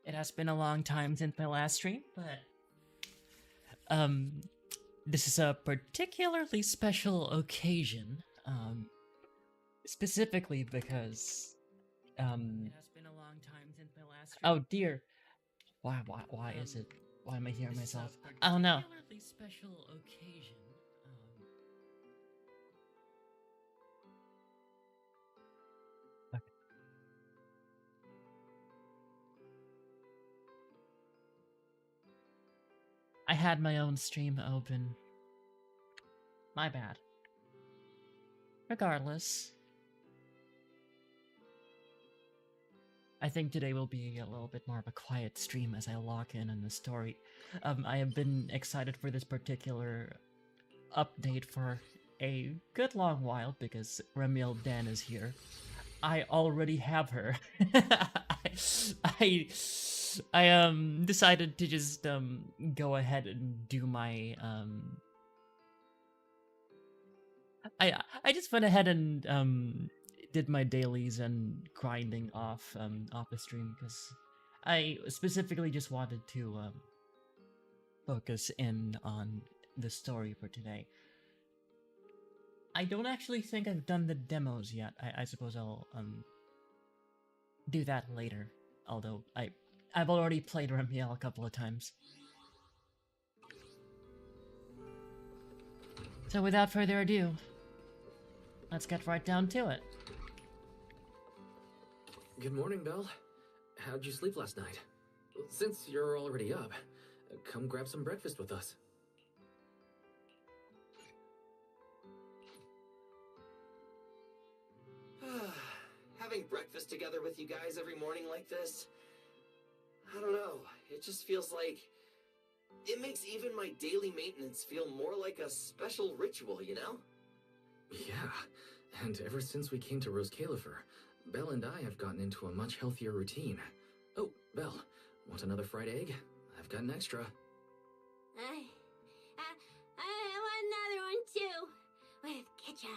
It has been a long time since my last stream, but um, this is a particularly special occasion. Specifically because It has been a long time since my last stream. Oh dear, why is it? Why am I hearing myself? I don't know. Particularly special occasion. Okay. I had my own stream open. My bad. Regardless, I think today will be a little bit more of a quiet stream as I lock in on the story. I have been excited for this particular update for a good long while because Remielle Dan is here. I already have her. I decided to just go ahead and do my I just went ahead and did my dailies and grinding off off the stream because I specifically just wanted to focus in on the story for today. I don't actually think I've done the demos yet. I suppose I'll do that later. Although I've already played Remielle a couple of times. So without further ado, let's get right down to it. Good morning, Belle. How'd you sleep last night? Since you're already up, come grab some breakfast with us. Having breakfast together with you guys every morning like this, I don't know, it just feels like it makes even my daily maintenance feel more like a special ritual, you know? Yeah, and ever since we came to Rose Califer, Belle and I have gotten into a much healthier routine. Oh, Belle, want another fried egg? I've got an extra. I want another one too, with ketchup.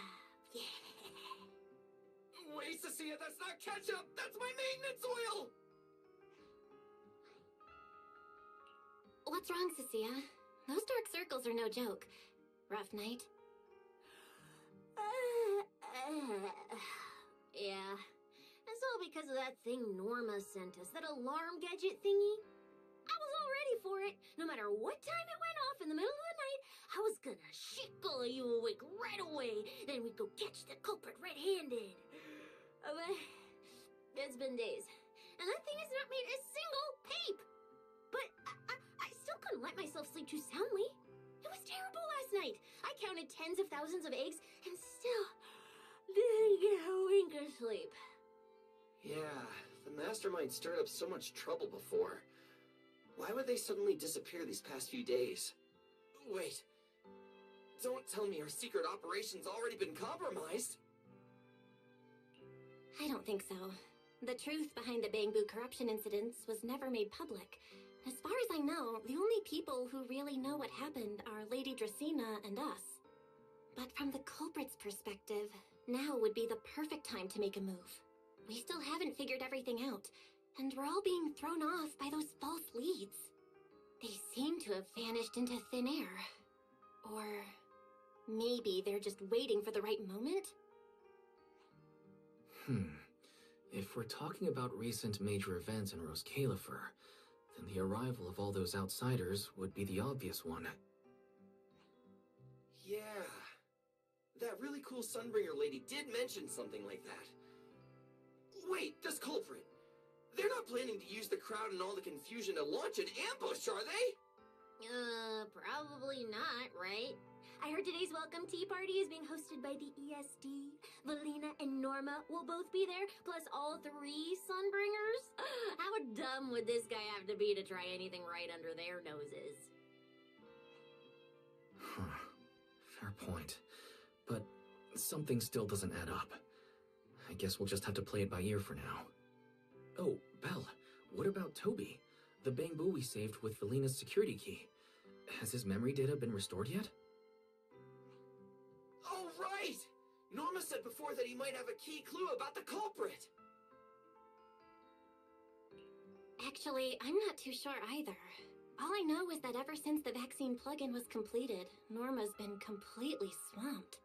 Yeah. Wait, Cecilia, that's not ketchup! That's my maintenance oil! What's wrong, Cecilia? Those dark circles are no joke. Rough night? Yeah. It's all because of that thing Norma sent us, that alarm gadget thingy. I was all ready for it. No matter what time it went off in the middle of the night, I was gonna shake all of you awake right away. Then we'd go catch the culprit red-handed. But it's been days, and that thing has not made a single peep. But I still couldn't let myself sleep too soundly. It was terrible last night. I counted tens of thousands of eggs and still didn't get a wink of sleep. Yeah, the mastermind stirred up so much trouble before. Why would they suddenly disappear these past few days? Wait, don't tell me our secret operation's already been compromised. I don't think so. The truth behind the Bamboo corruption incidents was never made public. As far as I know, the only people who really know what happened are Lady Dracena and us. But from the culprit's perspective, now would be the perfect time to make a move. We still haven't figured everything out, and we're all being thrown off by those false leads. They seem to have vanished into thin air. Or maybe they're just waiting for the right moment? If we're talking about recent major events in Rose Califer, then the arrival of all those outsiders would be the obvious one. Yeah, that really cool Sunbringer lady did mention something like that. Wait, this culprit. They're not planning to use the crowd and all the confusion to launch an ambush, are they? Probably not, right? I heard today's welcome tea party is being hosted by the ESD. Valina and Norma will both be there, plus all three Sunbringers. How dumb would this guy have to be to try anything right under their noses? Fair point. But something still doesn't add up. I guess we'll just have to play it by ear for now. Oh, Belle, what about Toby? The bamboo we saved with Valina's security key. Has his memory data been restored yet? Oh, right! Norma said before that he might have a key clue about the culprit. Actually, I'm not too sure either. All I know is that ever since the vaccine plugin was completed, Norma's been completely swamped.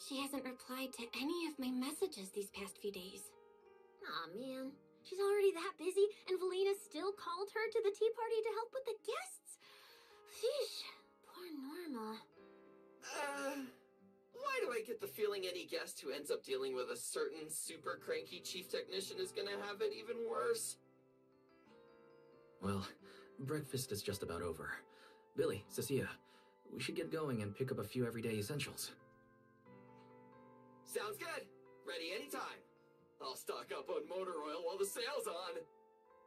She hasn't replied to any of my messages these past few days. Aw, man. She's already that busy, and Valina still called her to the tea party to help with the guests? Sheesh. Poor Norma. Why do I get the feeling any guest who ends up dealing with a certain super cranky chief technician is gonna have it even worse? Well, breakfast is just about over. Billy, Cecilia, we should get going and pick up a few everyday essentials. Sounds good. Ready anytime. I'll stock up on motor oil while the sale's on.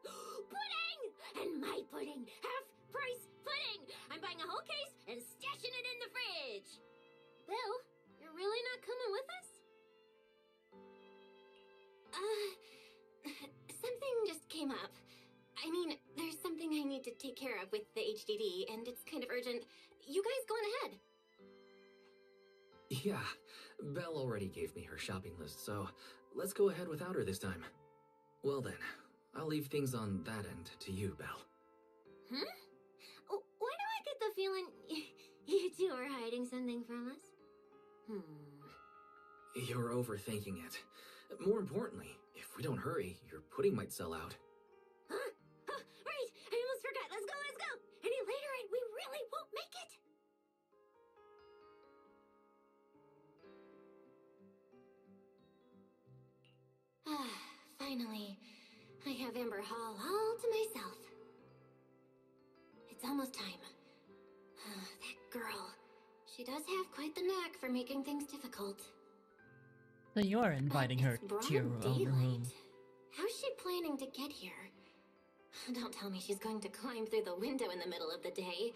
Pudding! And my pudding! Half-price pudding! I'm buying a whole case and stashing it in the fridge! Bill, you're really not coming with us? Something just came up. I mean, there's something I need to take care of with the HDD, and it's kind of urgent. You guys go on ahead. Yeah, Belle already gave me her shopping list, so let's go ahead without her this time. Well then, I'll leave things on that end to you, Belle. Huh? Oh, why do I get the feeling you two are hiding something from us? You're overthinking it. More importantly, if we don't hurry, your pudding might sell out. Huh? Right! I almost forgot! Let's go, let's go! Any later and we really won't make it! Finally, I have Amber Hall all to myself. It's almost time. That girl. She does have quite the knack for making things difficult. So you're inviting her to your own room. How's she planning to get here? Don't tell me she's going to climb through the window in the middle of the day.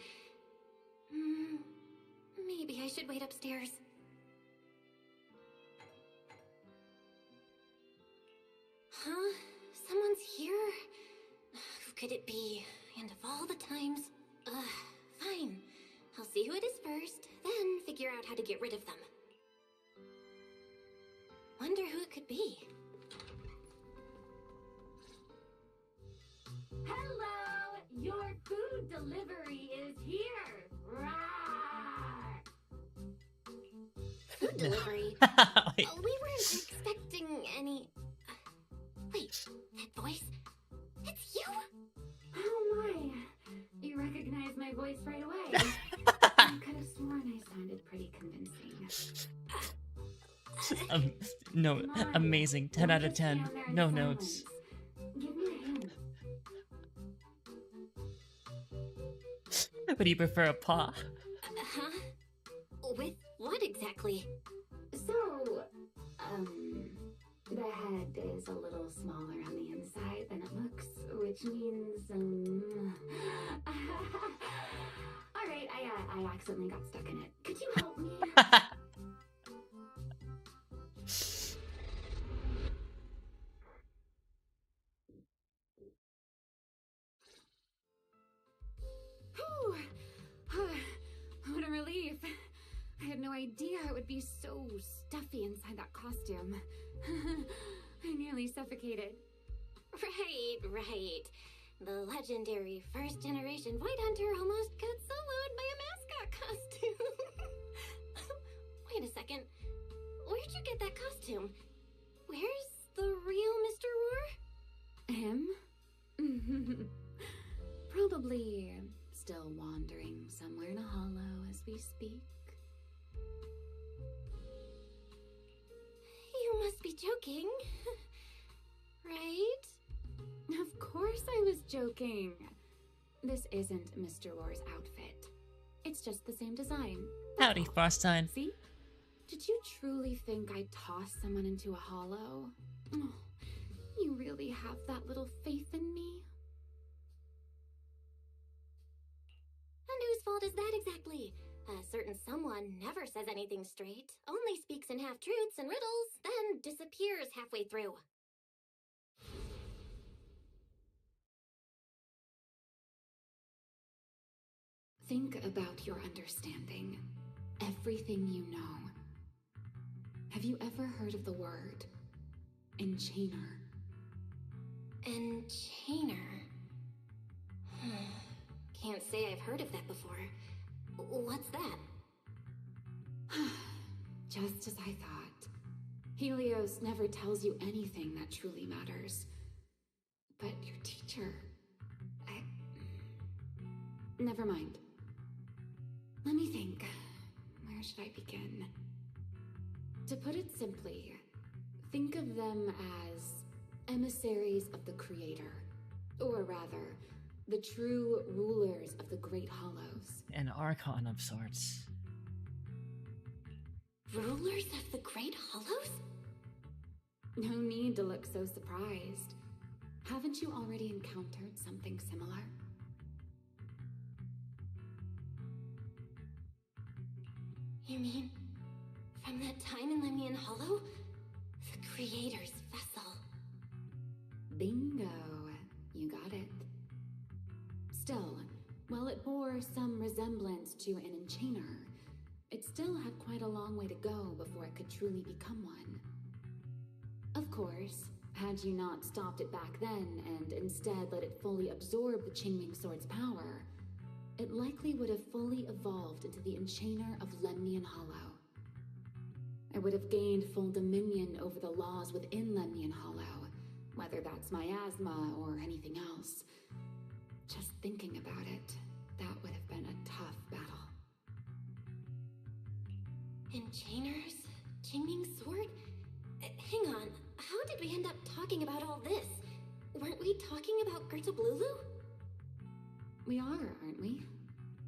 Maybe I should wait upstairs. Huh? Someone's here? Who could it be? And of all the times... fine. I'll see who it is first, then figure out how to get rid of them. Wonder who it could be. Hello! Your food delivery is here! Rawr! Food delivery? Wait. We weren't expecting any... Wait, that voice? It's you? Oh my! You recognize my voice right away. I could have sworn I sounded pretty convincing. No, Come on, amazing. 10 out of don't just 10. stand there in No silence. notes. Give me a hint. Would you prefer a paw? Huh? With what exactly? So, the head is a little smaller on the inside than it looks, which means, Alright, I accidentally got stuck in it. Could you help me? Whew. What a relief. I had no idea it would be so stuffy inside that costume. I nearly suffocated. Right. The legendary first-generation Void Hunter almost got soloed by a mascot costume. Wait a second. Where'd you get that costume? Where's the real Mr. Roar? Him? Probably still wandering somewhere in a hollow as we speak. You must be joking. Right? Of course I was joking. This isn't Mr. Roar's outfit. It's just the same design. Howdy, Frostine. See? Did you truly think I'd toss someone into a hollow? Oh, you really have that little faith in me? And whose fault is that exactly? A certain someone never says anything straight, only speaks in half-truths and riddles, then disappears halfway through. Think about your understanding. Everything you know. Have you ever heard of the word enchainer? Enchainer? Can't say I've heard of that before. What's that? Just as I thought. Helios never tells you anything that truly matters. But your teacher... Never mind. Let me think. Where should I begin? To put it simply, think of them as emissaries of the Creator. Or rather, the true rulers of the Great Hollows. An archon of sorts. Rulers of the Great Hollows? No need to look so surprised. Haven't you already encountered something similar? You mean, from that time in Lemnian Hollow? The Creator's vessel. Bingo. You got it. Still, while it bore some resemblance to an enchainer, it still had quite a long way to go before it could truly become one. Of course, had you not stopped it back then and instead let it fully absorb the Qingming Sword's power, it likely would have fully evolved into the Enchainer of Lemnian Hollow. It would have gained full dominion over the laws within Lemnian Hollow, whether that's miasma or anything else. Just thinking about it, that would have been a tough battle. Enchainers? Qingming Sword? Hang on, how did we end up talking about all this? Weren't we talking about Gertablulu? We are, aren't we?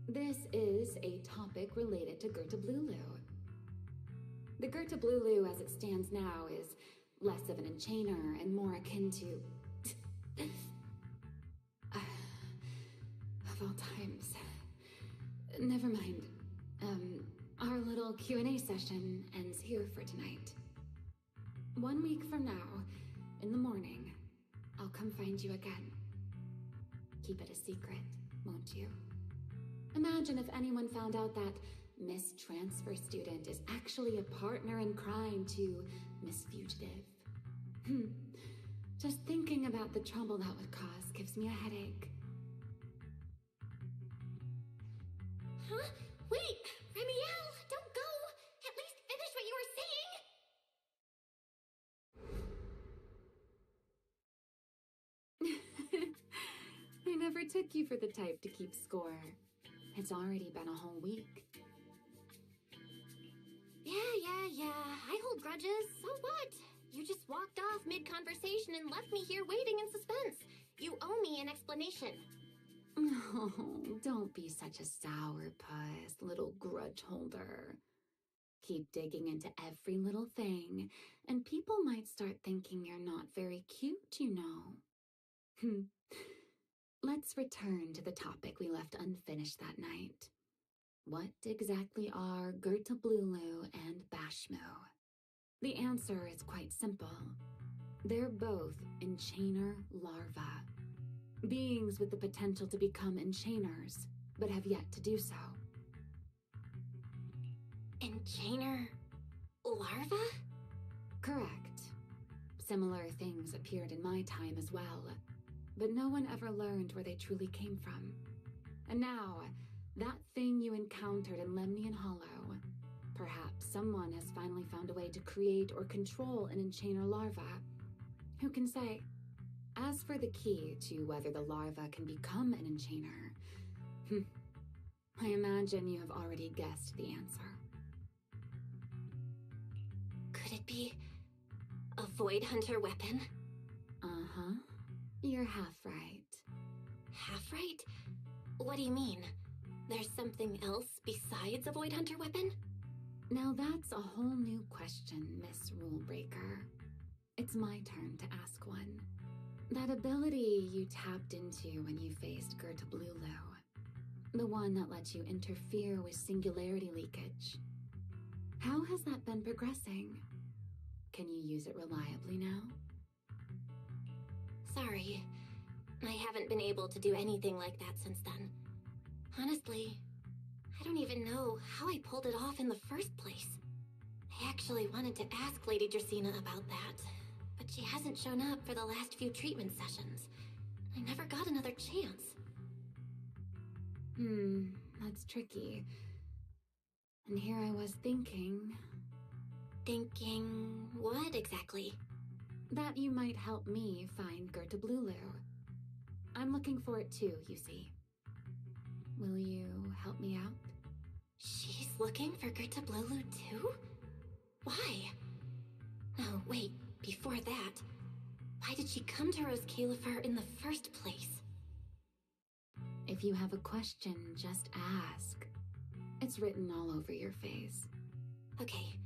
This is a topic related to Gertablulu. The Gertablulu as it stands now is less of an enchainer and more akin to... of all times. Never mind. Our little Q&A session ends here for tonight. 1 week from now, in the morning, I'll come find you again. Keep it a secret, won't you? Imagine if anyone found out that Miss Transfer Student is actually a partner in crime to Miss Fugitive. Just thinking about the trouble that would cause gives me a headache. Huh? Wait! Remielle, don't go! At least finish what you were saying! I never took you for the type to keep score. It's already been a whole week. Yeah. I hold grudges. So what? You just walked off mid-conversation and left me here waiting in suspense. You owe me an explanation. Oh, don't be such a sourpuss, little grudge holder. Keep digging into every little thing, and people might start thinking you're not very cute, you know. Let's return to the topic we left unfinished that night. What exactly are Gertablulu and Bashmo? The answer is quite simple. They're both enchainer larvae. Beings with the potential to become enchainers, but have yet to do so. Enchainer larva? Correct. Similar things appeared in my time as well, but no one ever learned where they truly came from. And now, that thing you encountered in Lemnian Hollow, perhaps someone has finally found a way to create or control an enchainer larva. Who can say? As for the key to whether the larva can become an enchainer, I imagine you have already guessed the answer. Could it be a Void Hunter weapon? Uh-huh. You're half right. Half right? What do you mean? There's something else besides a Void Hunter weapon? Now that's a whole new question, Miss Rulebreaker. It's my turn to ask one. That ability you tapped into when you faced Gertablulu, the one that lets you interfere with singularity leakage. How has that been progressing? Can you use it reliably now? Sorry, I haven't been able to do anything like that since then. Honestly, I don't even know how I pulled it off in the first place. I actually wanted to ask Lady Dracaena about that, but she hasn't shown up for the last few treatment sessions. I never got another chance. That's tricky. And here I was thinking... Thinking what exactly? that you might help me find Gerta Blulu. I'm looking for it too, you see. Will you help me out? She's looking for Gerta Blulu too? Why? No, wait, before that, why did she come to Rose Califar in the first place? If you have a question, just ask. It's written all over your face. Okay,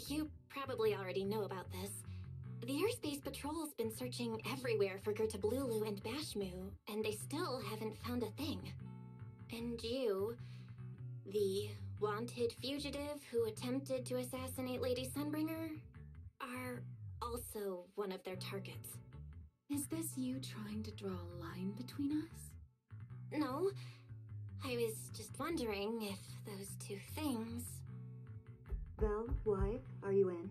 you probably already know about this. The Airspace Patrol's been searching everywhere for Gerta Blulu and Bashmu, and they still haven't found a thing. And you, the wanted fugitive who attempted to assassinate Lady Sunbringer, are also one of their targets. Is this you trying to draw a line between us? No, I was just wondering if those two things... Vel, wife, are you in?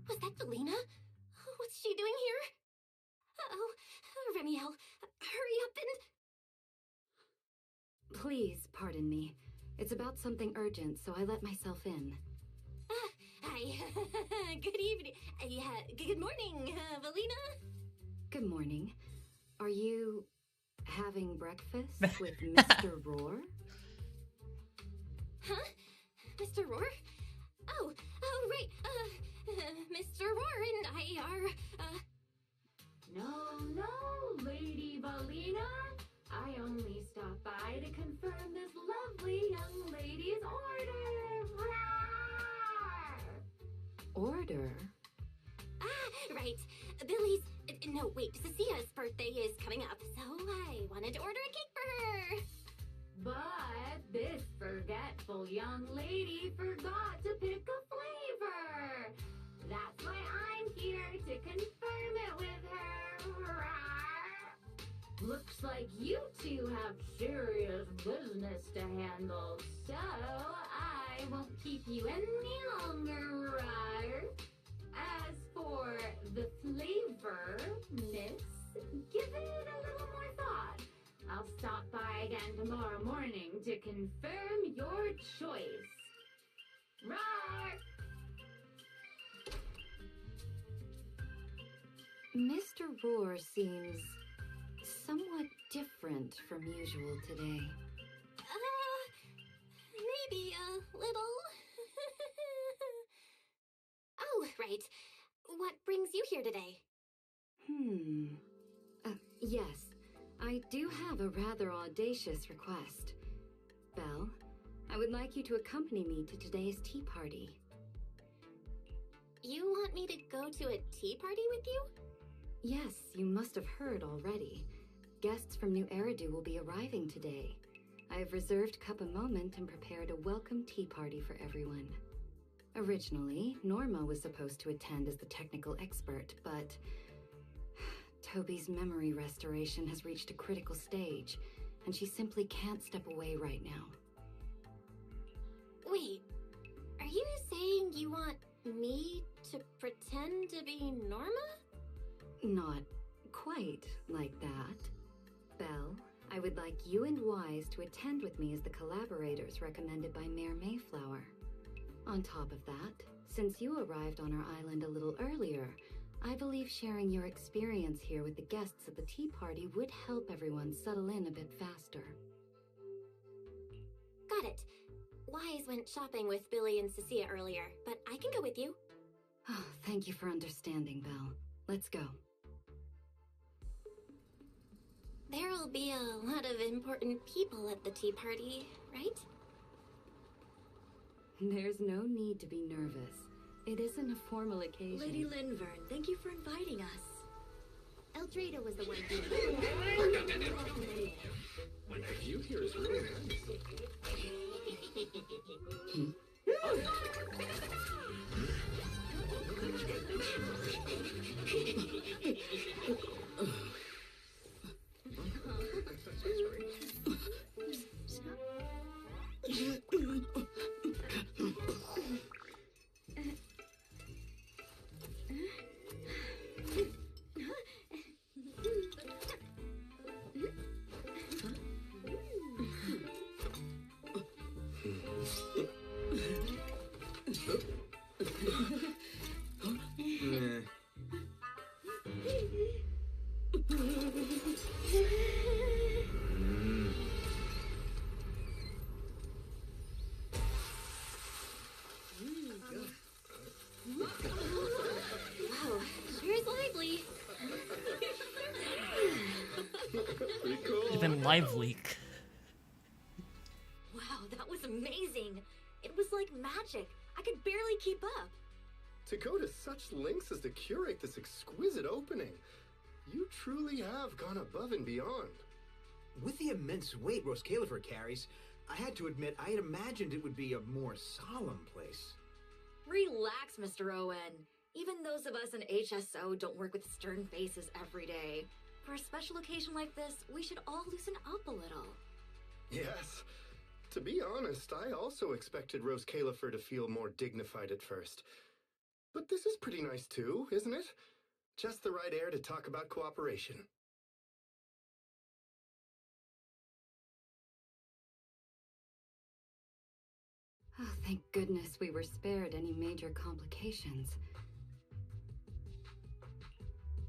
Was that Valina? What's she doing here? Uh-oh, Remielle, hurry up and... Please, pardon me. It's about something urgent, so I let myself in. Hi. Good evening. Good morning, Valina. Good morning. Are you having breakfast with Mr. Roar? Huh? Mr. Roar? Oh, right. Mr. Roar and I are, No, Lady Valina. I only stopped by to confirm this lovely young lady's order. Order? Right. Billy's, no, wait, Cecia's birthday is coming up, so I wanted to order a cake for her. But this forgetful young lady forgot to pick a flavor. That's why I'm here to confirm it with her. Looks like you two have serious business to handle, so I won't keep you any longer. As for the flavor, miss, give it a little more thought. I'll stop by again tomorrow morning to confirm your choice. Roar! Mr. Roar seems somewhat different from usual today. Maybe a little. Oh, right. What brings you here today? Yes, I do have a rather audacious request. Belle, I would like you to accompany me to today's tea party. You want me to go to a tea party with you? Yes, you must have heard already. Guests from New Eridu will be arriving today. I have reserved Cup a Moment and prepared a welcome tea party for everyone. Originally, Norma was supposed to attend as the technical expert, but Toby's memory restoration has reached a critical stage, and she simply can't step away right now. Wait, are you saying you want me to pretend to be Norma? Not quite like that. Belle, I would like you and Wise to attend with me as the collaborators recommended by Mayor Mayflower. On top of that, since you arrived on our island a little earlier, I believe sharing your experience here with the guests at the tea party would help everyone settle in a bit faster. Got it. Wise went shopping with Billy and Cecilia earlier, but I can go with you. Oh, thank you for understanding, Belle. Let's go. There'll be a lot of important people at the tea party, right? There's no need to be nervous. It isn't a formal occasion. Lady Linvern, thank you for inviting us. Eldrada was the one who... The view here is really nice. live leak. Wow, that was amazing. It was like magic. I could barely keep up. To go to such lengths as to curate this exquisite opening, you truly have gone above and beyond. With the immense weight Rose Califer carries, I had to admit I had imagined it would be a more solemn place. Relax, Mr. Owen. Even those of us in HSO don't work with stern faces every day. For a special occasion like this, we should all loosen up a little. Yes. To be honest, I also expected Rose Califer to feel more dignified at first. But this is pretty nice too, isn't it? Just the right air to talk about cooperation. Oh, thank goodness we were spared any major complications.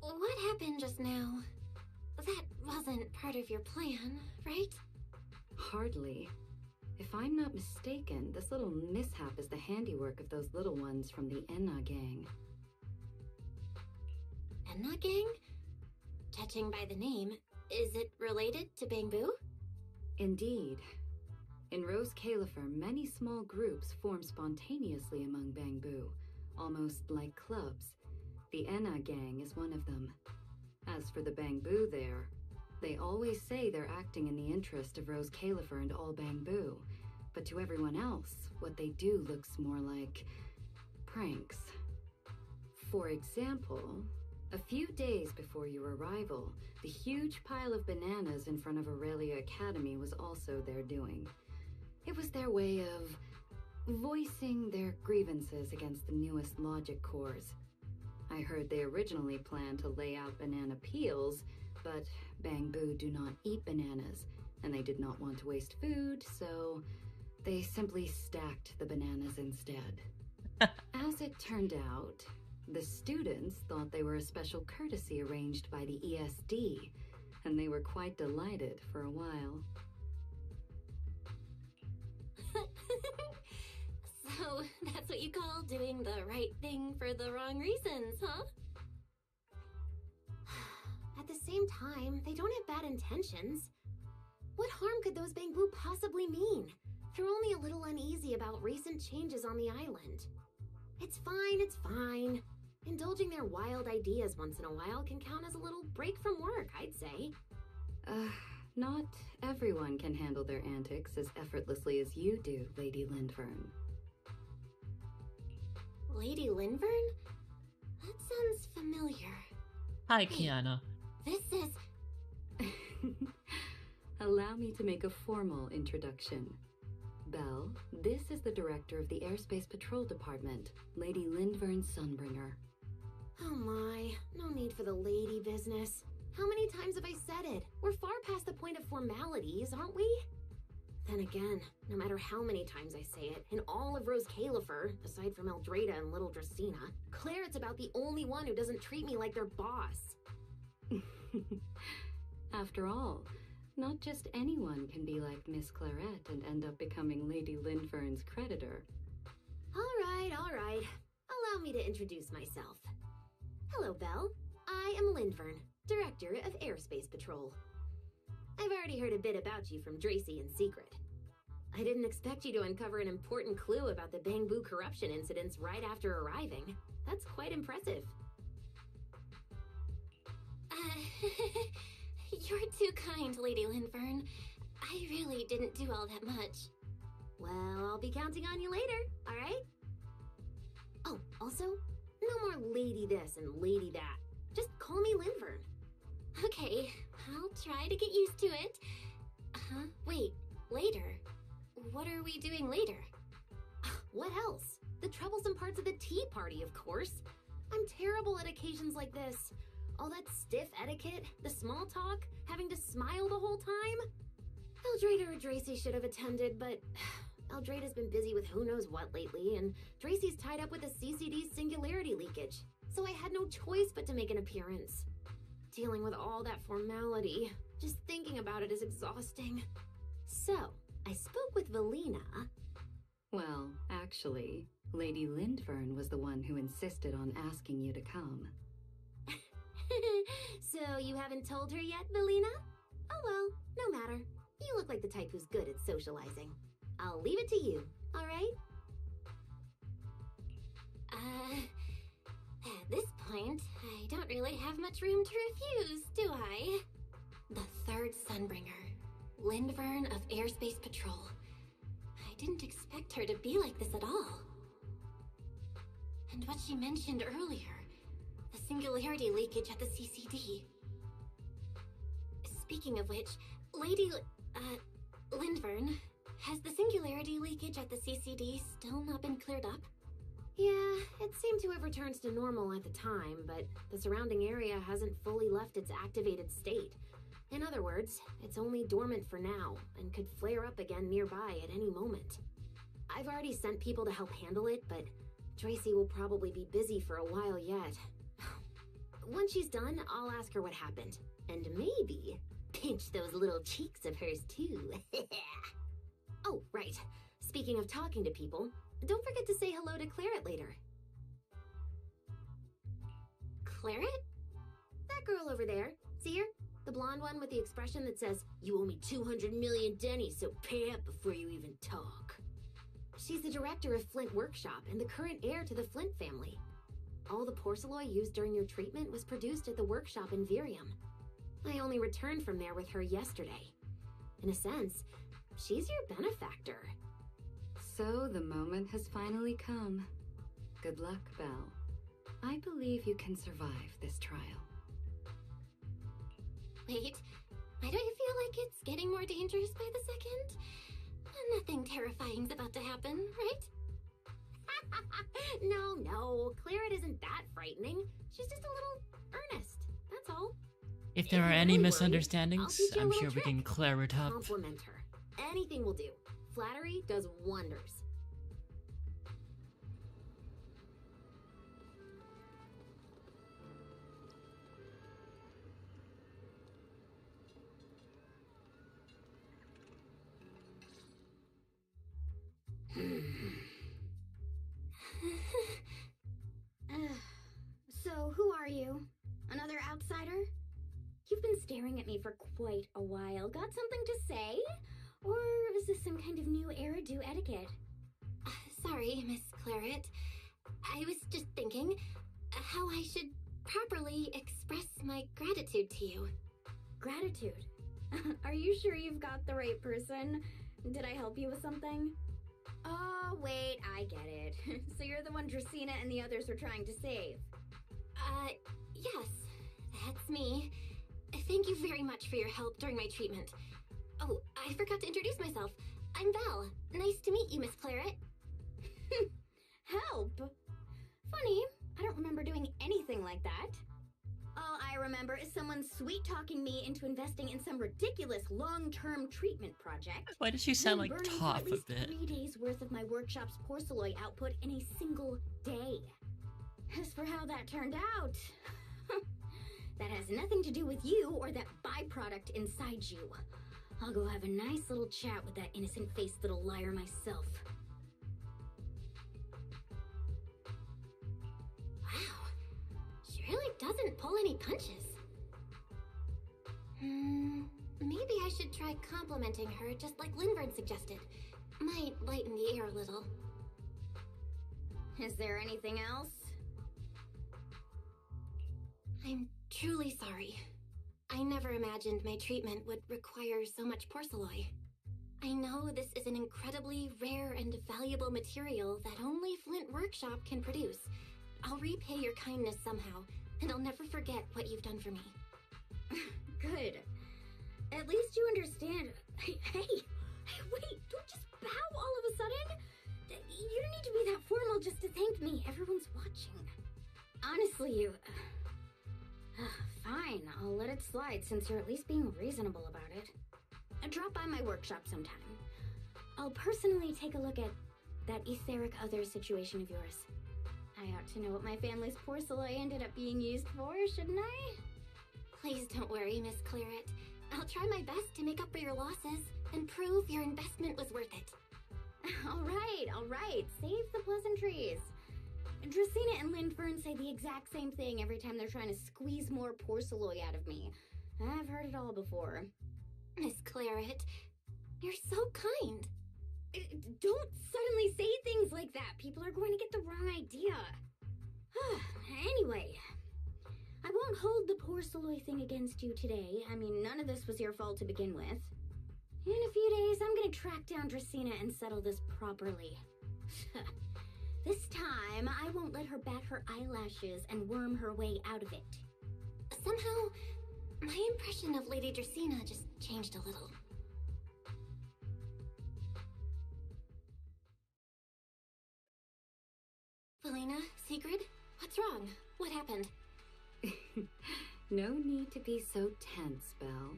What happened just now? That wasn't part of your plan, right? Hardly. If I'm not mistaken, this little mishap is the handiwork of those little ones from the Enna gang. Enna gang? Judging by the name, is it related to Bangbu? Indeed. In Rose Califer, many small groups form spontaneously among Bangbu, almost like clubs. The Enna gang is one of them. As for the Bangbu there, they always say they're acting in the interest of Rose Califer and all Bangbu, but to everyone else, what they do looks more like pranks. For example, a few days before your arrival, the huge pile of bananas in front of Aurelia Academy was also their doing. It was their way of voicing their grievances against the newest logic cores. I heard they originally planned to lay out banana peels, but Bangbu do not eat bananas, and they did not want to waste food, so they simply stacked the bananas instead. As it turned out, the students thought they were a special courtesy arranged by the ESD, and they were quite delighted for a while. So, that's what you call doing the right thing for the wrong reasons, huh? At the same time, they don't have bad intentions. What harm could those Bangbu possibly mean? They're only a little uneasy about recent changes on the island. It's fine, it's fine. Indulging their wild ideas once in a while can count as a little break from work, I'd say. Not everyone can handle their antics as effortlessly as you do, Lady Lindvern. Lady Lindvern? That sounds familiar. Hi, Wait. Kiana. This is... Allow me to make a formal introduction. Belle, this is the director of the Airspace Patrol Department, Lady Lindvern Sunbringer. Oh my, no need for the lady business. How many times have I said it? We're far past the point of formalities, aren't we? Then again, no matter how many times I say it, in all of Rose Califer, aside from Eldrada and Little Dracena, Claret's about the only one who doesn't treat me like their boss. After all, not just anyone can be like Miss Claret and end up becoming Lady Lindvern's creditor. All right. Allow me to introduce myself. Hello, Belle. I am Lindvern, Director of Airspace Patrol. I've already heard a bit about you from Dracy in secret. I didn't expect you to uncover an important clue about the Bangbu corruption incidents right after arriving. That's quite impressive. You're too kind, Lady Lindvern. I really didn't do all that much. Well, I'll be counting on you later, alright? Oh, also, no more lady this and lady that. Just call me Lindvern. Okay, I'll try to get used to it. Wait, later? What are we doing later? What else? The troublesome parts of the tea party, of course. I'm terrible at occasions like this. All that stiff etiquette, the small talk, having to smile the whole time. Eldrada or Dracy should have attended, but Eldrada's been busy with who knows what lately, and Dracy's tied up with the CCD's singularity leakage, so I had no choice but to make an appearance. Dealing with all that formality, just thinking about it is exhausting. So, I spoke with Valina. Well, actually, Lady Lindvern was the one who insisted on asking you to come. So, you haven't told her yet, Valina? Oh well, no matter. You look like the type who's good at socializing. I'll leave it to you, alright? At this point, I don't really have much room to refuse, do I? The third Sunbringer, Lindvern of Airspace Patrol. I didn't expect her to be like this at all. And what she mentioned earlier, the singularity leakage at the CCD. Speaking of which, Lady Lindvern, has the singularity leakage at the CCD still not been cleared up? Yeah, it seemed to have returned to normal at the time, but the surrounding area hasn't fully left its activated state. In other words, it's only dormant for now, and could flare up again nearby at any moment. I've already sent people to help handle it, but Tracy will probably be busy for a while yet. Once she's done, I'll ask her what happened. And maybe pinch those little cheeks of hers too. Oh, right. Speaking of talking to people, don't forget to say hello to Claret later. Claret? That girl over there. See her? The blonde one with the expression that says, "You owe me 200 million dennies, so pay up before you even talk." She's the director of Flint Workshop and the current heir to the Flint family. All the porcelain used during your treatment was produced at the workshop in Virium. I only returned from there with her yesterday. In a sense, she's your benefactor. So the moment has finally come. Good luck, Belle. I believe you can survive this trial. Wait, why don't you feel like it's getting more dangerous by the second? Nothing terrifying's about to happen, right? No, Claret isn't that frightening. She's just a little earnest, that's all. If there If are you're any really worried, I'll misunderstandings, teach you a I'm little sure we can trick. clear it up. Compliment her. Anything will do. Flattery does wonders. So, who are you? Another outsider? You've been staring at me for quite a while. Got something to say? Or is this some kind of new Eridu etiquette? Sorry, Miss Claret. I was just thinking how I should properly express my gratitude to you. Gratitude? Are you sure you've got the right person? Did I help you with something? Oh, wait, I get it. So you're the one Dracena and the others were trying to save. Yes, that's me. Thank you very much for your help during my treatment. Oh, I forgot to introduce myself. I'm Val. Nice to meet you, Miss Claret. Help? Funny, I don't remember doing anything like that. All I remember is someone sweet-talking me into investing in some ridiculous long-term treatment project. Why does she sound like Then burning Toph at a least bit? 3 days worth of my workshop's porcelain output in a single day. As for how that turned out, that has nothing to do with you or that byproduct inside you. I'll go have a nice little chat with that innocent-faced little liar myself. Wow, she really doesn't pull any punches. Maybe I should try complimenting her just like Lindvern suggested. Might lighten the air a little. Is there anything else? I'm truly sorry. I never imagined my treatment would require so much porcelain. I know this is an incredibly rare and valuable material that only Flint Workshop can produce. I'll repay your kindness somehow, and I'll never forget what you've done for me. Good. At least you understand. Hey, wait, don't just bow all of a sudden. You don't need to be that formal just to thank me. Everyone's watching. Honestly, you... Fine, I'll let it slide since you're at least being reasonable about it. Drop by my workshop sometime. I'll personally take a look at that etheric other situation of yours. I ought to know what my family's porcelain ended up being used for, shouldn't I? Please don't worry, Miss Claret. I'll try my best to make up for your losses and prove your investment was worth it. All right. Save the pleasantries. Dracena and Lindvern say the exact same thing every time they're trying to squeeze more porcelain out of me. I've heard it all before. Miss Claret. You're so kind. Don't suddenly say things like that. People are going to get the wrong idea. Anyway, I won't hold the poor Soloy thing against you today. I mean, none of this was your fault to begin with. In a few days, I'm gonna track down Dracena and settle this properly. This time, I won't let her bat her eyelashes and worm her way out of it. Somehow, my impression of Lady Dracena just changed a little. Valina, Sigrid, what's wrong? What happened? No need to be so tense, Belle.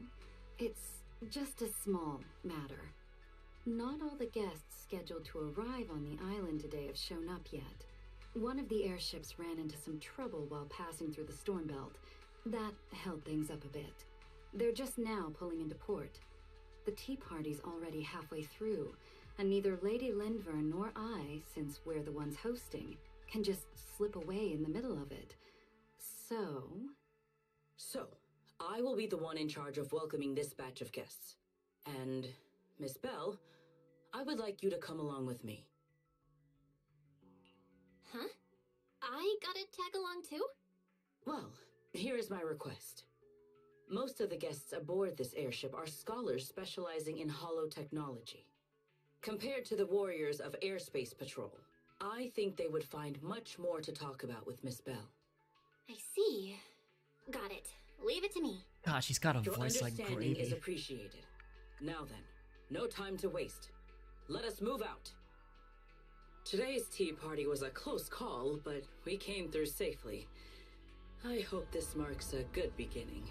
It's just a small matter. Not all the guests scheduled to arrive on the island today have shown up yet. One of the airships ran into some trouble while passing through the storm belt. That held things up a bit. They're just now pulling into port. The tea party's already halfway through, and neither Lady Lindvern nor I, since we're the ones hosting, can just slip away in the middle of it. So, I will be the one in charge of welcoming this batch of guests. And, Miss Belle, I would like you to come along with me. Huh? I gotta tag along too? Well, here is my request. Most of the guests aboard this airship are scholars specializing in holotechnology. Compared to the warriors of Airspace Patrol, I think they would find much more to talk about with Miss Belle. I see. Got it. Leave it to me. Gosh, she's got a Your voice like understanding is gravy. appreciated. Now then, no time to waste. Let us move out. Today's tea party was a close call, but we came through safely. I hope this marks a good beginning.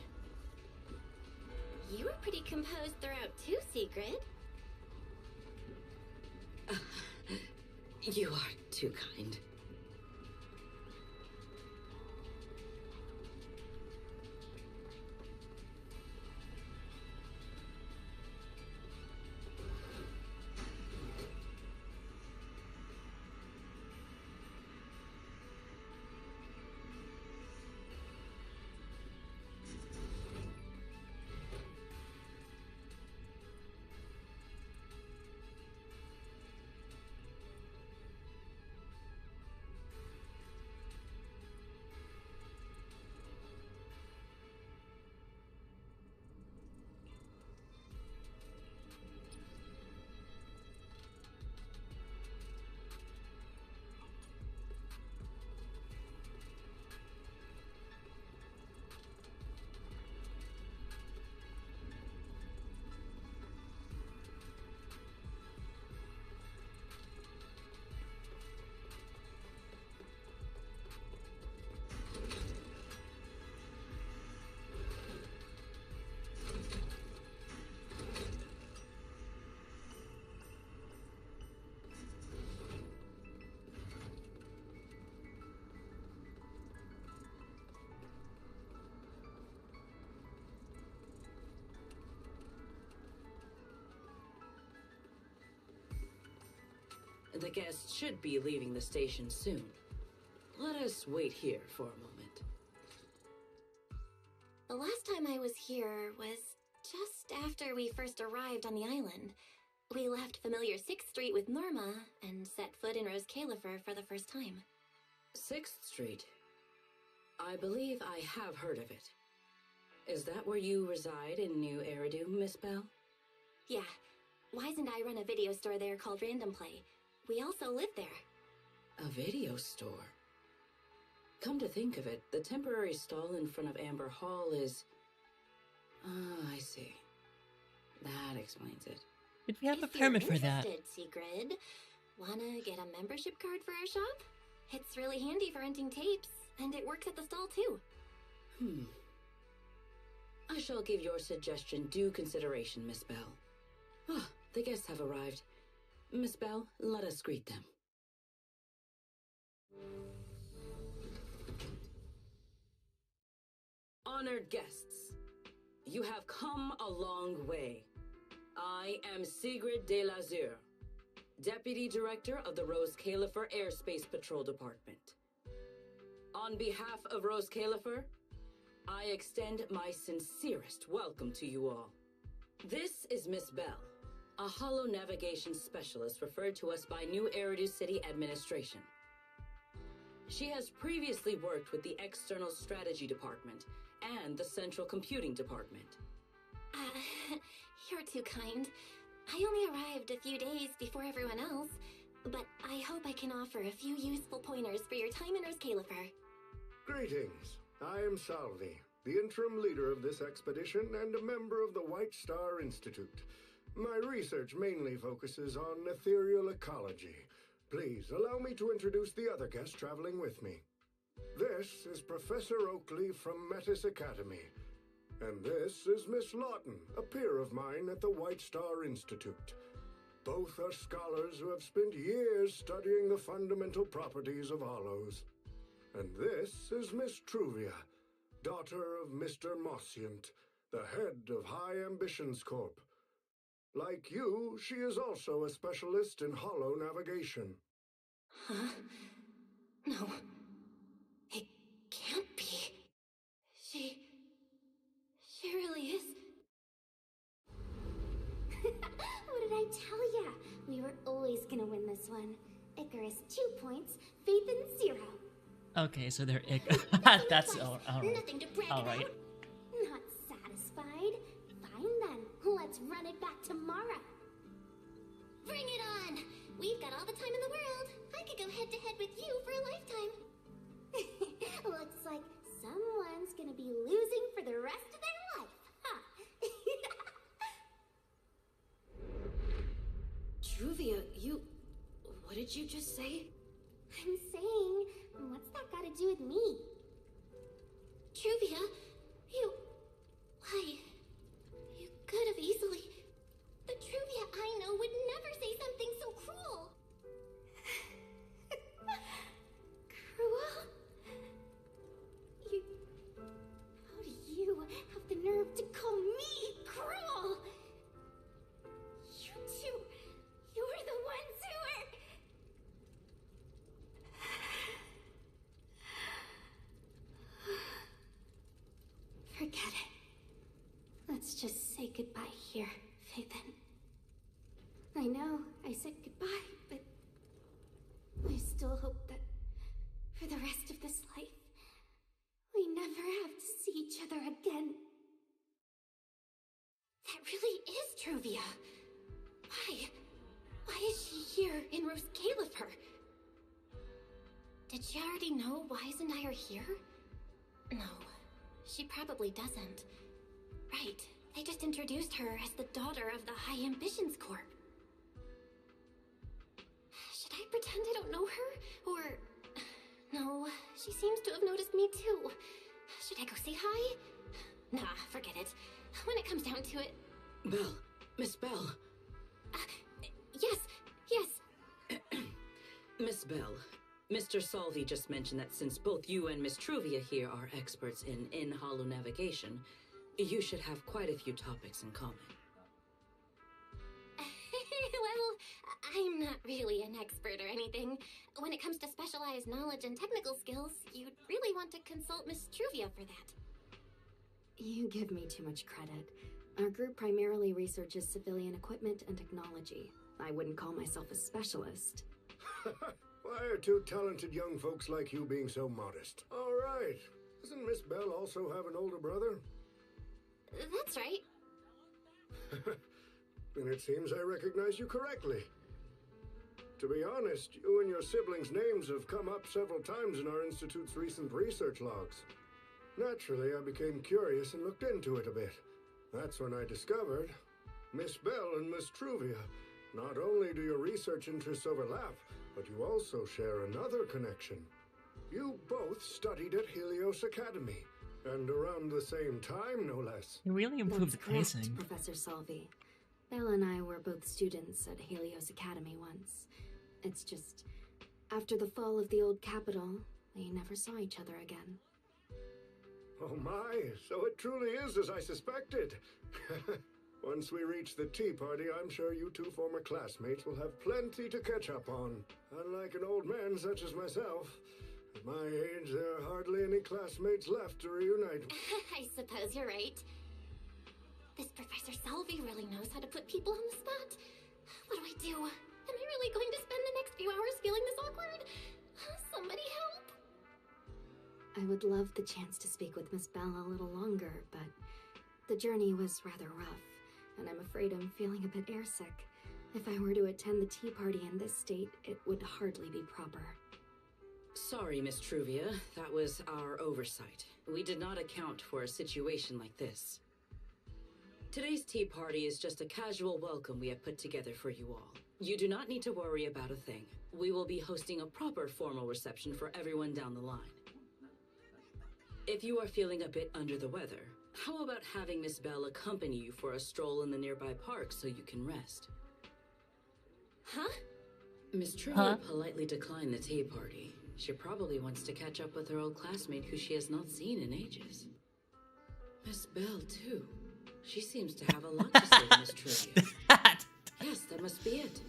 You were pretty composed throughout too, Sigrid. You are too kind. The guests should be leaving the station soon. Let us wait here for a moment. The last time I was here was just after we first arrived on the island. We left familiar 6th Street with Norma and set foot in Rose Califer for the first time. 6th Street. I believe I have heard of it. Is that where you reside in New Eridu, Miss Belle? Yeah. Wise and I run a video store there called Random Play. We also live there. A video store? Come to think of it, the temporary stall in front of Amber Hall is... Ah, I see. That explains it. Did we have a If you're permit for that? interested, Sigrid, wanna get a membership card for our shop? It's really handy for renting tapes, and it works at the stall too. I shall give your suggestion due consideration, Miss Belle. Ah, the guests have arrived. Miss Belle, let us greet them. Honored guests, you have come a long way. I am Sigrid de Lazure, Deputy Director of the Rose Califer Airspace Patrol Department. On behalf of Rose Califer, I extend my sincerest welcome to you all. This is Miss Bell, a holo navigation specialist referred to us by New Eridu City Administration. She has previously worked with the External Strategy Department and the Central Computing Department. You're too kind. I only arrived a few days before everyone else, but I hope I can offer a few useful pointers for your time in Roscalifer. Greetings. I am Salvi, the interim leader of this expedition and a member of the White Star Institute. My research mainly focuses on ethereal ecology. Please allow me to introduce the other guests traveling with me. This is Professor Oakley from Metis Academy. And this is Miss Lawton, a peer of mine at the White Star Institute. Both are scholars who have spent years studying the fundamental properties of hollows. And this is Miss Truvia, daughter of Mr. Mossient, the head of High Ambitions Corp. Like you, she is also a specialist in hollow navigation. Huh? No. It can't be. She really is. What did I tell ya? We were always gonna win this one. Icarus 2 points, Phaethon 0. Okay, so they're that's all right. Nothing to brag All about. right. Not satisfied? Fine then. Let's run it back tomorrow. Bring it on! We've got all the time in the world. I could go head to head with you for a lifetime. Looks like someone's gonna be losing for the rest of their life, huh? Truvia, what did you just say? I'm saying, what's that got to do with me? Truvia, why? You could have easily. The Truvia I know would never say something so cruel. Cruel? How do you have the nerve to call me cruel? You two, you're the ones who are... Forget it. Let's just say goodbye here, Phaethon. I know I said goodbye, but I still hope that for the rest of this life, we never have to see each other again. That really is Truvia. Why is she here in Roscalifer? Did she already know Wise and I are here? No, she probably doesn't. Right, they just introduced her as the daughter of the High Ambitions Corp. Should I pretend I don't know her? Or... No, she seems to have noticed me too. Should I go say hi? Nah, forget it. When it comes down to it... Bell. Miss Bell. Yes. Miss Bell, Mr. Salvi just mentioned that since both you and Miss Truvia here are experts in hollow navigation, you should have quite a few topics in common. Well, I'm not really an expert or anything. When it comes to specialized knowledge and technical skills, you'd really want to consult Miss Truvia for that. You give me too much credit. Our group primarily researches civilian equipment and technology. I wouldn't call myself a specialist. Why are two talented young folks like you being so modest? All right. Doesn't Miss Bell also have an older brother? That's right. Then it seems I recognize you correctly. To be honest, you and your siblings' names have come up several times in our Institute's recent research logs. Naturally, I became curious and looked into it a bit. That's when I discovered Miss Bell and Miss Truvia. Not only do your research interests overlap, but you also share another connection. You both studied at Helios Academy, and around the same time, no less. You really improved the That's correct, pacing. Professor Salvi. Belle and I were both students at Helios Academy once. It's just, after the fall of the old capital, we never saw each other again. Oh my, so it truly is as I suspected. Once we reach the tea party, I'm sure you two former classmates will have plenty to catch up on. Unlike an old man such as myself, at my age, there are hardly any classmates left to reunite. I suppose you're right. This Professor Salvi really knows how to put people on the spot. What do I do? Am I really going to spend the next few hours feeling this awkward? Somebody help! I would love the chance to speak with Miss Bell a little longer, but the journey was rather rough, and I'm afraid I'm feeling a bit airsick. If I were to attend the tea party in this state, it would hardly be proper. Sorry, Miss Truvia. That was our oversight. We did not account for a situation like this. Today's tea party is just a casual welcome we have put together for you all. You do not need to worry about a thing. We will be hosting a proper formal reception for everyone down the line. If you are feeling a bit under the weather, how about having Miss Bell accompany you for a stroll in the nearby park so you can rest? Huh? Miss Truvia politely declined the tea party. She probably wants to catch up with her old classmate who she has not seen in ages. Miss Bell, too. She seems to have a lot to say to Miss Truvia. Yes, that must be it.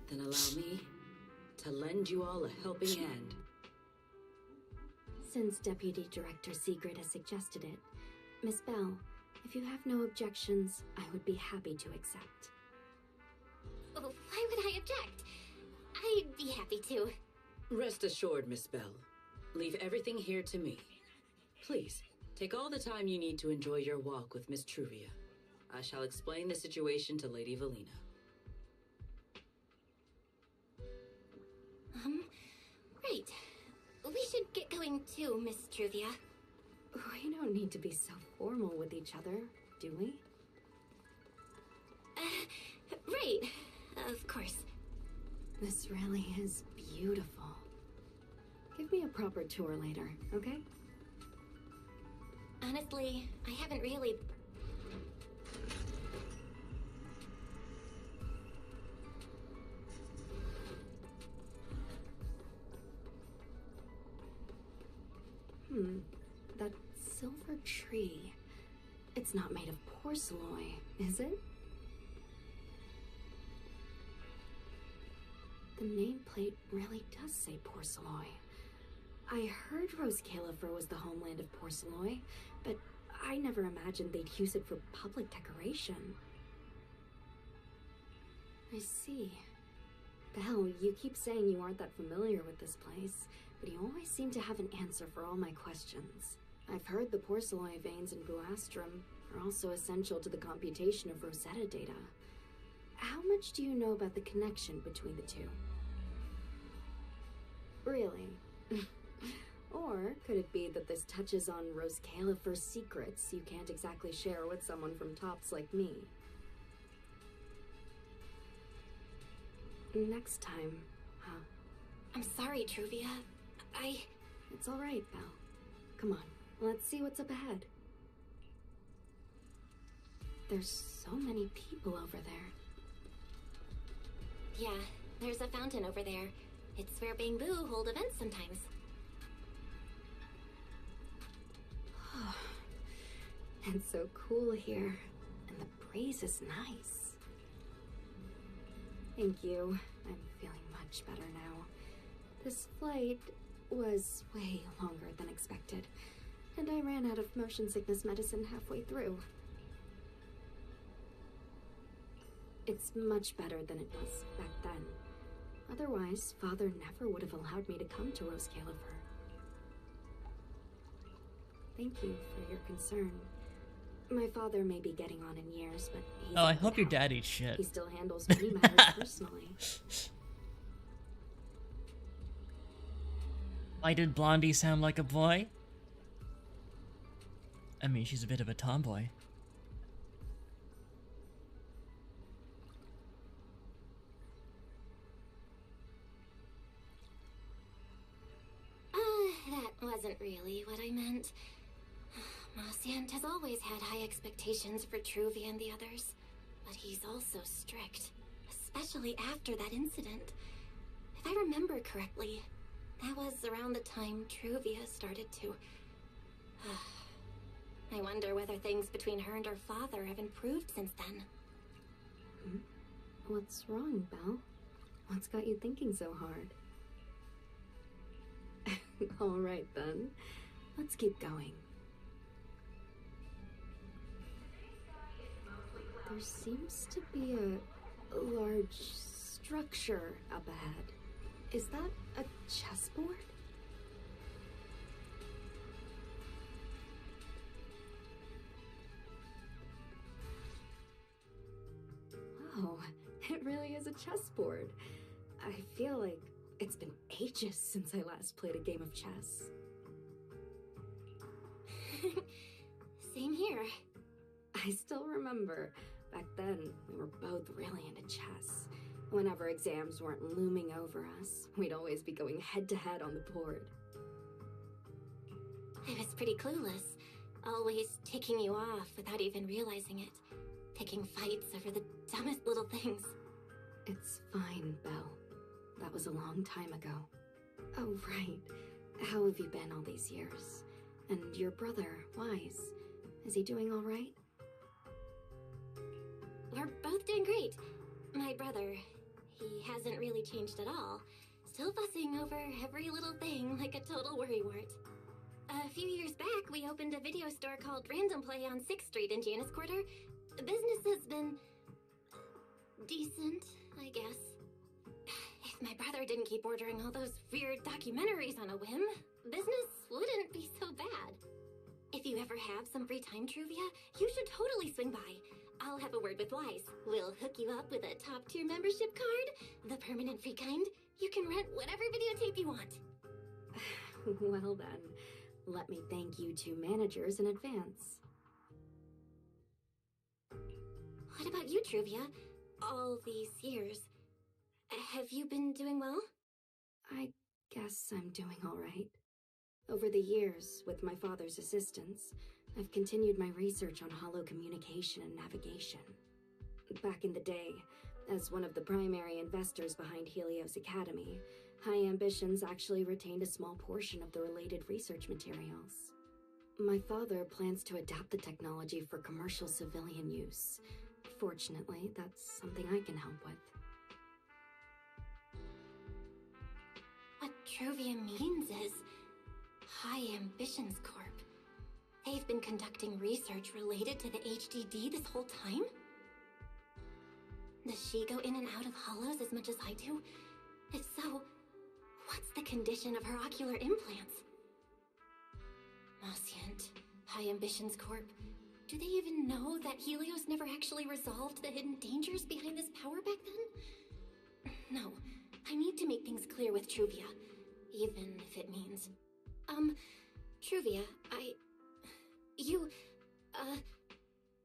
Then allow me to lend you all a helping hand. Since Deputy Director Sigrid has suggested it, Miss Bell, if you have no objections, I would be happy to accept. Oh, why would I object? I'd be happy to. Rest assured, Miss Bell. Leave everything here to me. Please, take all the time you need to enjoy your walk with Miss Truvia. I shall explain the situation to Lady Valina. Right. We should get going too, Miss Truvia. We don't need to be so formal with each other, do we? Right. Of course. This really is beautiful. Give me a proper tour later, okay? Honestly, I haven't really... That silver tree. It's not made of porcelain, is it? The nameplate really does say porcelain. I heard Rose Califer was the homeland of porcelain, but I never imagined they'd use it for public decoration. I see. Belle, you keep saying you aren't that familiar with this place, but you always seem to have an answer for all my questions. I've heard the porcelain veins in Buastrum are also essential to the computation of Rosetta data. How much do you know about the connection between the two? Really? Or could it be that this touches on Rose Califer's secrets you can't exactly share with someone from Tops like me? Next time, huh? I'm sorry, Truvia. It's all right, Belle. Come on, let's see what's up ahead. There's so many people over there. Yeah, there's a fountain over there. It's where Bangbu hold events sometimes. It's so cool here, and the breeze is nice. Thank you. I'm feeling much better now. This flight was way longer than expected, and I ran out of motion sickness medicine halfway through. It's much better than it was back then. Otherwise, Father never would have allowed me to come to Rose Califer. Thank you for your concern. My father may be getting on in years, but he's... Oh, I hope your dad eats shit. He still handles many matters personally. Why did Blondie sound like a boy? I mean, she's a bit of a tomboy. That wasn't really what I meant. Marciant has always had high expectations for Truvia and the others, but he's also strict, especially after that incident. If I remember correctly, that was around the time Truvia started to... I wonder whether things between her and her father have improved since then. What's wrong, Belle? What's got you thinking so hard? All right, then. Let's keep going. There seems to be a large structure up ahead. Is that a chessboard? Oh, it really is a chessboard. I feel like it's been ages since I last played a game of chess. Same here. I still remember, back then, we were both really into chess. Whenever exams weren't looming over us, we'd always be going head-to-head on the board. I was pretty clueless, always ticking you off without even realizing it. Picking fights over the dumbest little things. It's fine, Belle. That was a long time ago. Oh, right. How have you been all these years? And your brother, Wise, is he doing all right? We're both doing great. My brother, he hasn't really changed at all. Still fussing over every little thing like a total worrywart. A few years back, we opened a video store called Random Play on 6th Street in Janus Quarter. Business has been decent, I guess. If my brother didn't keep ordering all those weird documentaries on a whim, business wouldn't be so bad. If you ever have some free time, Truvia, you should totally swing by. I'll have a word with Wise. We'll hook you up with a top-tier membership card, the permanent free kind. You can rent whatever videotape you want. Well then, let me thank you two managers in advance. What about you, Truvia? All these years. Have you been doing well? I guess I'm doing all right. Over the years, with my father's assistance, I've continued my research on holo communication and navigation. Back in the day, as one of the primary investors behind Helios Academy, High Ambitions actually retained a small portion of the related research materials. My father plans to adapt the technology for commercial civilian use. Fortunately, that's something I can help with. What Truvia means is High Ambitions Corp. They've been conducting research related to the HDD this whole time? Does she go in and out of hollows as much as I do? If so, what's the condition of her ocular implants? Moscient, High Ambitions Corp. Do they even know that Helios never actually resolved the hidden dangers behind this power back then? No, I need to make things clear with Truvia, even if it means... Truvia,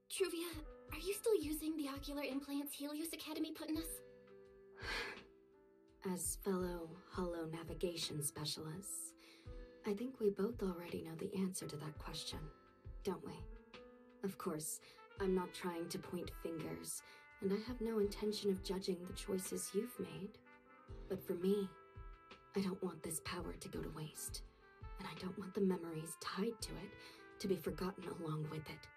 Truvia, are you still using the ocular implants Helios Academy put in us? As fellow holo navigation specialists, I think we both already know the answer to that question, don't we? Of course, I'm not trying to point fingers, and I have no intention of judging the choices you've made. But for me, I don't want this power to go to waste, and I don't want the memories tied to it to be forgotten along with it.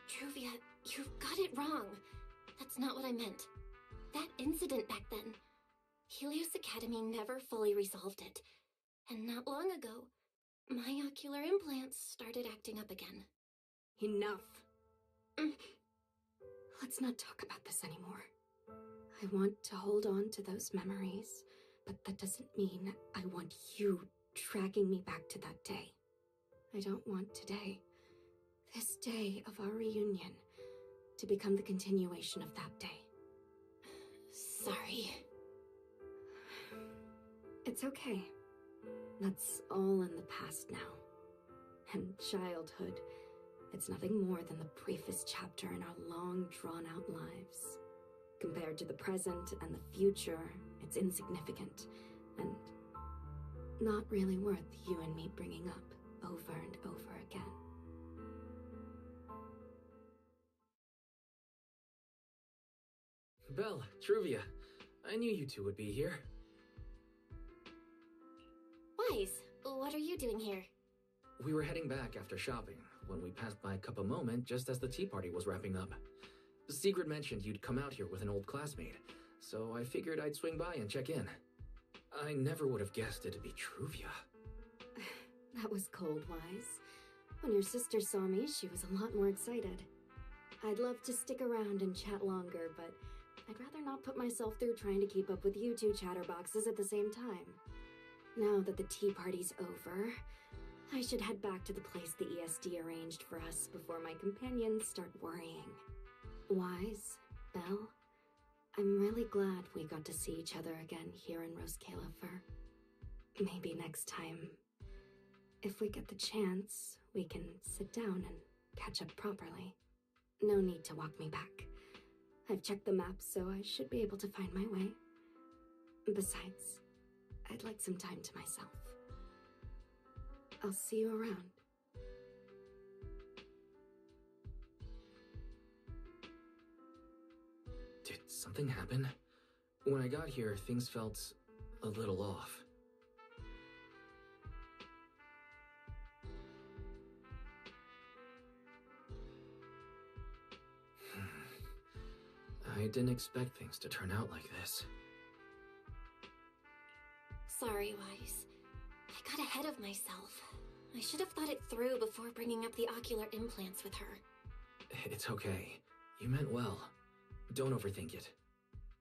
Truvia, you've got it wrong. That's not what I meant. That incident back then, Helios Academy never fully resolved it. And not long ago, my ocular implants started acting up again. Enough. Let's not talk about this anymore. I want to hold on to those memories, but that doesn't mean I want you dragging me back to that day. I don't want today, this day of our reunion, to become the continuation of that day. Sorry. It's okay. That's all in the past now. And childhood, it's nothing more than the briefest chapter in our long, drawn-out lives. Compared to the present and the future, it's insignificant, and not really worth you and me bringing up over and over again. Belle, Truvia, I knew you two would be here. Wise, what are you doing here? We were heading back after shopping when we passed by Cup a Moment just as the tea party was wrapping up. Sigrid mentioned you'd come out here with an old classmate, so I figured I'd swing by and check in. I never would have guessed it'd be Truvia. That was cold, Wise. When your sister saw me, she was a lot more excited. I'd love to stick around and chat longer, but I'd rather not put myself through trying to keep up with you two chatterboxes at the same time. Now that the tea party's over, I should head back to the place the ESD arranged for us before my companions start worrying. Wise, Belle, I'm really glad we got to see each other again here in Roskilde. Maybe next time, if we get the chance, we can sit down and catch up properly. No need to walk me back. I've checked the map, so I should be able to find my way. Besides, I'd like some time to myself. I'll see you around. Did something happen? When I got here, things felt a little off. I didn't expect things to turn out like this. Sorry, Wise. I got ahead of myself. I should have thought it through before bringing up the ocular implants with her. It's okay. You meant well. Don't overthink it.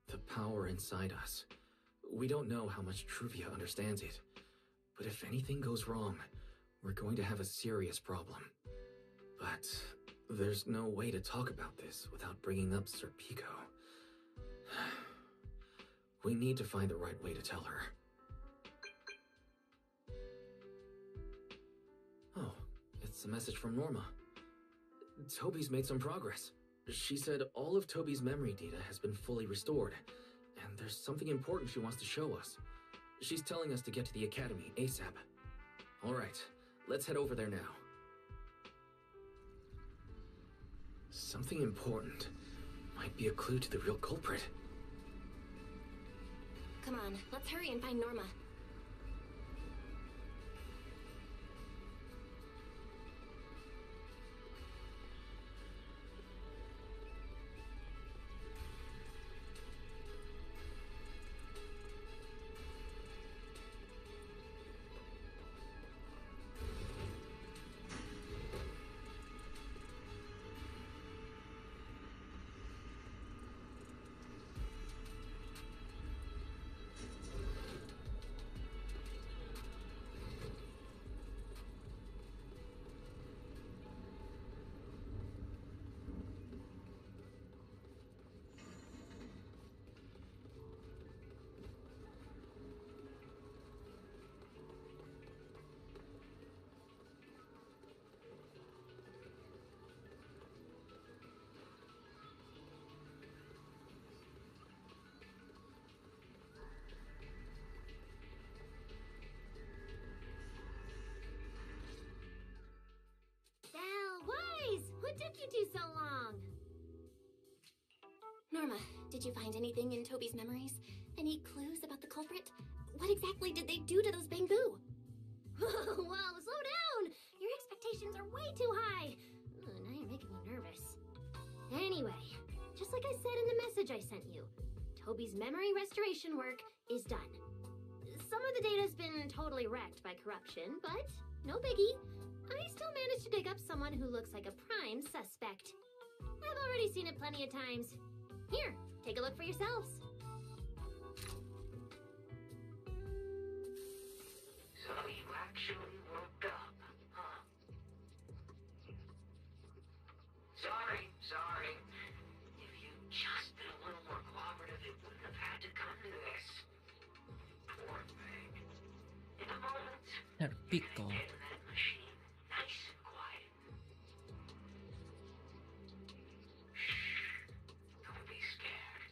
The power inside us. We don't know how much Truvia understands it. But if anything goes wrong, we're going to have a serious problem. But there's no way to talk about this without bringing up Sir Pico. We need to find the right way to tell her. Oh, it's a message from Norma. Toby's made some progress. She said all of Toby's memory data has been fully restored, and there's something important she wants to show us. She's telling us to get to the academy ASAP. Alright, let's head over there now. Something important. Might be a clue to the real culprit. Come on, let's hurry and find Norma. What took you two so long? Norma, did you find anything in Toby's memories? Any clues about the culprit? What exactly did they do to those bamboo? Whoa, slow down! Your expectations are way too high. Now you're making me nervous. Anyway, just like I said in the message I sent you, Toby's memory restoration work is done. Some of the data's been totally wrecked by corruption, but no biggie. I still managed to dig up someone who looks like a prime suspect. I've already seen it plenty of times. Here, take a look for yourselves. So you actually woke up, huh? Sorry. If you'd just been a little more cooperative, it wouldn't have had to come to this. Poor thing. In a moment, Her pico. get in that machine. Nice and quiet. Shh. Don't be scared.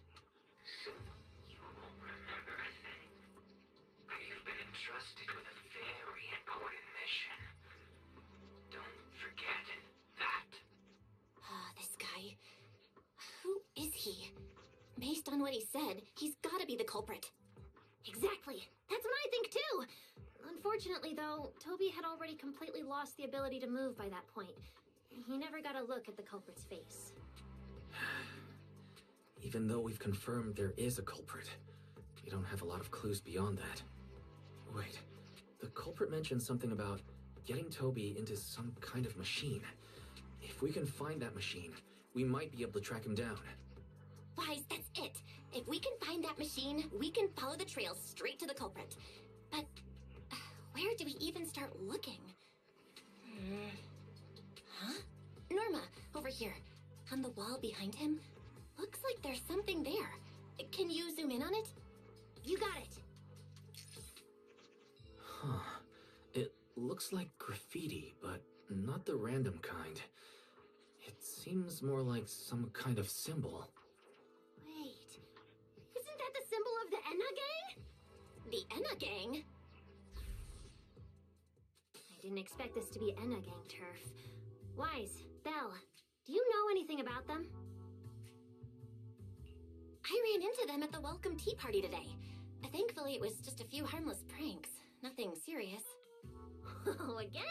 Soon you won't remember a thing. But you've been entrusted with a very important mission. Don't forget that. This guy. Who is he? Based on what he said, he's gotta be the culprit. Exactly. That's what I think too. Unfortunately, though, Toby had already completely lost the ability to move by that point. He never got a look at the culprit's face. Even though we've confirmed there is a culprit, we don't have a lot of clues beyond that. Wait, the culprit mentioned something about getting Toby into some kind of machine. If we can find that machine, we might be able to track him down. Wise, that's it. If we can find that machine, we can follow the trail straight to the culprit. But where do we even start looking? Huh? Norma, over here. On the wall behind him. Looks like there's something there. Can you zoom in on it? You got it. Huh. It looks like graffiti, but not the random kind. It seems more like some kind of symbol. Wait. Isn't that the symbol of the Enna Gang? The Enna Gang? I didn't expect this to be Enna Gang turf. Wise, Belle, do you know anything about them? I ran into them at the welcome tea party today. Thankfully, it was just a few harmless pranks. Nothing serious. Oh, again?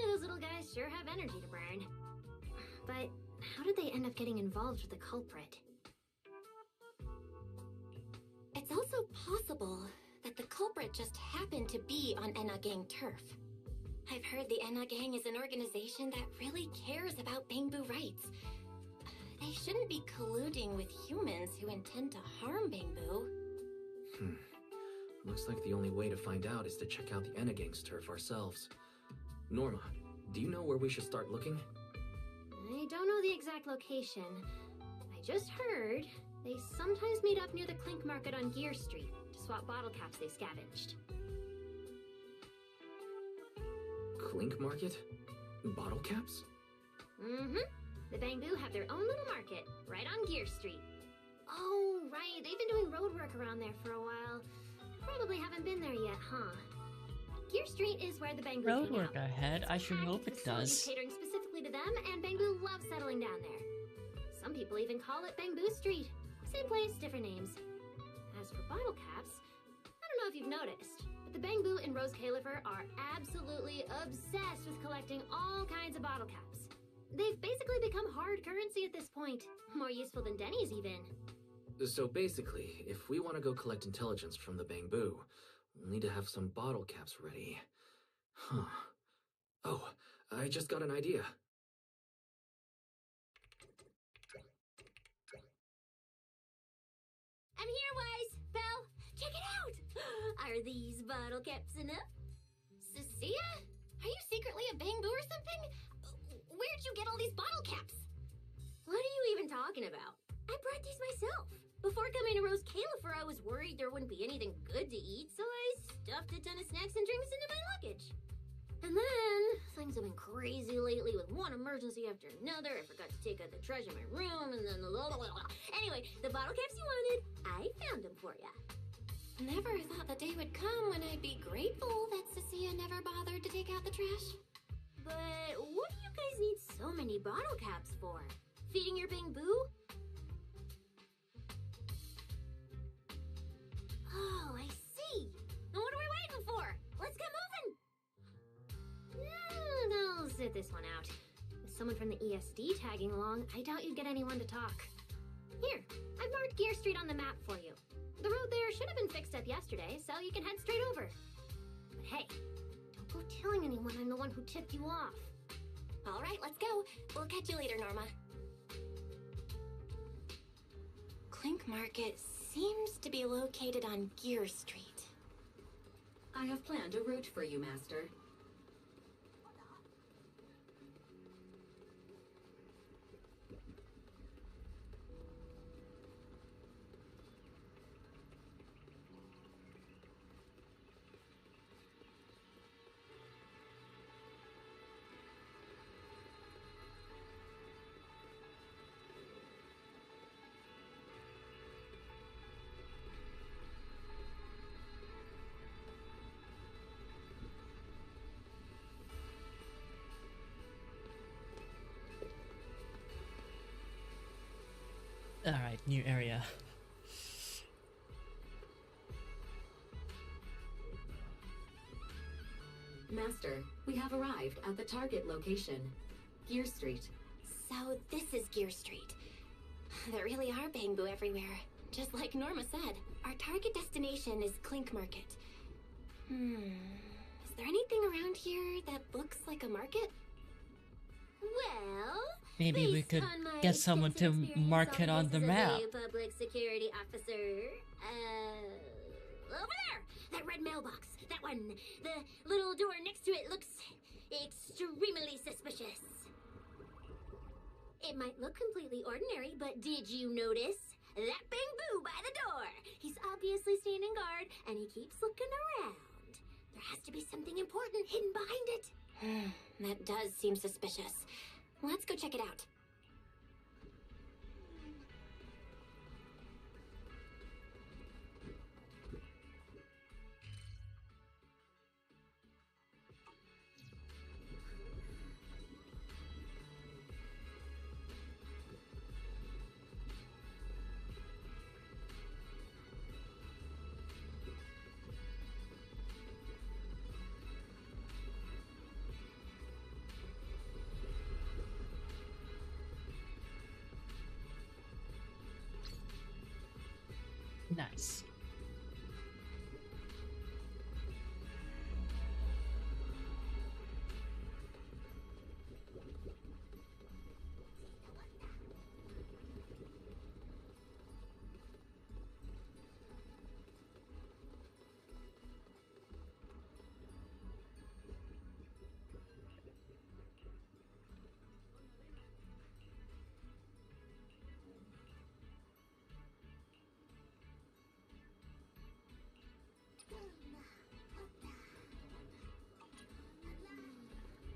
Those little guys sure have energy to burn. But how did they end up getting involved with the culprit? It's also possible that the culprit just happened to be on Enna Gang turf. I've heard the Enna Gang is an organization that really cares about Bangbu rights. They shouldn't be colluding with humans who intend to harm Bangbu. Looks like the only way to find out is to check out the Enna Gang's turf ourselves. Norma, do you know where we should start looking? I don't know the exact location. I just heard they sometimes meet up near the Clink Market on Gear Street to swap bottle caps they scavenged. Clink Market? Bottle caps? Mm-hmm. The Bangbu have their own little market, right on Gear Street. Oh, right. They've been doing road work around there for a while. Probably haven't been there yet, huh? Gear Street is where the Bangbu Road hang work out. ahead. I It's should packed hope with it facilities does. catering specifically to them, and Bangbu loves settling down there. Some people even call it Bangbu Street. Same place, different names. As for bottle caps, I don't know if you've noticed, but the Bangbu and Rose Califer are absolutely obsessed with collecting all kinds of bottle caps. They've basically become hard currency at this point. More useful than Denny's even. So basically, if we want to go collect intelligence from the Bangbu, we'll need to have some bottle caps ready. Huh. Oh, I just got an idea. I'm here, Wise! Belle, check it out! Are these bottle caps enough? Cecilia? Are you secretly a Bangbu or something? Where'd you get all these bottle caps? What are you even talking about? I brought these myself. Before coming to Rose Califer, I was worried there wouldn't be anything good to eat, so I stuffed a ton of snacks and drinks into my luggage. And then, things have been crazy lately with one emergency after another. I forgot to take out the trash in my room, and then Anyway, the bottle caps you wanted, I found them for ya. Never thought the day would come when I'd be grateful that Cecilia never bothered to take out the trash. But what do you guys need so many bottle caps for? Feeding your Bangbu? Oh, I see. Now what are we waiting for? Let's get moving. I'll sit this one out. With someone from the ESD tagging along, I doubt you'd get anyone to talk. Here, I've marked Gear Street on the map for you. The road there should have been fixed up yesterday, so you can head straight over. But hey, don't go telling anyone I'm the one who tipped you off. All right, let's go. We'll catch you later, Norma. Clink Market seems to be located on Gear Street. I have planned a route for you, Master. Alright, new area. Master, we have arrived at the target location, Gear Street. So this is Gear Street. There really are Bangbu everywhere. Just like Norma said, our target destination is Clink Market. Is there anything around here that looks like a market? Well, Maybe we Based could on my get someone to extensive experience mark it on the this map. as a public security officer, over there! That red mailbox. That one. The little door next to it looks extremely suspicious. It might look completely ordinary, but did you notice? That Bang Boo by the door! He's obviously standing guard, and he keeps looking around. There has to be something important hidden behind it. That does seem suspicious. Let's go check it out. Nice.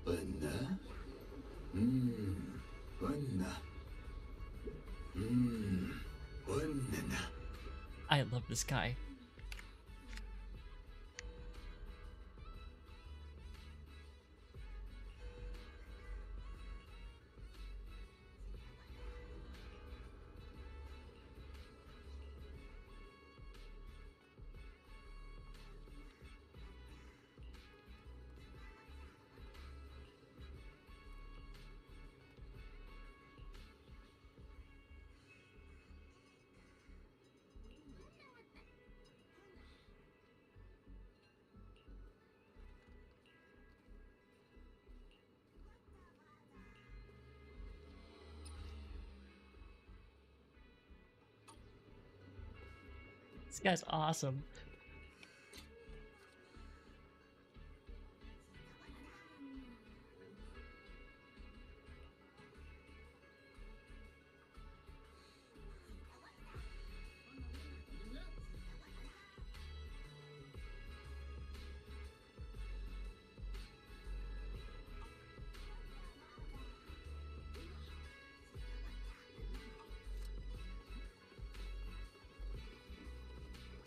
Banana? Banana. I love this guy. This guy's awesome.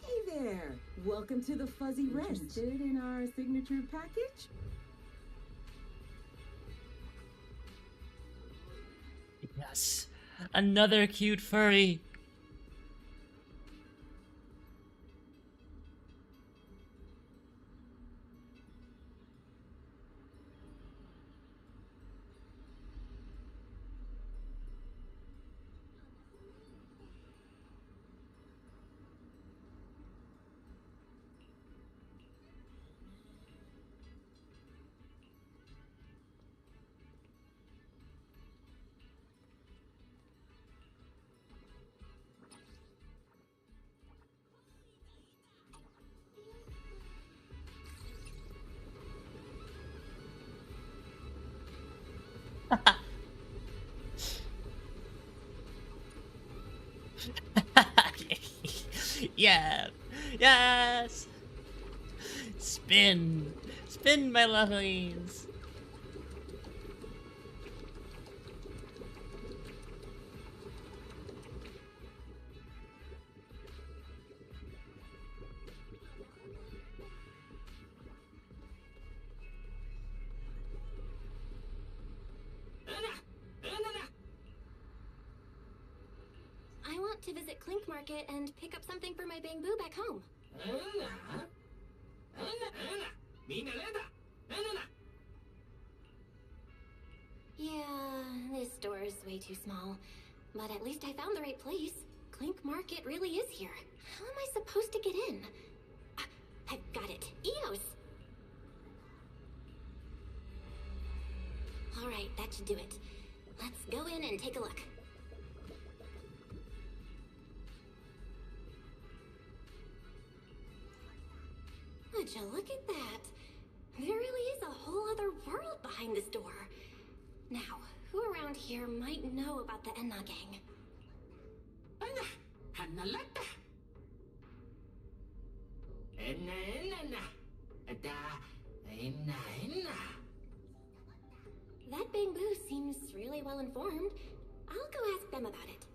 Hey there! Welcome to the Fuzzy Wrench. Interested in our signature package? Yes. Another cute furry. Yeah. Yes. Spin. Spin, my lovelies. I want to visit Clink Market and pick up something for my Bang Boo back home. Yeah, this store is way too small. But at least I found the right place. Clink Market really is here. How am I supposed to get in? Ah, I've got it. EOS! Alright, that should do it. Let's go in and take a look. Would you look at that? There really is a whole other world behind this door. Now, who around here might know about the Enna gang? Hanalata. Enna. Enna. That bamboo seems really well informed. I'll go ask them about it.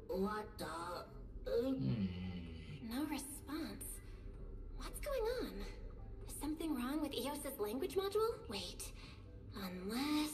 What the? No response. What's going on? Is something wrong with EOS's language module? Wait. Unless...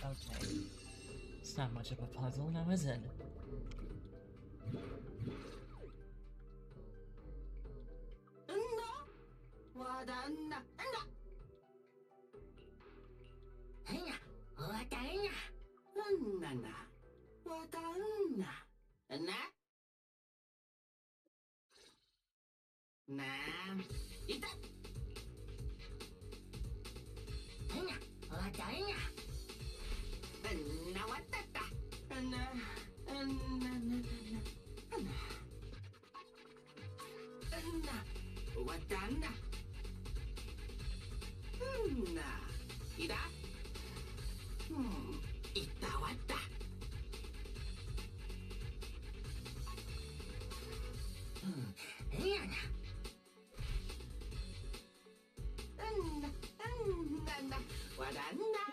Okay. It's not much of a puzzle now, is it?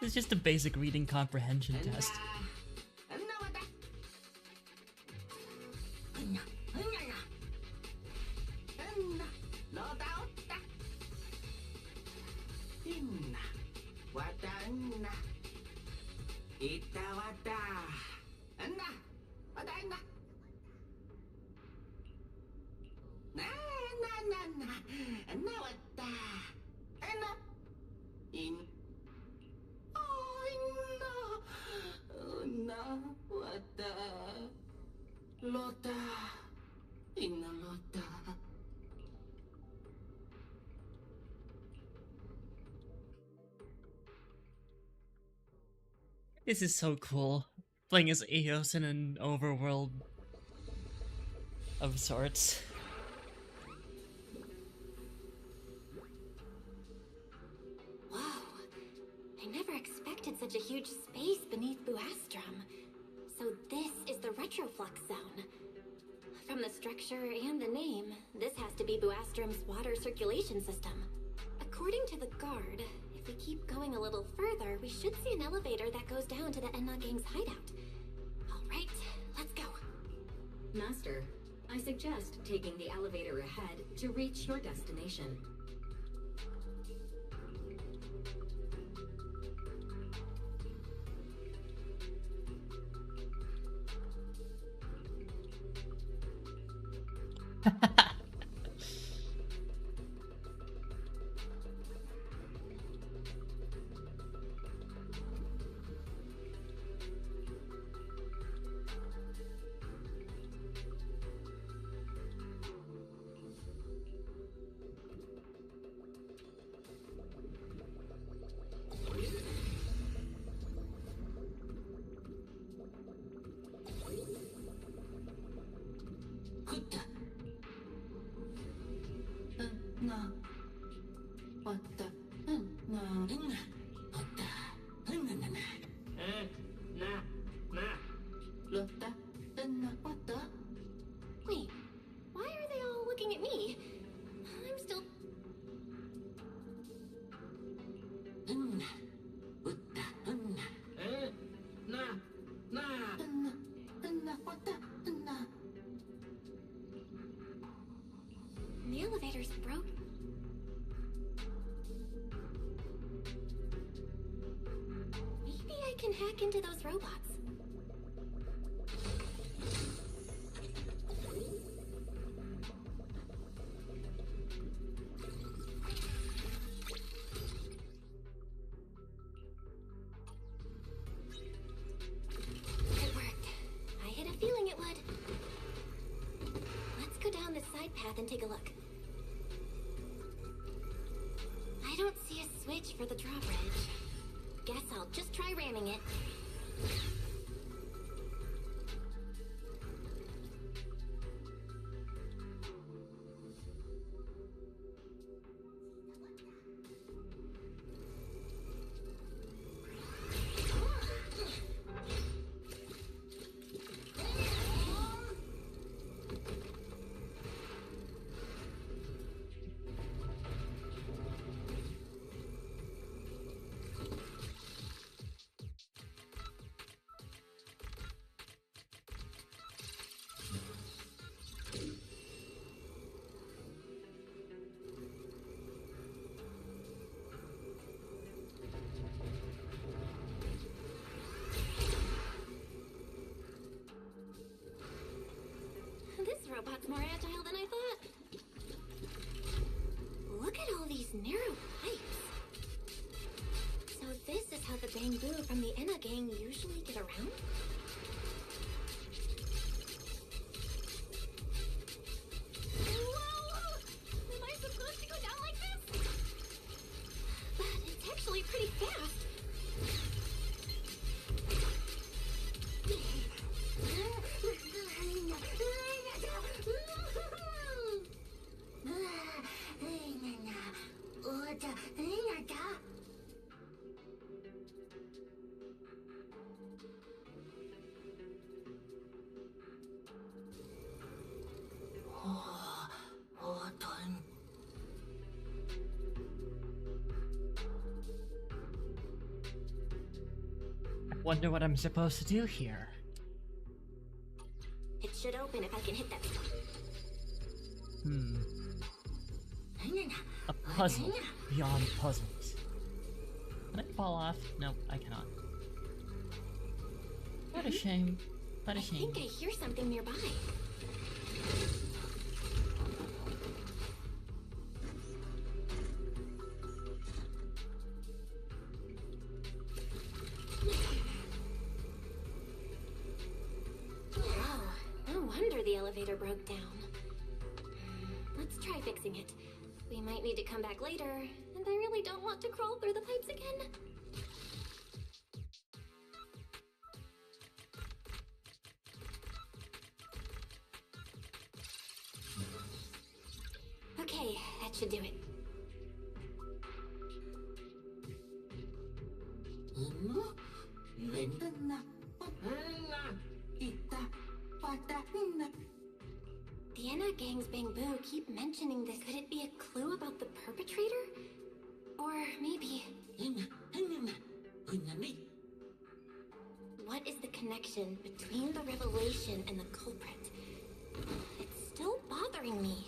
It's just a basic reading comprehension test. This is so cool. Playing as Eos in an overworld of sorts. Whoa. I never expected such a huge space beneath Buastrum. So this is the retroflux zone. From the structure and the name, this has to be Buastrum's water circulation system. According to the guard, if we keep going a little further, we should see an elevator that goes down to the Enna gang's hideout. All right, let's go. Master, I suggest taking the elevator ahead to reach your destination. Wait, why are they all looking at me? I'm still... The elevator's broke. Maybe I can hack into those robots. It worked. I had a feeling it would. Let's go down this side path and take a look. I don't see a switch for the drawbridge. Guess I'll just try ramming it. This robot's more agile than I thought. Look at all these narrow pipes. So this is how the Bangbu from the Enna gang usually get around? Whoa! Am I supposed to go down like this? But it's actually pretty fast. Wonder what I'm supposed to do here. It should open if I can hit that. A puzzle beyond puzzles. Can I fall off? No, I cannot. What a shame. What a I shame. think I hear something nearby. Oh, no wonder the elevator broke down. Let's try fixing it. We might need to come back later, and I really don't want to crawl through the pipes again. Okay, that should do it. The Enna gang's Bangbu keep mentioning this. Could it be a clue about the perpetrator? Or maybe... What is the connection between the revelation and the culprit? It's still bothering me.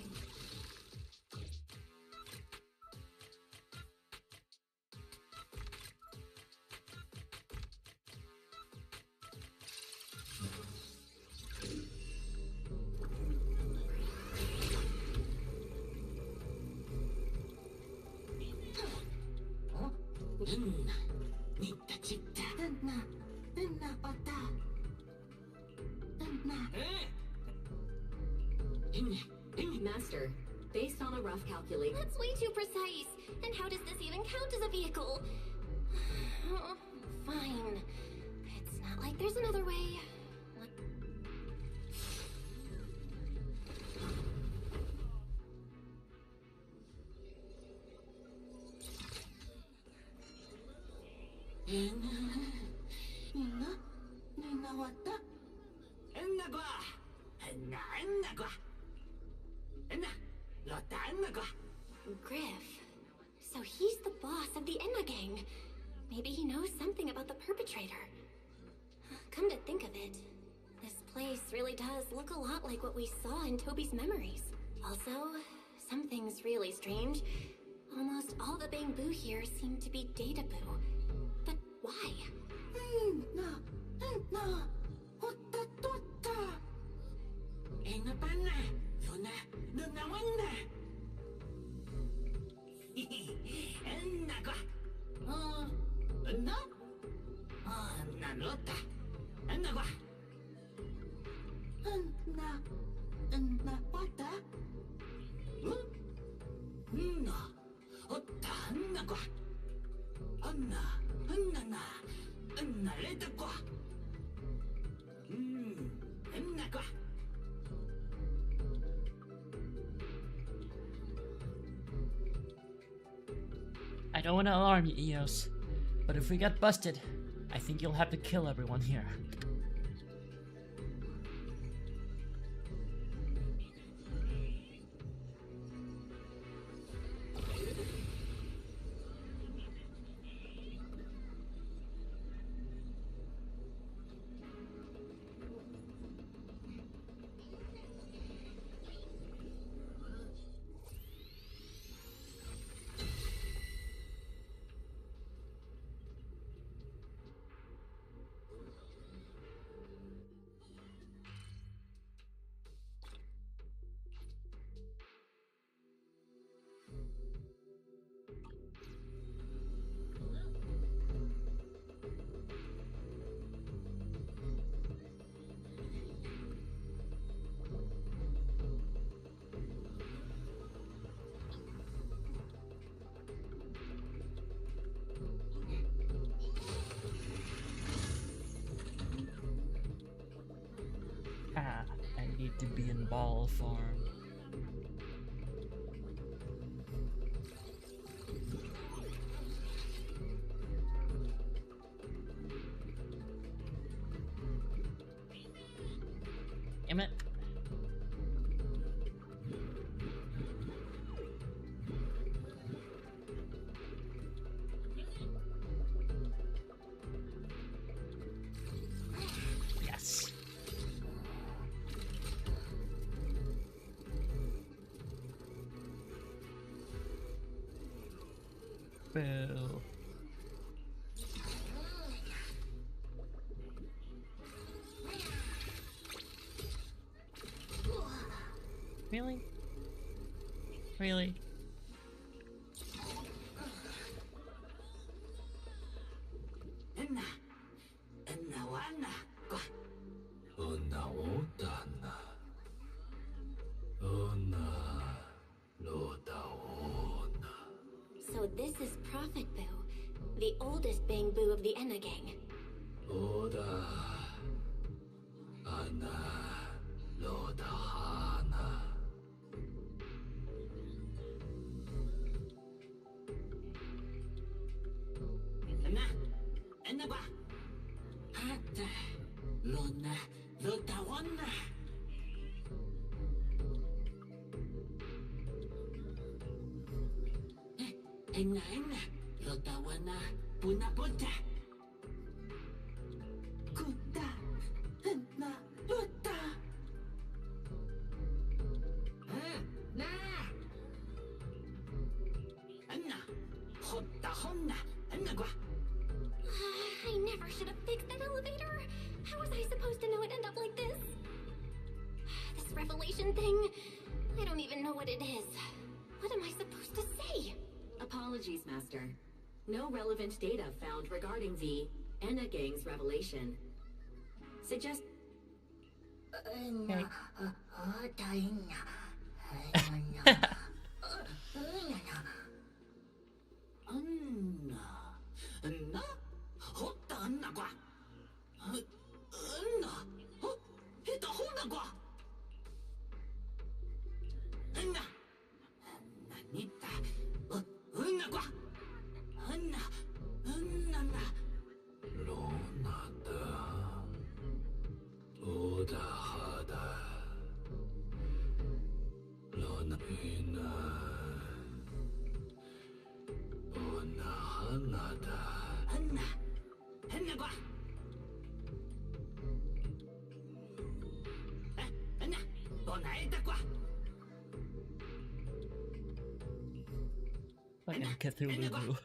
Master, based on a rough calculation... That's way too precise. And how does this even count as a vehicle? Oh, fine. It's not like there's another way. Griff. So he's the boss of the Enna gang. Maybe he knows something about the perpetrator. Come to think of it, this place really does look a lot like what we saw in Toby's memories. Also, something's really strange. Almost all the bamboo here seem to be data boo. But why? I don't want to alarm you, Eos, but if we get busted, I think you'll have to kill everyone here. I need to be in Ball Farm. Damn it. Yes. Boo. Really? Really? So this is Prophet Boo, the oldest bamboo of the Enna gang. I never should have fixed that elevator. How was I supposed to know it'd end up like this? This revelation thing, I don't even know what it is. What am I supposed to say? Apologies, Master. No relevant data found regarding the Enna Gang's revelation. Suggest... Fucking Cthulhu Boo.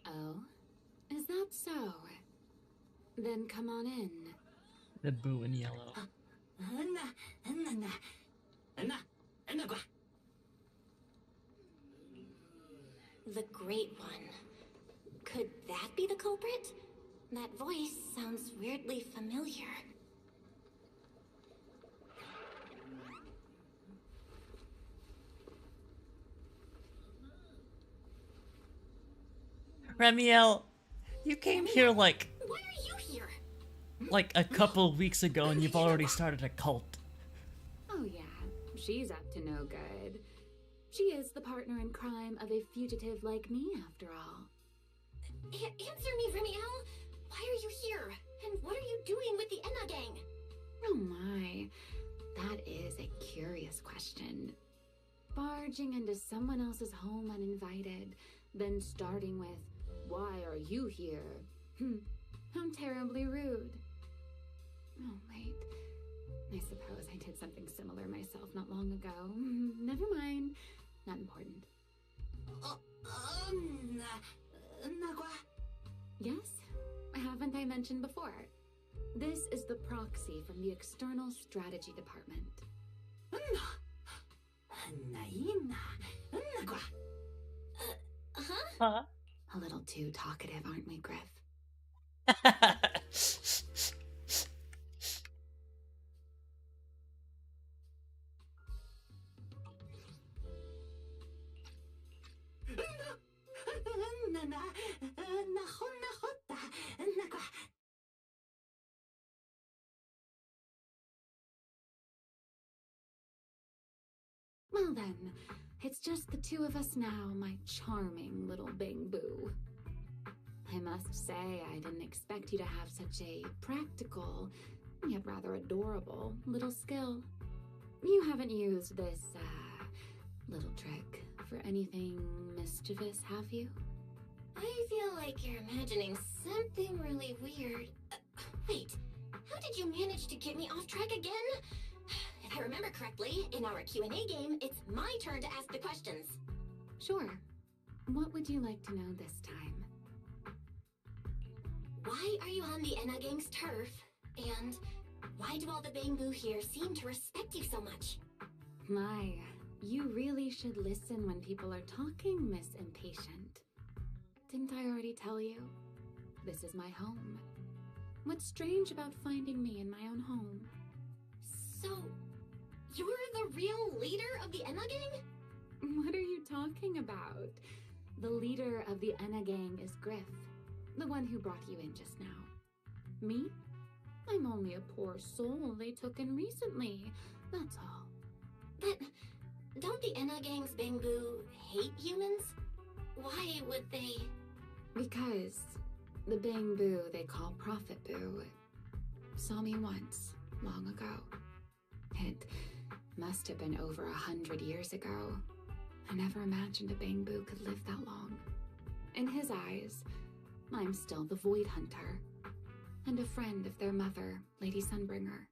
Oh? Is that so? Then come on in. The boo in yellow. The Great One. Could that be the culprit? That voice sounds weirdly familiar. Remielle, you came here like Why are you here? a couple weeks ago and you've already started a cult. Oh yeah, she's up to no good. She is the partner in crime of a fugitive like me, after all. Answer me, Remielle. Why are you here? And what are you doing with the Enna gang? Oh my, that is a curious question. Barging into someone else's home uninvited, then starting with, "Why are you here?" How terribly rude. Oh, wait. I suppose I did something similar myself not long ago. Never mind. Not important. Yes? Haven't I mentioned before? This is the proxy from the External Strategy Department. Huh? A little too talkative, aren't we, Griff? Well then, it's just the two of us now, my charming little Bing Boo. I must say, I didn't expect you to have such a practical, yet rather adorable, little skill. You haven't used this, little trick for anything mischievous, have you? I feel like you're imagining something really weird. Wait, how did you manage to get me off track again? If I remember correctly, in our Q&A game, it's my turn to ask the questions. Sure. What would you like to know this time? Why are you on the Enna gang's turf? And why do all the Bangbu here seem to respect you so much? My, you really should listen when people are talking, Miss Impatient. Didn't I already tell you? This is my home. What's strange about finding me in my own home? So, you're the real leader of the Enna gang? What are you talking about? The leader of the Enna gang is Griff, the one who brought you in just now. Me? I'm only a poor soul they took in recently, that's all. But don't the Enna gang's Bangbu hate humans? Why would they? Because the Bangbu they call Prophet Boo saw me once, long ago. It must have been over 100 years ago. I never imagined a Bangbu could live that long. In his eyes, I'm still the Void Hunter, and a friend of their mother, Lady Sunbringer,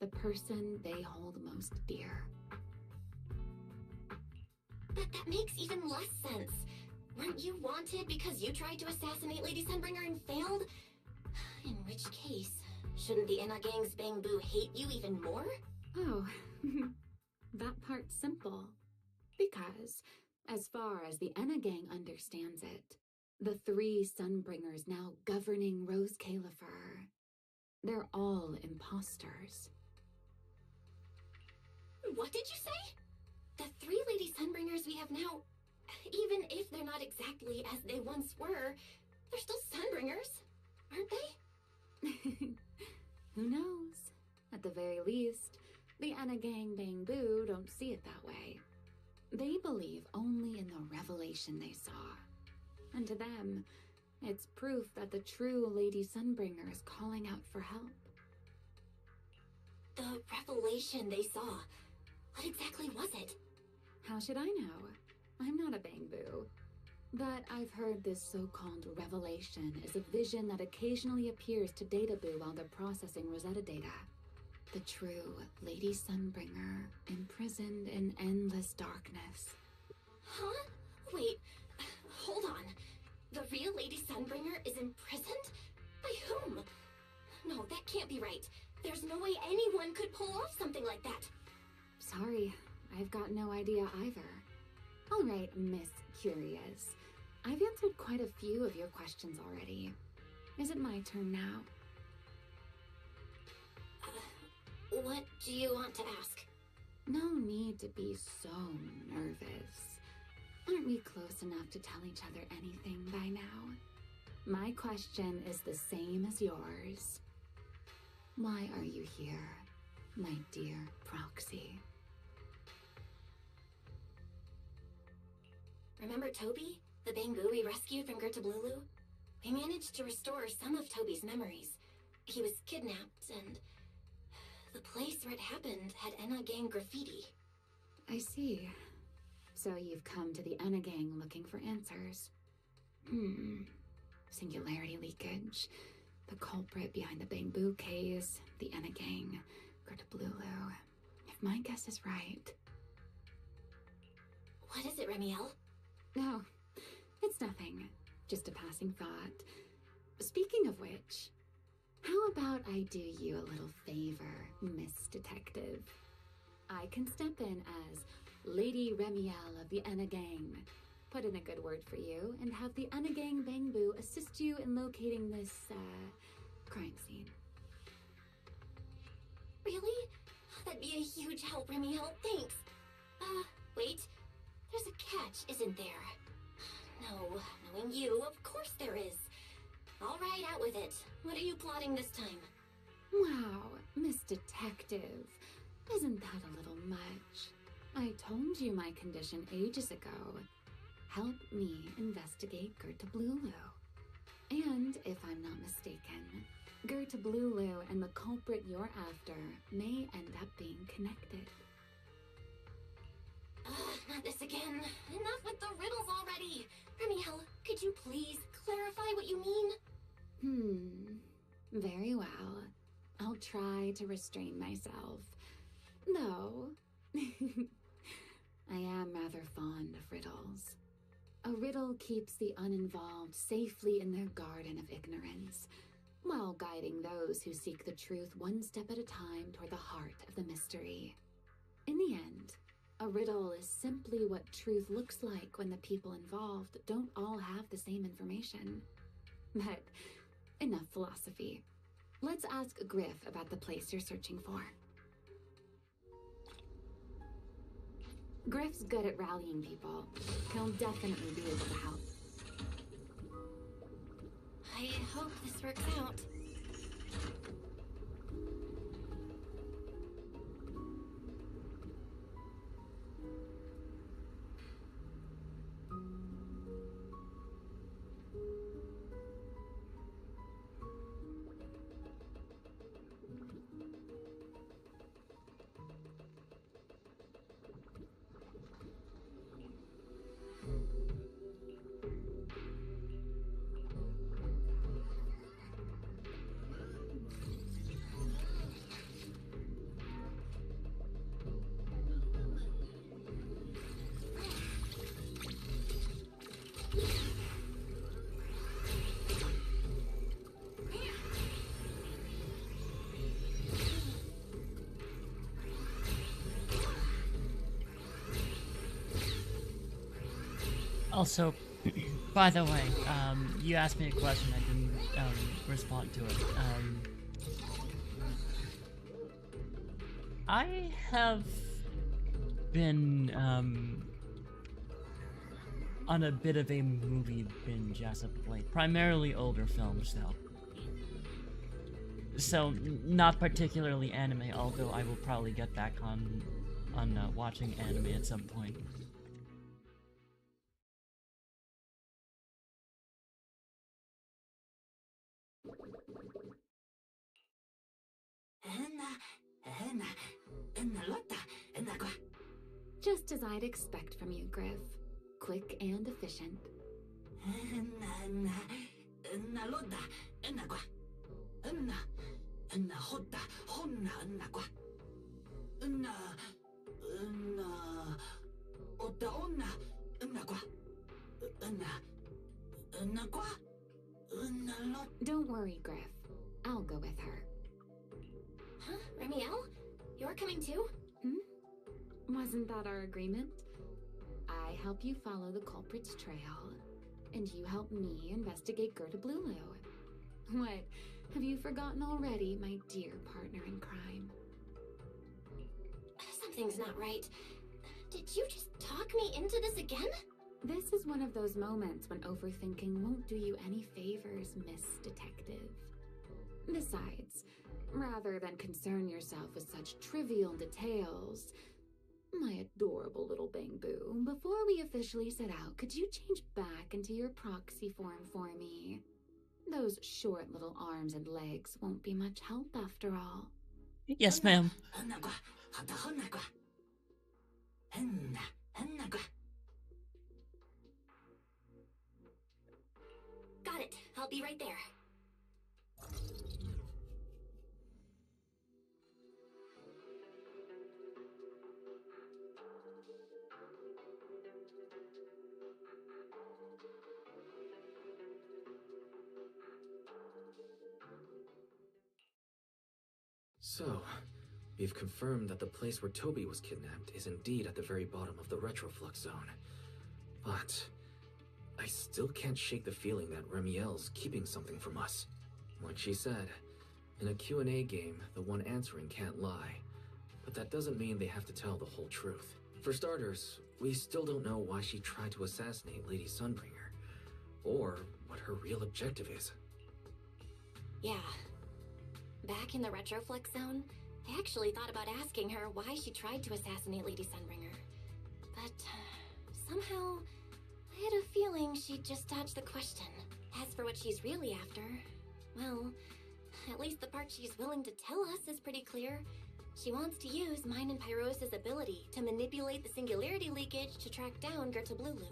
the person they hold most dear. But that makes even less sense. Weren't you wanted because you tried to assassinate Lady Sunbringer and failed? In which case, shouldn't the Enna gang's Bangbu hate you even more? Oh, that part's simple. Because, as far as the Enna gang understands it, the three Sunbringers now governing Rose Califer, they're all imposters. What did you say? The three Lady Sunbringers we have now, even if they're not exactly as they once were, they're still Sunbringers, aren't they? Who knows? At the very least, the Enna gang Bangbu don't see it that way. They believe only in the revelation they saw. And to them, it's proof that the true Lady Sunbringer is calling out for help. The revelation they saw. What exactly was it? How should I know? I'm not a Bangbu. But I've heard this so-called revelation is a vision that occasionally appears to Databoo while they're processing Rosetta data. The true Lady Sunbringer, imprisoned in endless darkness. Huh? Wait, hold on. The real Lady Sunbringer is imprisoned? By whom? No, that can't be right. There's no way anyone could pull off something like that. Sorry, I've got no idea either. All right, Miss Curious. I've answered quite a few of your questions already. Is it my turn now? What do you want to ask? No need to be so nervous. Aren't we close enough to tell each other anything by now? My question is the same as yours. Why are you here, my dear Proxy? Remember Toby? The Bangbu we rescued from Gertablulu? We managed to restore some of Toby's memories. He was kidnapped, and the place where it happened had Enna Gang graffiti. I see. So you've come to the Enna Gang looking for answers. Singularity leakage, the culprit behind the Bangbu case, the Enna Gang, Gertablulu. If my guess is right... What is it, Remielle? No, it's nothing. Just a passing thought. Speaking of which, how about I do you a little favor, Miss Detective? I can step in as Lady Remielle of the Enna Gang, put in a good word for you, and have the Enna Gang Bangbu assist you in locating this, crime scene. Really? That'd be a huge help, Remielle. Thanks. Wait. There's a catch, isn't there? No, knowing you, of course there is. All right, out with it. What are you plotting this time? Wow, Miss Detective. Isn't that a little much? I told you my condition ages ago. Help me investigate Gertablulu. And if I'm not mistaken, Gertablulu and the culprit you're after may end up being connected. Not this again. Enough with the riddles already. Remielle, could you please clarify what you mean? Very well. I'll try to restrain myself. Though, I am rather fond of riddles. A riddle keeps the uninvolved safely in their garden of ignorance, while guiding those who seek the truth one step at a time toward the heart of the mystery. In the end, a riddle is simply what truth looks like when the people involved don't all have the same information. But enough philosophy. Let's ask Griff about the place you're searching for. Griff's good at rallying people. He'll definitely be able to help. I hope this works out. Also, by the way, you asked me a question, I didn't respond to it. I have been on a bit of a movie binge as of late, primarily older films though. So, not particularly anime, although I will probably get back on watching anime at some point. Enna lotta, enna qua. Just as I'd expect from you, Griff. Quick and efficient. Don't worry, Griff. I'll go with her. Huh? Remielle? You're coming too? Wasn't that our agreement? I help you follow the culprit's trail, and you help me investigate Gerda Blulu. What? Have you forgotten already, my dear partner in crime? Something's not right. Did you just talk me into this again? This is one of those moments when overthinking won't do you any favors, Miss Detective. Besides, rather than concern yourself with such trivial details, my adorable little Bangbu, before we officially set out, could you change back into your proxy form for me? Those short little arms and legs won't be much help after all. Yes, ma'am. Got it. I'll be right there. So, we've confirmed that the place where Toby was kidnapped is indeed at the very bottom of the retroflux zone. But I still can't shake the feeling that Remielle's keeping something from us. Like she said, in a Q&A game, the one answering can't lie. But that doesn't mean they have to tell the whole truth. For starters, we still don't know why she tried to assassinate Lady Sunbringer, or what her real objective is. Yeah. Back in the retroflux zone, I actually thought about asking her why she tried to assassinate Lady Sunbringer. But somehow, I had a feeling she'd just dodge the question. As for what she's really after, well, at least the part she's willing to tell us is pretty clear. She wants to use mine and Pyros' ability to manipulate the singularity leakage to track down Gerta Blulu.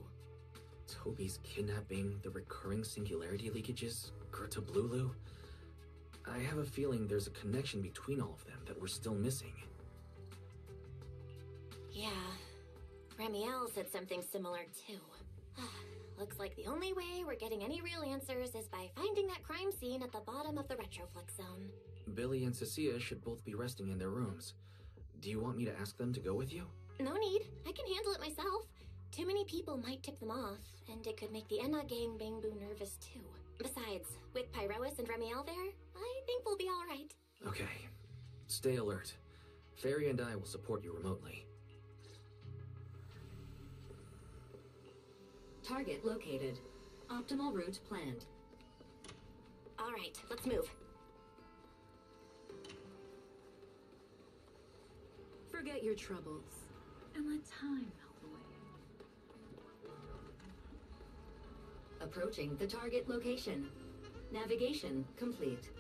Toby's kidnapping, the recurring singularity leakages, Gerta Blulu? I have a feeling there's a connection between all of them that we're still missing. Yeah, Remielle said something similar too. Looks like the only way we're getting any real answers is by finding that crime scene at the bottom of the retroflux zone. Billy and Cecilia should both be resting in their rooms. Do you want me to ask them to go with you? No need. I can handle it myself. Too many people might tip them off, and it could make the Enna gang Bangbu nervous too. Besides, with Pyrois and Remielle there, I think we'll be alright. Okay. Stay alert. Fairy and I will support you remotely. Target located. Optimal route planned. Alright, let's move. Forget your troubles and let time melt away. Approaching the target location. Navigation complete.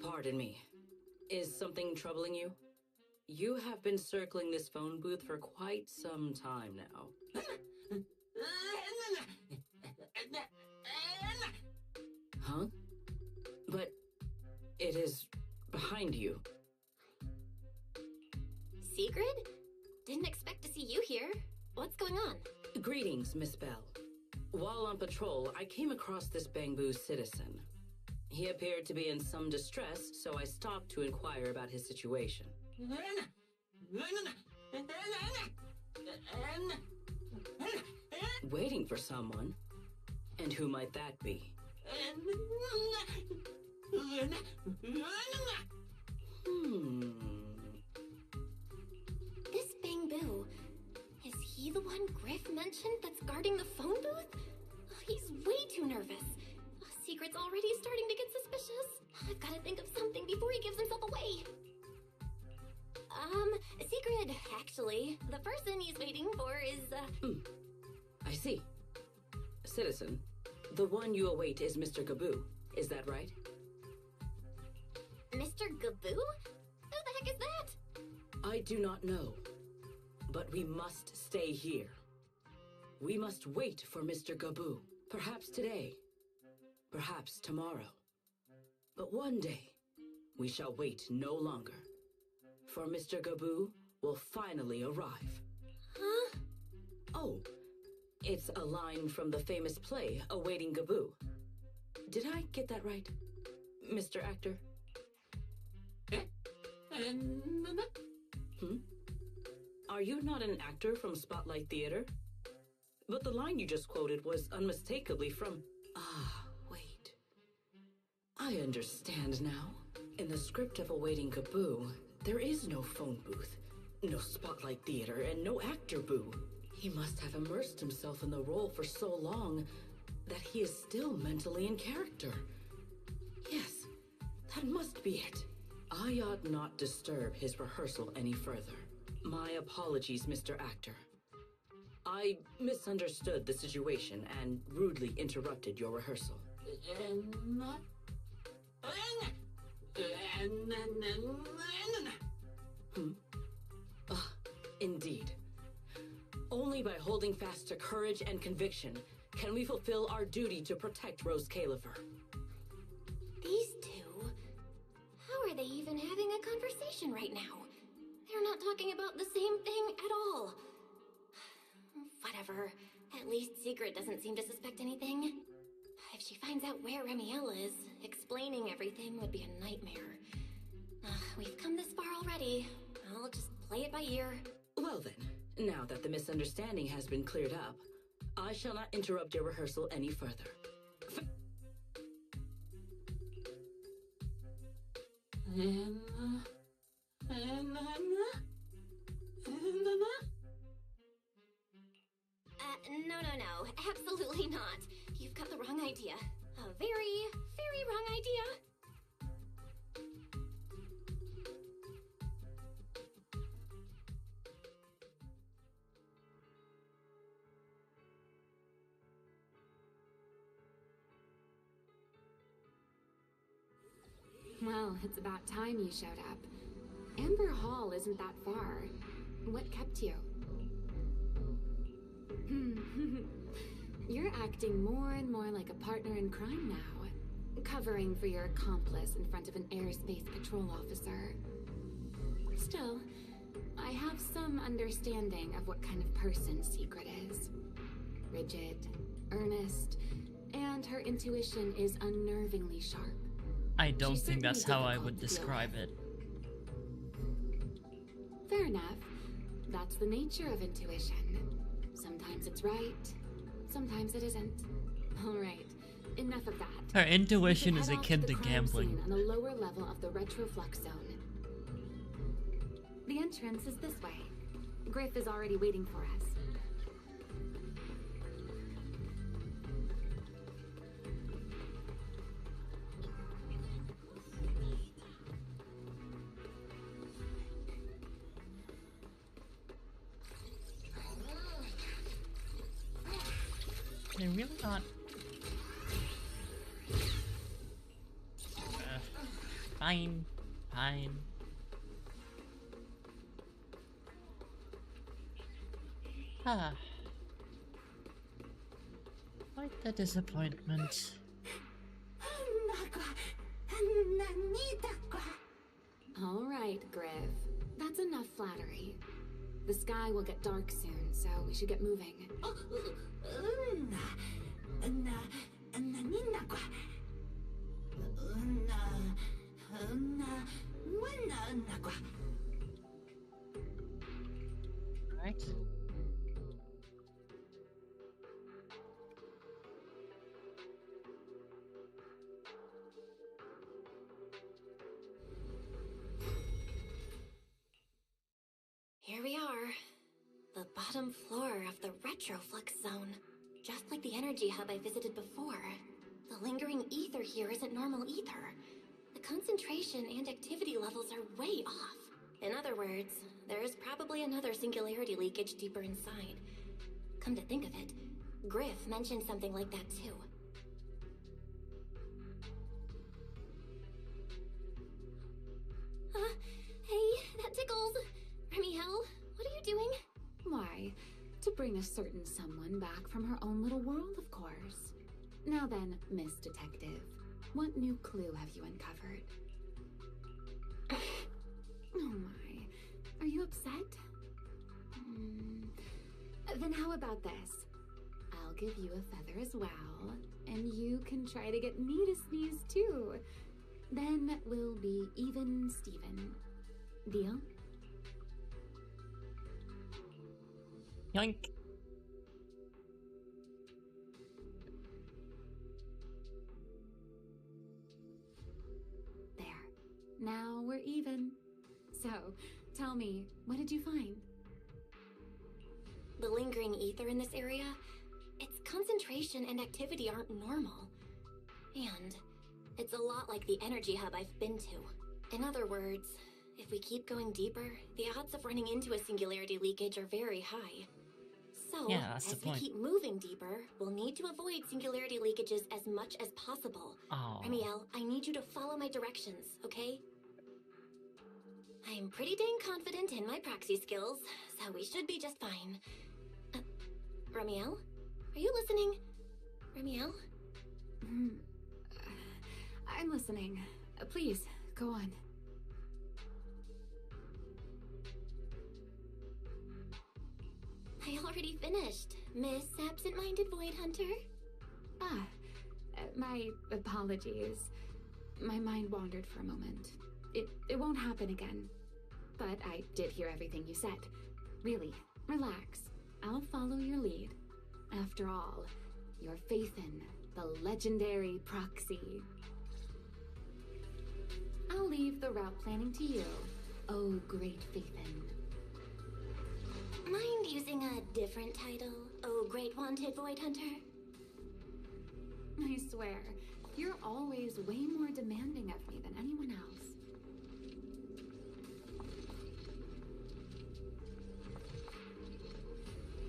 Pardon me. Is something troubling you? You have been circling this phone booth for quite some time now. Huh? But it is behind you. Sigrid? Didn't expect to see you here. What's going on? Greetings, Miss Bell. While on patrol, I came across this Bangbu citizen. He appeared to be in some distress, so I stopped to inquire about his situation. Waiting for someone? And who might that be? This Bangbu, is he the one Griff mentioned that's guarding the phone booth? He's way too nervous. Secret's already starting to get suspicious. I've got to think of something before he gives himself away. Secret? Sigrid, actually. The person he's waiting for is, I see. Citizen, the one you await is Mr. Gaboo. Is that right? Mr. Gaboo? Who the heck is that? I do not know. But we must stay here. We must wait for Mr. Gaboo. Perhaps today. Perhaps tomorrow. But one day, we shall wait no longer. For Mr. Gaboo will finally arrive. Huh? Oh, it's a line from the famous play, Awaiting Gaboo. Did I get that right, Mr. Actor? Are you not an actor from Spotlight Theater? But the line you just quoted was unmistakably from... Ah, wait. I understand now. In the script of Awaiting Gaboo, there is no phone booth, no Spotlight Theater, and no actor boo. He must have immersed himself in the role for so long that he is still mentally in character. Yes, that must be it. I ought not disturb his rehearsal any further. My apologies, Mr. Actor. I misunderstood the situation and rudely interrupted your rehearsal. Indeed. Only by holding fast to courage and conviction can we fulfill our duty to protect Rose Califer. These two? How are they even having a conversation right now? They're not talking about the same thing at all. Whatever. At least Sigrid doesn't seem to suspect anything. If she finds out where Remielle is, explaining everything would be a nightmare. We've come this far already. I'll just play it by ear. Well then, now that the misunderstanding has been cleared up, I shall not interrupt your rehearsal any further. No. Absolutely not. You've got the wrong idea. A very, very wrong idea. Well, it's about time you showed up. Amber Hall isn't that far. What kept you? You're acting more and more like a partner in crime now. Covering for your accomplice in front of an airspace patrol officer. Still, I have some understanding of what kind of person Secret is. Rigid, earnest, and her intuition is unnervingly sharp. I don't think that's how I would describe it. Fair enough. That's the nature of intuition. Sometimes it's right, sometimes it isn't. Alright, enough of that. Her intuition is akin to gambling. On the lower level of the retroflux zone. The entrance is this way. Griff is already waiting for us. They're really not. Fine. Quite the disappointment. All right, Griff. That's enough flattery. The sky will get dark soon, so we should get moving. Right. Here we are. The bottom floor of the retroflux zone. Just like the energy hub I visited before. The lingering ether here isn't normal ether. The concentration and activity levels are way off. In other words, there's probably another singularity leakage deeper inside. Come to think of it, Griff mentioned something like that too. Hey, that tickles. Remielle, what are you doing? Why, to bring a certain someone back from her own little world, of course. Now then, Miss Detective, what new clue have you uncovered? Oh my, are you upset? Then how about this? I'll give you a feather as well, and you can try to get me to sneeze too. Then we'll be even Steven. Deal? Yoink. There. Now we're even. So, tell me, what did you find? The lingering ether in this area, its concentration and activity aren't normal. And it's a lot like the energy hub I've been to. In other words, if we keep going deeper, the odds of running into a singularity leakage are very high. So, Yeah, that's as the we point. keep moving deeper, we'll need to avoid singularity leakages as much as possible. Oh. Remielle, I need you to follow my directions, okay? I'm pretty dang confident in my proxy skills, so we should be just fine. Remielle? Are you listening? Remielle? I'm listening. Please, go on. I already finished, Miss Absent-Minded Void Hunter. My apologies. My mind wandered for a moment. It won't happen again. But I did hear everything you said. Really, relax. I'll follow your lead. After all, your faith in the legendary proxy. I'll leave the route planning to you, oh great Faithin. Mind using a different title, oh great wanted Void Hunter? I swear, you're always way more demanding of me than anyone else.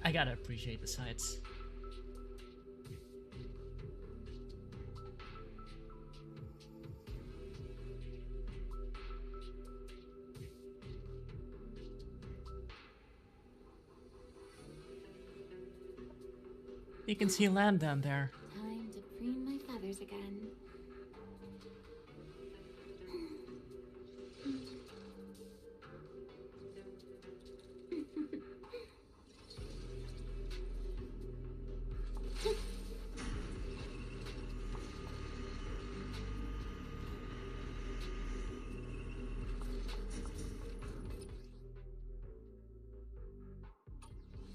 I gotta appreciate the sights. You can see land down there. Time to preen my feathers again.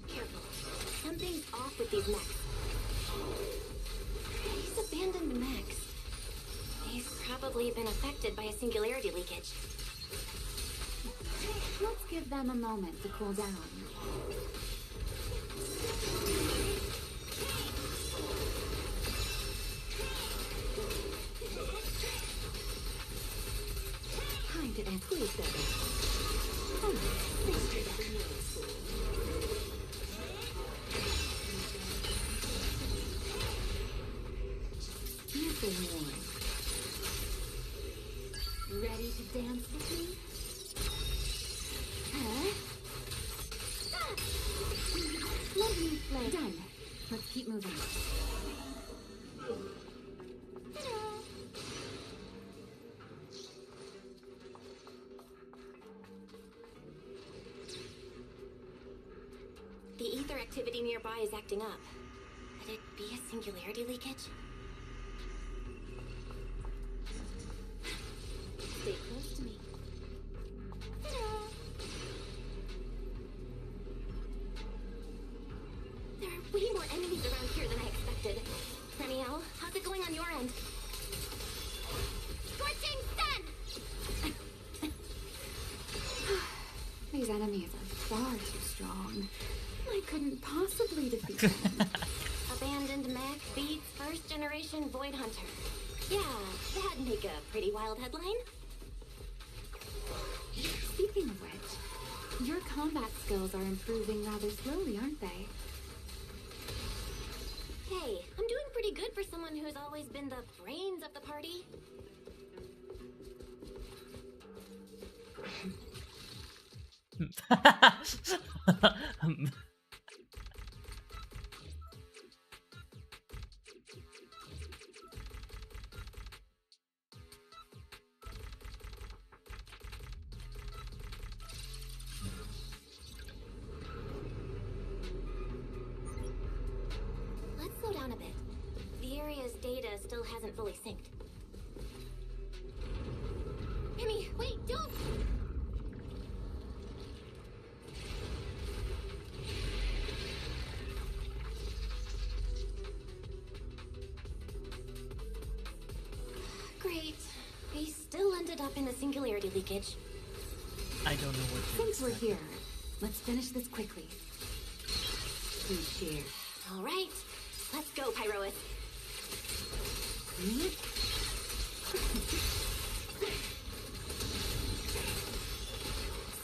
Careful. Something's off with these mechs. These abandoned mechs. They've probably been affected by a singularity leakage. Let's give them a moment to cool down. Time to end quiz them. You've been warned. Ready to dance with me? Huh? Let me play. Done. Let's keep moving. The ether activity nearby is acting up. Could it be a singularity leakage? Stay close to me. There are way more enemies around here than I expected. Remielle, how's it going on your end? Scorching sun! These enemies are far too strong. I couldn't possibly defeat them. Abandoned mech beats first generation Void Hunter. Yeah, that'd make a pretty wild headline. Speaking of which, Your combat skills are improving rather slowly, aren't they? Hey, I'm doing pretty good for someone who's always been the brains of the party. Let's slow down a bit. The area's data still hasn't fully synced. Remy, wait, don't! Great. We still ended up in a singularity leakage. I don't know what to Since we're expect. here, let's finish this quickly. Please cheer. All right, let's go, Pyrois.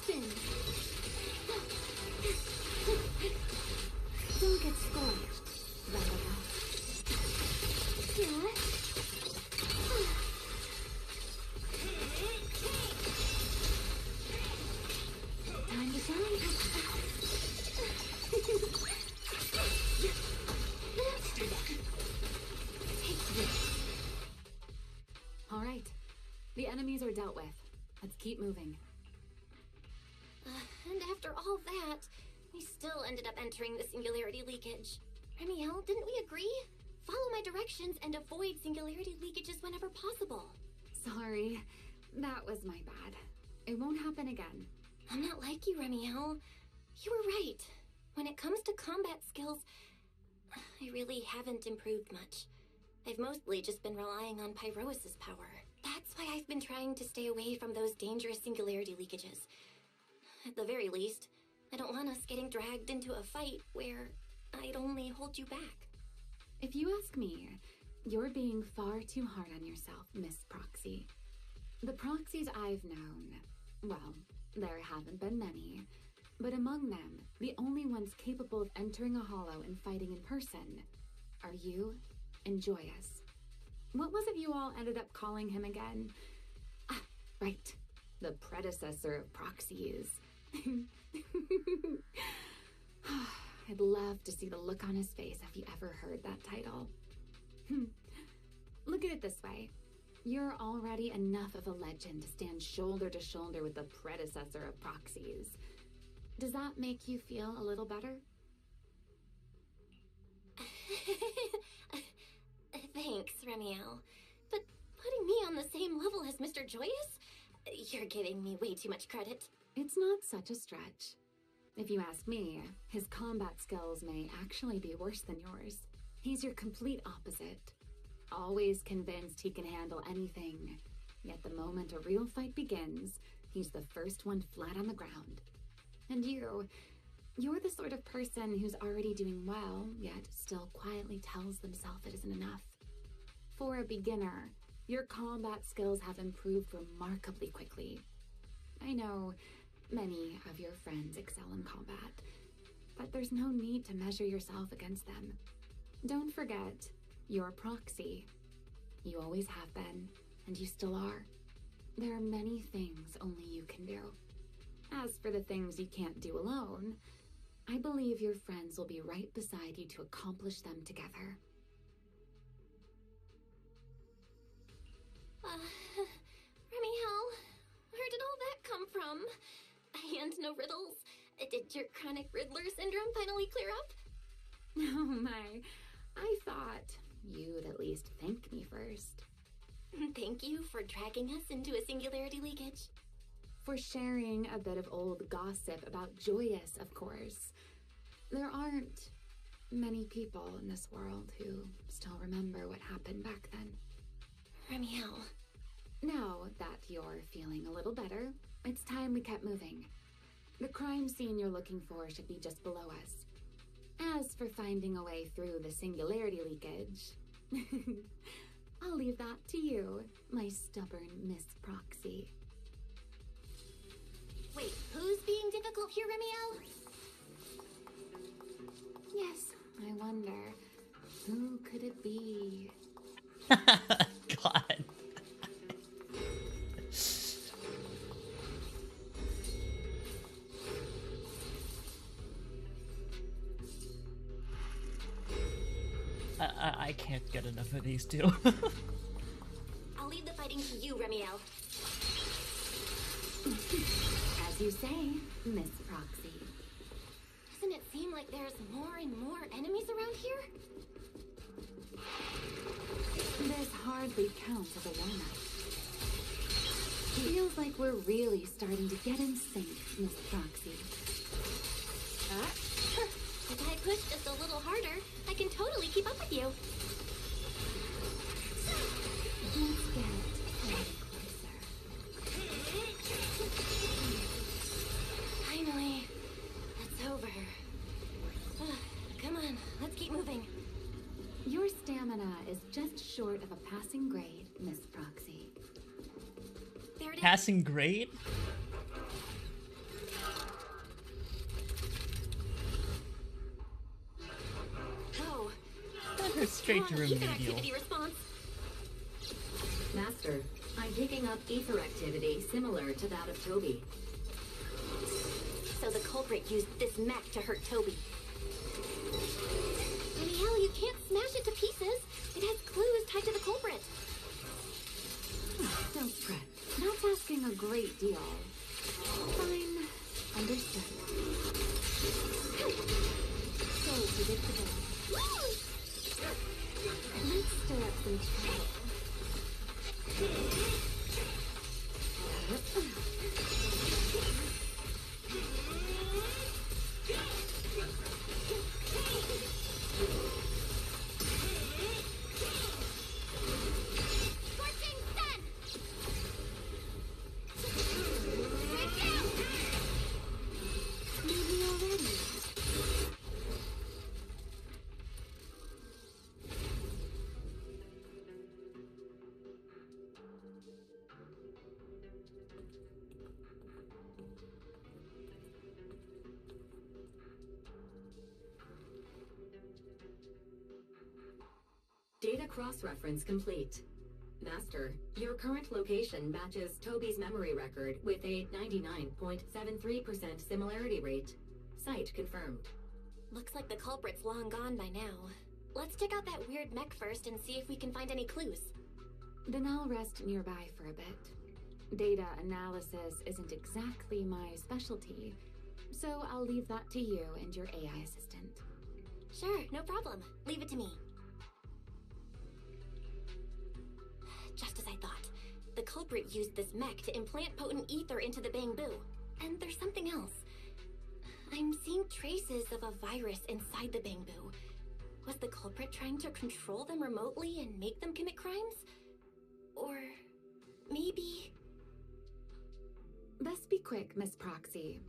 Spin. Don't get scorched. That'll help. Yeah. Time to shine. All right. The enemies are dealt with. Let's keep moving. And after all that, we still ended up entering the singularity leakage. Remielle, didn't we agree? Follow my directions and avoid singularity leakages whenever possible. Sorry. That was my bad. It won't happen again. I'm not like you, Remielle. You were right. When it comes to combat skills, I really haven't improved much. I've mostly just been relying on Pyrois' power. That's why I've been trying to stay away from those dangerous singularity leakages. At the very least, I don't want us getting dragged into a fight where I'd only hold you back. If you ask me, you're being far too hard on yourself, Miss Proxy. The proxies I've known, well, there haven't been many, but among them, the only ones capable of entering a hollow and fighting in person are you and Joyous. What was it you all ended up calling him again? Ah, right. The predecessor of proxies. I'd love to see the look on his face if he ever heard that title. Look at it this way. You're already enough of a legend to stand shoulder to shoulder with the predecessor of proxies. Does that make you feel a little better? Thanks, Remielle. But putting me on the same level as Mr. Joyous? You're giving me way too much credit. It's not such a stretch. If you ask me, his combat skills may actually be worse than yours. He's your complete opposite. Always convinced he can handle anything. Yet the moment a real fight begins, he's the first one flat on the ground. And you're the sort of person who's already doing well, yet still quietly tells themselves it isn't enough. For a beginner, your combat skills have improved remarkably quickly. I know many of your friends excel in combat, but there's no need to measure yourself against them. Don't forget, you're a proxy. You always have been, and you still are. There are many things only you can do. As for the things you can't do alone, I believe your friends will be right beside you to accomplish them together. Remielle, where did all that come from? And no riddles? Did your chronic Riddler syndrome finally clear up? Oh my, I thought you'd at least thank me first. Thank you for dragging us into a singularity leakage. For sharing a bit of old gossip about Joyous, of course. There aren't many people in this world who still remember what happened back then. Remielle. Now that you're feeling a little better, it's time we kept moving. The crime scene you're looking for should be just below us. As for finding a way through the singularity leakage, I'll leave that to you, my stubborn Miss Proxy. Wait, who's being difficult here, Remielle? Yes, I wonder, who could it be? God. I can't get enough of these two. I'll leave the fighting to you, Remielle. As you say, Miss Proxy. Doesn't it seem like there's more and more enemies around here? This hardly counts as a warm-up. Feels like we're really starting to get in sync, Miss Proxy. If I push just a little harder, I can totally keep up with you. Let's get a little closer. Finally, it's over. Come on, let's keep moving. Your stamina is just short of a passing grade, Miss Proxy. There it is. Passing grade? Oh. Straight to Ether remedial. activity response. Master, I'm picking up ether activity similar to that of Toby. So the culprit used this mech to hurt Toby. Remielle, you can't smash it to pieces. It has clues tied to the culprit. Don't fret. That's asking a great deal. Fine. Understood. So predictable. Let's stir up some trouble. Scorching sun! Need me already? Data cross-reference complete. Master, your current location matches Toby's memory record with a 99.73% similarity rate. Site confirmed. Looks like the culprit's long gone by now. Let's check out that weird mech first and see if we can find any clues. Then I'll rest nearby for a bit. Data analysis isn't exactly my specialty, so I'll leave that to you and your AI assistant. Sure, no problem. Leave it to me. Just as I thought. The culprit used this mech to implant potent ether into the bamboo. And there's something else. I'm seeing traces of a virus inside the bamboo. Was the culprit trying to control them remotely and make them commit crimes? Or maybe... Best be quick, Miss Proxy.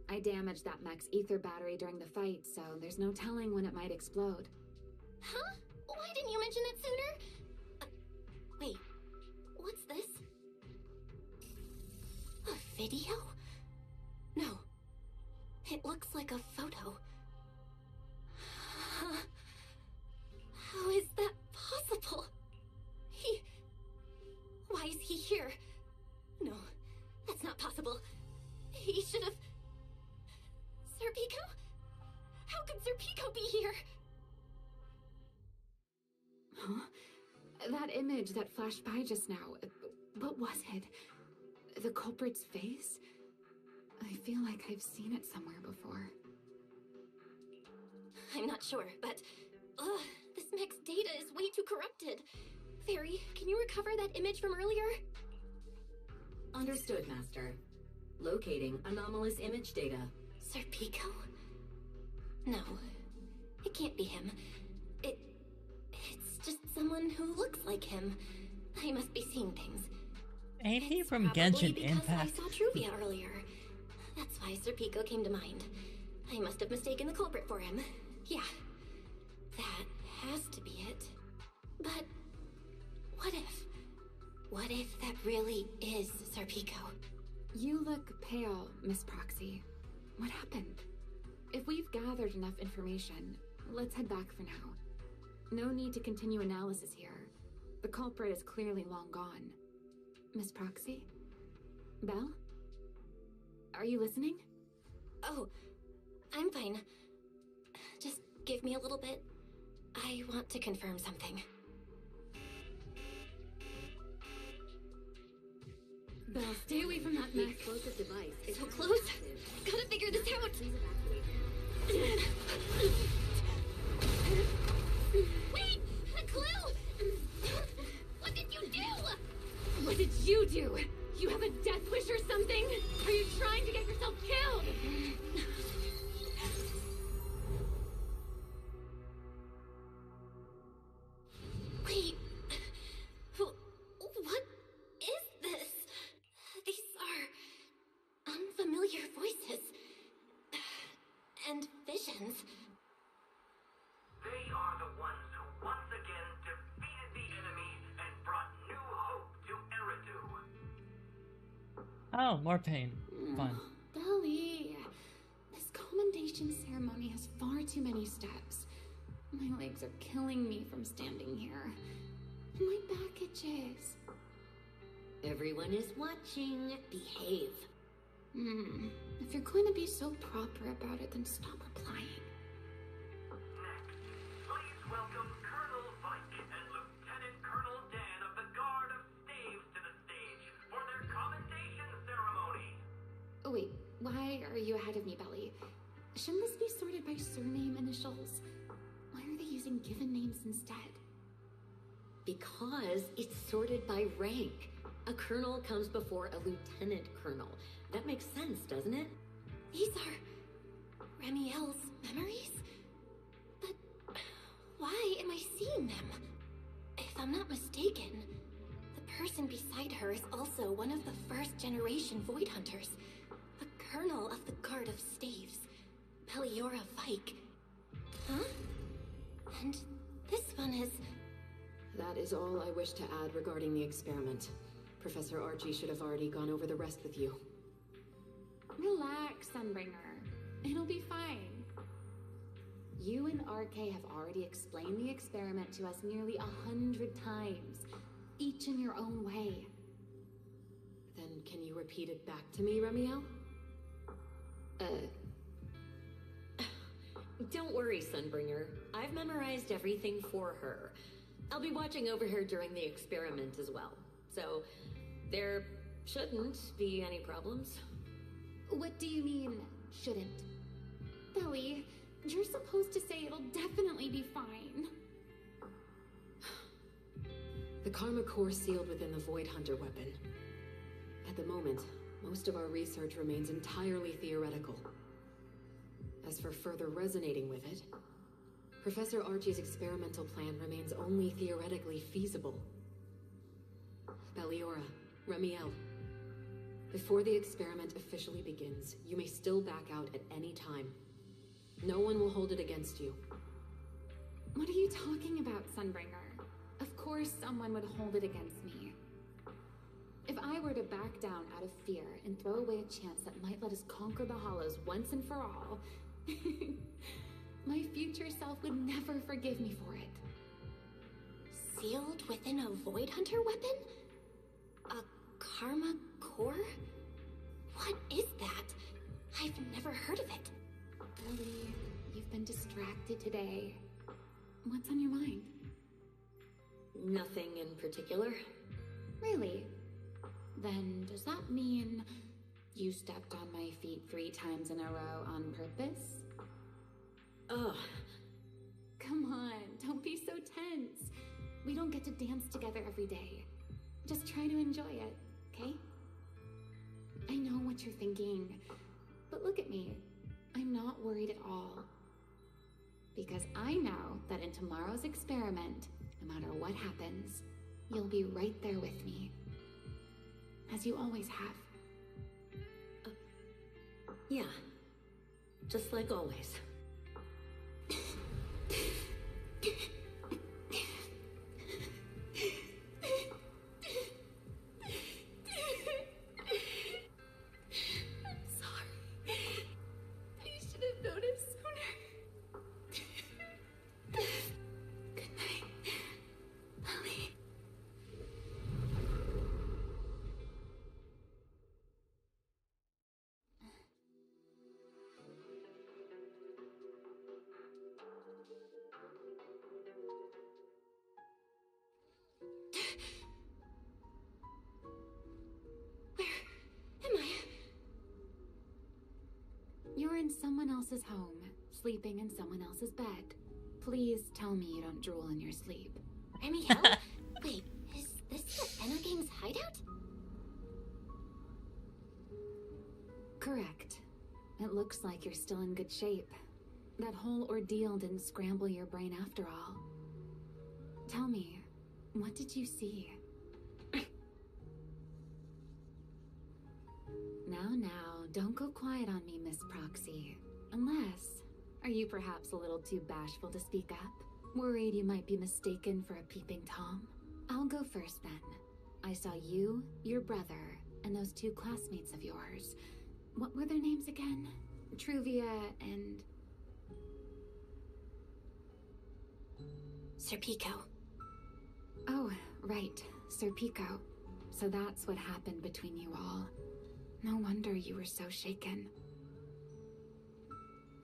I damaged that mech's ether battery during the fight, so there's no telling when it might explode. Huh? Why didn't you mention that sooner? Wait, what's this? A video? No. It looks like a photo. How is that possible? Why is he here? No, that's not possible. He should have... Serpico? How could Serpico be here? Huh? That image that flashed by just now, what was it? The culprit's face? I feel like I've seen it somewhere before. I'm not sure, but... this mech's data is way too corrupted. Fairy, can you recover that image from earlier? Understood, Master. Locating anomalous image data. Serpico? No, it can't be him. It's just someone who looks like him. I must be seeing things. Ain't he It's from probably Genshin because Impact? I saw Truvia earlier. That's why Serpico came to mind. I must have mistaken the culprit for him. Yeah, that has to be it. But what if that really is Serpico? You look pale, Miss Proxy. What happened? If we've gathered enough information, let's head back for now. No need to continue analysis here. The culprit is clearly long gone. Miss Proxy? Belle? Are you listening? Oh, I'm fine. Just give me a little bit. I want to confirm something. Belle, stay away from that mess. Explosive device. It's So close. Gotta figure this out. Wait! A clue! What did you do? What did you do? You have a death wish or something? Are you trying to get yourself killed? Wait. What is this? These are unfamiliar voices. And visions. They are the ones who once again defeated the enemy and brought new hope to Eridu. Oh, more pain. Fun. Belly. This commendation ceremony has far too many steps. My legs are killing me from standing here. My back itches. Everyone is watching. Behave. If you're going to be so proper about it, then stop replying. Next, please welcome Colonel Vike and Lieutenant Colonel Dan of the Guard of Staves to the stage for their commendation ceremony. Oh wait, why are you ahead of me, Belly? Shouldn't this be sorted by surname initials? Why are they using given names instead? Because it's sorted by rank. A colonel comes before a lieutenant colonel. That makes sense, doesn't it? These are Remielle's memories? But why am I seeing them? If I'm not mistaken, the person beside her is also one of the first generation Void Hunters, a colonel of the Guard of Staves, Peliora Vike. Huh? And this one is... That is all I wish to add regarding the experiment. Professor Archie should have already gone over the rest with you. Relax, Sunbringer. It'll be fine. You and RK have already explained the experiment to us nearly 100 times, each in your own way. Then can you repeat it back to me, Remielle? Don't worry, Sunbringer. I've memorized everything for her. I'll be watching over her during the experiment as well. So, there shouldn't be any problems. What do you mean, shouldn't? Belly, you're supposed to say it'll definitely be fine. The Karma Core sealed within the Void Hunter weapon. At the moment, most of our research remains entirely theoretical. As for further resonating with it, Professor Archie's experimental plan remains only theoretically feasible. Peliora, Remielle, before the experiment officially begins, you may still back out at any time. No one will hold it against you. What are you talking about, Sunbringer? Of course someone would hold it against me. If I were to back down out of fear and throw away a chance that might let us conquer the Hollows once and for all, my future self would never forgive me for it. Sealed within a Void Hunter weapon? A Karma Core? What is that? I've never heard of it. Lily, you've been distracted today. What's on your mind? Nothing in particular. Really? Then does that mean you stepped on my feet 3 times in a row on purpose? Ugh. Come on, don't be so tense. We don't get to dance together every day. Just try to enjoy it, okay? I know what you're thinking, but look at me. I'm not worried at all. Because I know that in tomorrow's experiment, no matter what happens, you'll be right there with me. As you always have. Yeah. Just like always. home, sleeping in someone else's bed. Please tell me you don't drool in your sleep. Remielle? Wait, is this the Enna Gang's hideout? Correct. It looks like you're still in good shape. That whole ordeal didn't scramble your brain after all. Tell me, what did you see? Now, don't go quiet on me, Miss Proxy. Unless, are you perhaps a little too bashful to speak up? Worried you might be mistaken for a peeping Tom? I'll go first then. I saw you, your brother, and those two classmates of yours. What were their names again? Truvia and... Sir Pico. Oh, right, Sir Pico. So that's what happened between you all. No wonder you were so shaken.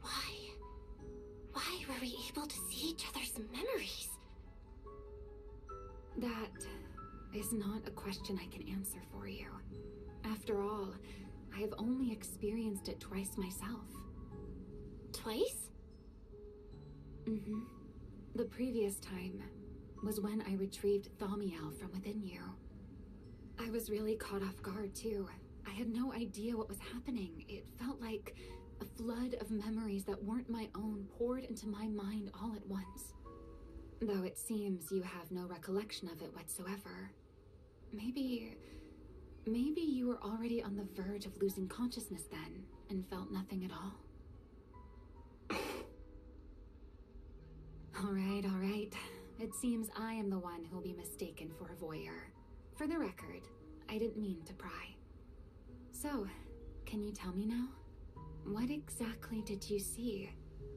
Why were we able to see each other's memories? That is not a question I can answer for you. After all, I have only experienced it twice myself. Twice? Mm-hmm. The previous time was when I retrieved Thaumiel from within you. I was really caught off guard, too. I had no idea what was happening. It felt like a flood of memories that weren't my own poured into my mind all at once. Though it seems you have no recollection of it whatsoever. Maybe you were already on the verge of losing consciousness then, and felt nothing at all. All right. It seems I am the one who'll be mistaken for a voyeur. For the record, I didn't mean to pry. So, can you tell me now? What exactly did you see?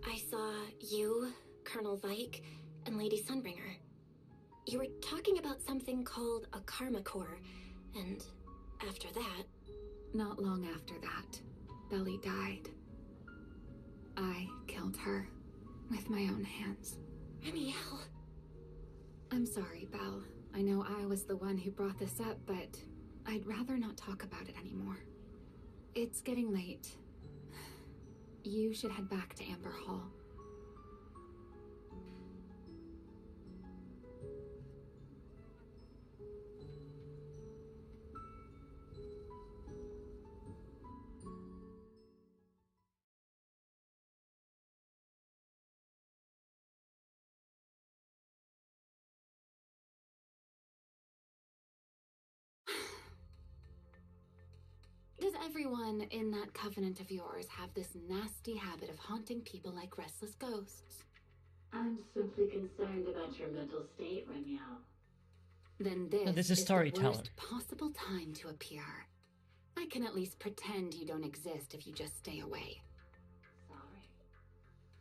I saw you, Colonel Vike, and Lady Sunbringer. You were talking about something called a karma core, and after that... Not long after that, Belly died. I killed her with my own hands. Remielle... I'm sorry, Belle. I know I was the one who brought this up, but I'd rather not talk about it anymore. It's getting late. You should head back to Amber Hall. Does everyone in that covenant of yours have this nasty habit of haunting people like restless ghosts? I'm simply concerned about your mental state, Remielle. Then No, this this is is the storyteller. worst possible time to appear. I can at least pretend you don't exist if you just stay away. Sorry.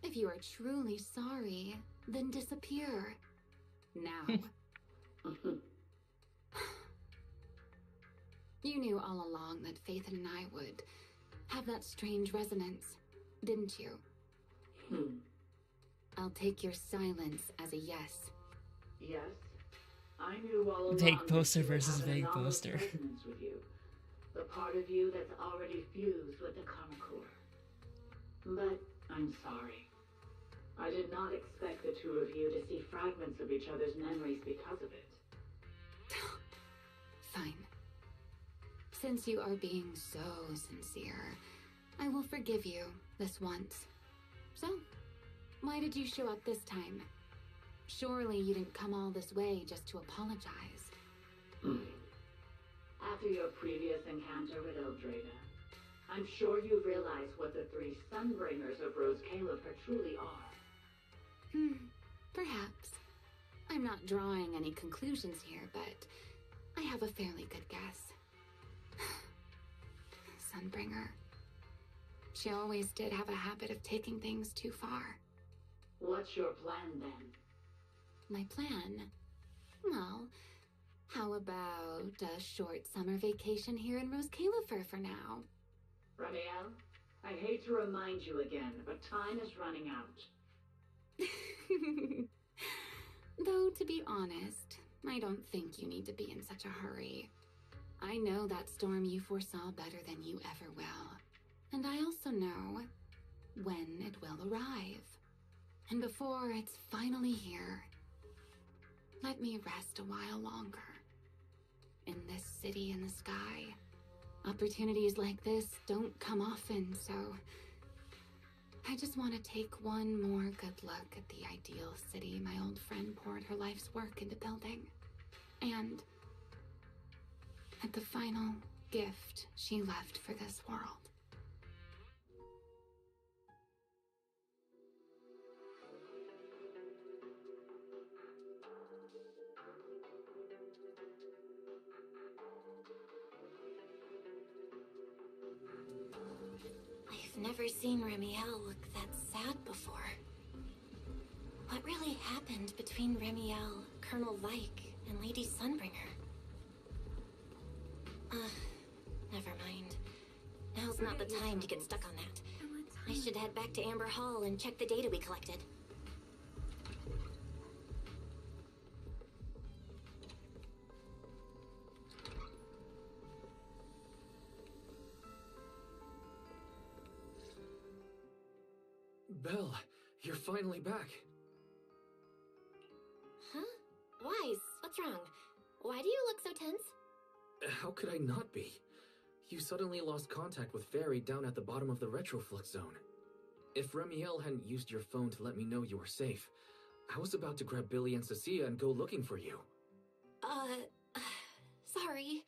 If you are truly sorry, then disappear. Now. You knew all along that Faith and I would have that strange resonance, didn't you? I'll take your silence as a yes. Yes, I knew all along. Vague poster that you would versus have an vague anomalous poster. resonance with you. The part of you that's already fused with the karma core. But I'm sorry. I did not expect the two of you to see fragments of each other's memories because of it. Fine. Since you are being so sincere, I will forgive you this once. So, why did you show up this time? Surely you didn't come all this way just to apologize. After your previous encounter with Eldrada, I'm sure you realize what the three Sunbringers of Rose Califer truly are. Perhaps. I'm not drawing any conclusions here, but I have a fairly good guess. Sunbringer. She always did have a habit of taking things too far. What's your plan then? My plan? Well, how about a short summer vacation here in Rose Califer for now? Remielle, I hate to remind you again, but time is running out. Though, to be honest, I don't think you need to be in such a hurry. I know that storm you foresaw better than you ever will. And I also know when it will arrive. And before it's finally here, let me rest a while longer. In this city in the sky, opportunities like this don't come often, so I just want to take one more good look at the ideal city my old friend poured her life's work into building. And at the final gift she left for this world. I've never seen Remielle look that sad before. What really happened between Remielle, Colonel Vike, and Lady Sunbringer? Never mind. Now's not the time to get stuck on that. I should head back to Amber Hall and check the data we collected. Belle, you're finally back. Huh? Wise, what's wrong? Why do you look so tense? How could I not be? You suddenly lost contact with Fairy down at the bottom of the retroflux zone. If Remielle hadn't used your phone to let me know you were safe, I was about to grab Billy and Cecilia and go looking for you. Sorry.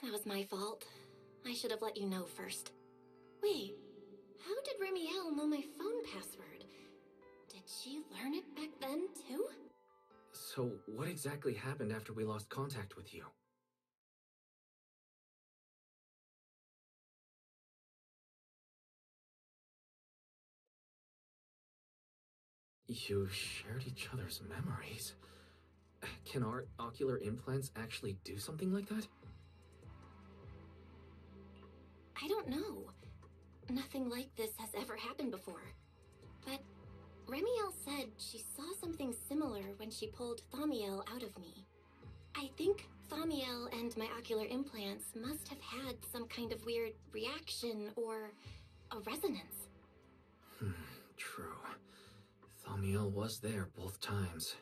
That was my fault. I should have let you know first. Wait, how did Remielle know my phone password? Did she learn it back then, too? So, what exactly happened after we lost contact with you? You shared each other's memories. Can our ocular implants actually do something like that? I don't know. Nothing like this has ever happened before. But Remielle said she saw something similar when she pulled Thaumiel out of me. I think Thaumiel and my ocular implants must have had some kind of weird reaction or a resonance. True. Thaumiel was there both times.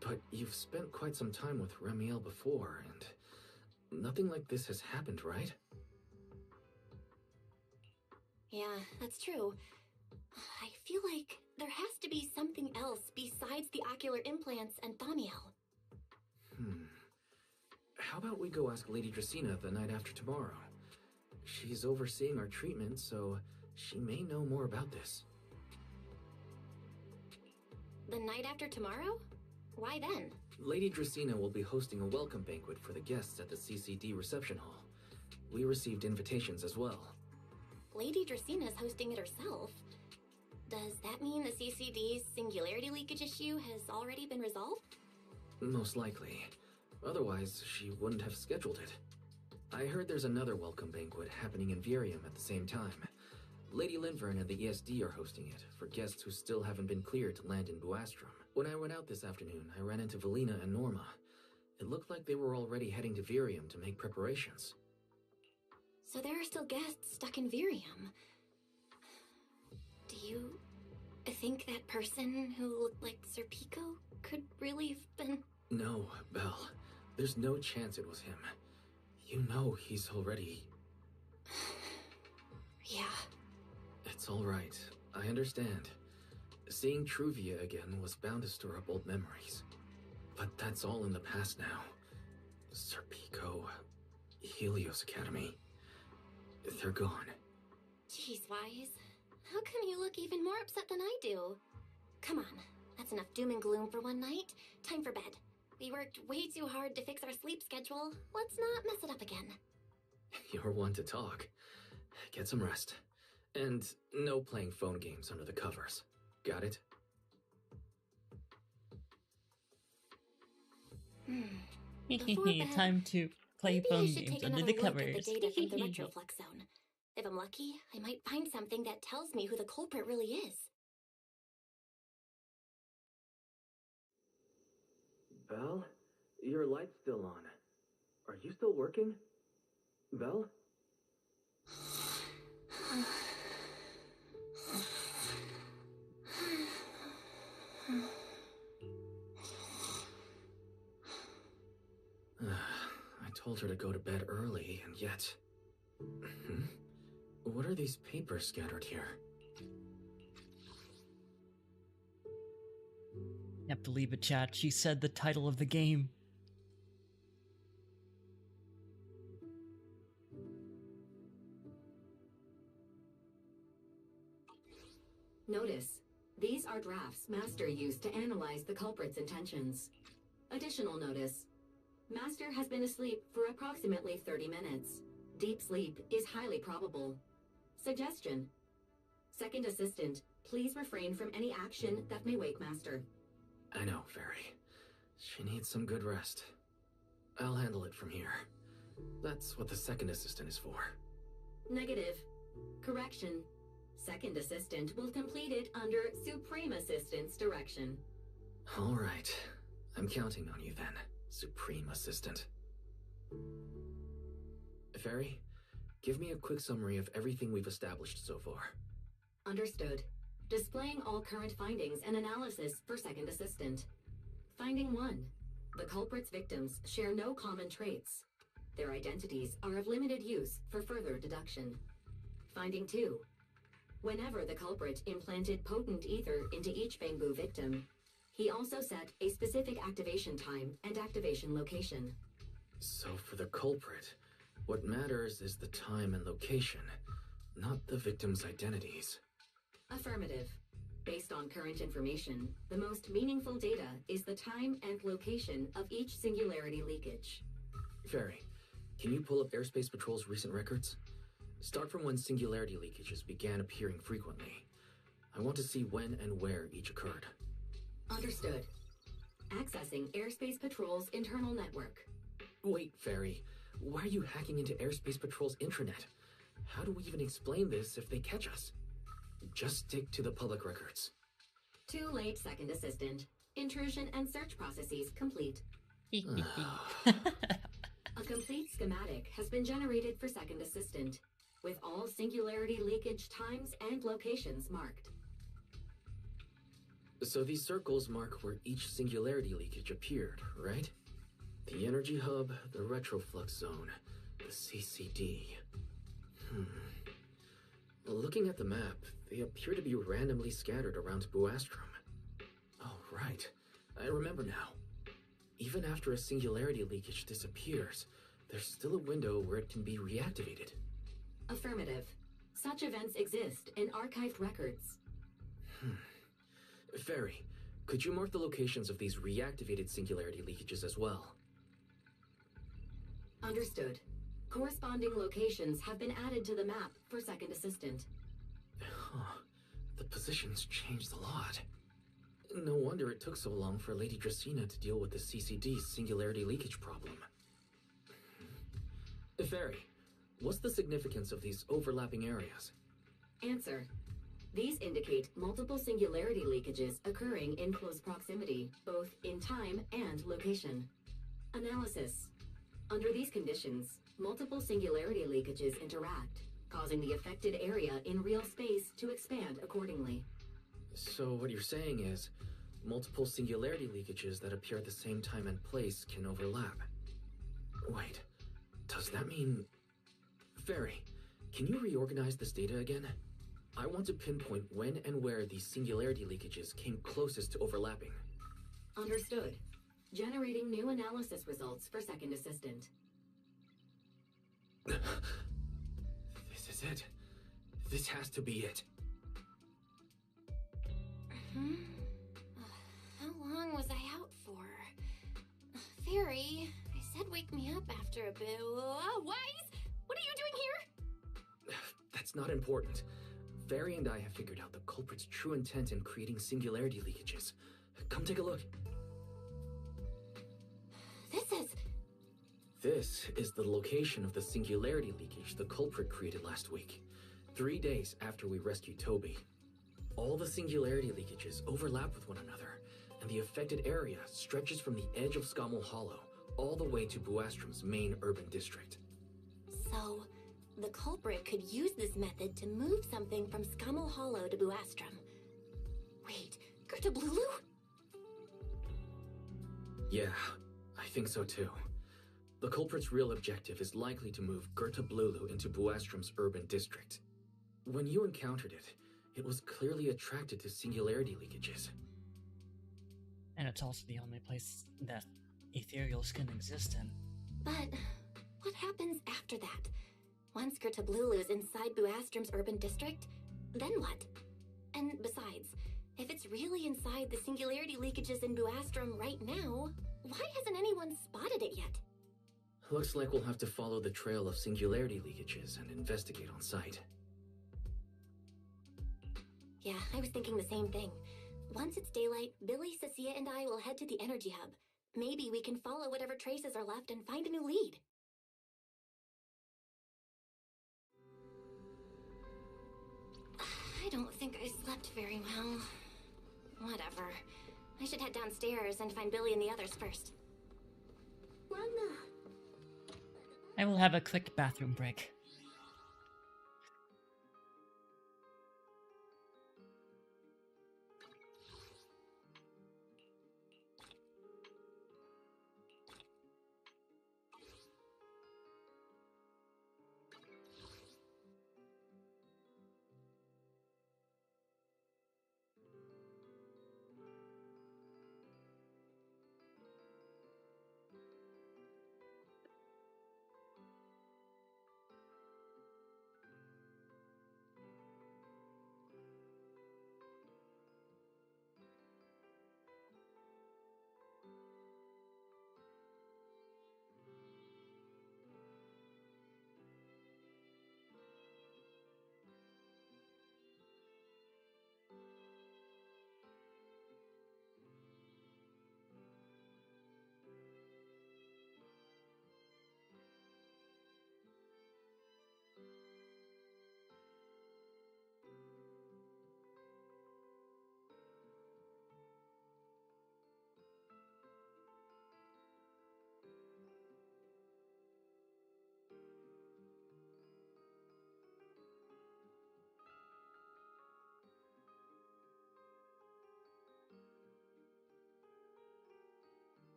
But you've spent quite some time with Remielle before, and nothing like this has happened, right? Yeah, that's true. I feel like there has to be something else besides the ocular implants and Thaumiel. How about we go ask Lady Dracena the night after tomorrow? She's overseeing our treatment, so she may know more about this. The night after tomorrow? Why then? Lady Dracena will be hosting a welcome banquet for the guests at the CCD reception hall. We received invitations as well. Lady Dracena's hosting it herself. Does that mean the CCD's singularity leakage issue has already been resolved? Most likely. Otherwise, she wouldn't have scheduled it. I heard there's another welcome banquet happening in Virium at the same time. Lady Linvern and the ESD are hosting it for guests who still haven't been cleared to land in Buastrom. When I went out this afternoon, I ran into Valina and Norma. It looked like they were already heading to Virium to make preparations. So there are still guests stuck in Virium. Do you think that person who looked like Sir Pico could really have been... No, Belle. There's no chance it was him. You know he's already... Yeah. It's all right. I understand. Seeing Truvia again was bound to stir up old memories. But that's all in the past now. Sir Pico, Helios Academy, they're gone. Jeez, Wise. How come you look even more upset than I do? Come on, that's enough doom and gloom for one night. Time for bed. We worked way too hard to fix our sleep schedule. Let's not mess it up again. You're one to talk. Get some rest. And no playing phone games under the covers. Got it? Before bed, Time to play maybe I phone should games take under another the look at covers. the data from the retroflux zone. If I'm lucky, I might find something that tells me who the culprit really is. Belle? Your light's still on. Are you still working? Belle? I told her to go to bed early, and yet... What are these papers scattered here? You have to leave a chat. She said the title of the game. Notice, these are drafts Master used to analyze the culprit's intentions. Additional notice, Master has been asleep for approximately 30 minutes. Deep sleep is highly probable. Suggestion. Second Assistant, please refrain from any action that may wake Master. I know, Fairy. She needs some good rest. I'll handle it from here. That's what the second assistant is for. Negative. Correction. Second Assistant will complete it under Supreme Assistant's direction. All right. I'm counting on you then, Supreme Assistant. Fairy, give me a quick summary of everything we've established so far. Understood. Displaying all current findings and analysis for Second Assistant. Finding 1. The culprit's victims share no common traits. Their identities are of limited use for further deduction. Finding 2. Whenever the culprit implanted potent ether into each Bangbu victim, he also set a specific activation time and activation location. So for the culprit, what matters is the time and location, not the victims' identities. Affirmative. Based on current information, the most meaningful data is the time and location of each singularity leakage. Fairy, can you pull up Airspace Patrol's recent records? Start from when singularity leakages began appearing frequently. I want to see when and where each occurred. Understood. Accessing Airspace Patrol's internal network. Wait, Fairy. Why are you hacking into Airspace Patrol's intranet? How do we even explain this if they catch us? Just stick to the public records. Too late, Second Assistant. Intrusion and search processes complete. A complete schematic has been generated for Second Assistant, with all singularity leakage times and locations marked. So these circles mark where each singularity leakage appeared, right? The energy hub, the retroflux zone, the CCD. Looking at the map, they appear to be randomly scattered around Buastrom. Oh, right. I remember now. Even after a singularity leakage disappears, there's still a window where it can be reactivated. Affirmative. Such events exist in archived records. Fairy, could you mark the locations of these reactivated singularity leakages as well? Understood. Corresponding locations have been added to the map for Second Assistant. The positions changed a lot. No wonder it took so long for Lady Dracena to deal with the CCD's singularity leakage problem. Fairy, what's the significance of these overlapping areas? Answer. These indicate multiple singularity leakages occurring in close proximity, both in time and location. Analysis. Under these conditions, multiple singularity leakages interact, causing the affected area in real space to expand accordingly. So what you're saying is, multiple singularity leakages that appear at the same time and place can overlap. Wait, does that mean... Fairy, can you reorganize this data again? I want to pinpoint when and where these singularity leakages came closest to overlapping. Understood. Generating new analysis results for Second Assistant. This is it. This has to be it. How long was I out for? Fairy, I said wake me up after a bit. Wise? What are you doing here? That's not important. Fairy and I have figured out the culprit's true intent in creating singularity leakages. Come take a look. This is the location of the singularity leakage the culprit created last week, 3 days after we rescued Toby. All the singularity leakages overlap with one another, and the affected area stretches from the edge of Scommel Hollow all the way to Buastrom's main urban district. So, the culprit could use this method to move something from Scommel Hollow to Buastrom. Wait, Gerta Blulu? Yeah, I think so too. The culprit's real objective is likely to move Gerta Blulu into Buastrom's urban district. When you encountered it, it was clearly attracted to singularity leakages. And it's also the only place that ethereals can exist in. But what happens after that? Once Gerta Blulu is inside Buastrom's urban district, then what? And besides, if it's really inside the singularity leakages in Buastrom right now, why hasn't anyone spotted it yet? Looks like we'll have to follow the trail of singularity leakages and investigate on site. Yeah, I was thinking the same thing. Once it's daylight, Billy, Cecilia, and I will head to the energy hub. Maybe we can follow whatever traces are left and find a new lead. I don't think I slept very well. Whatever. I should head downstairs and find Billy and the others first. I will have a quick bathroom break.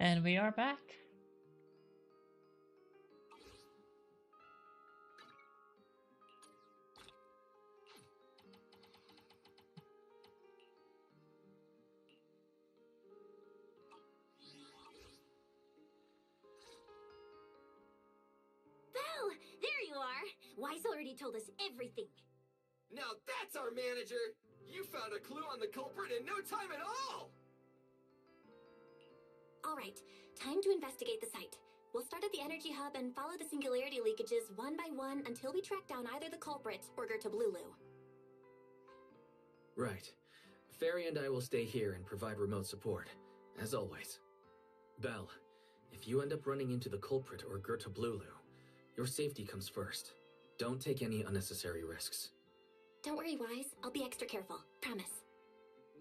And we are back. are. Wise already told us everything. Now that's our manager! You found a clue on the culprit in no time at all! Alright, time to investigate the site. We'll start at the energy hub and follow the singularity leakages one by one until we track down either the culprit or Gertablulu. Right. Fairy and I will stay here and provide remote support, as always. Belle, if you end up running into the culprit or Gertablulu, your safety comes first. Don't take any unnecessary risks. Don't worry, Wise. I'll be extra careful. Promise.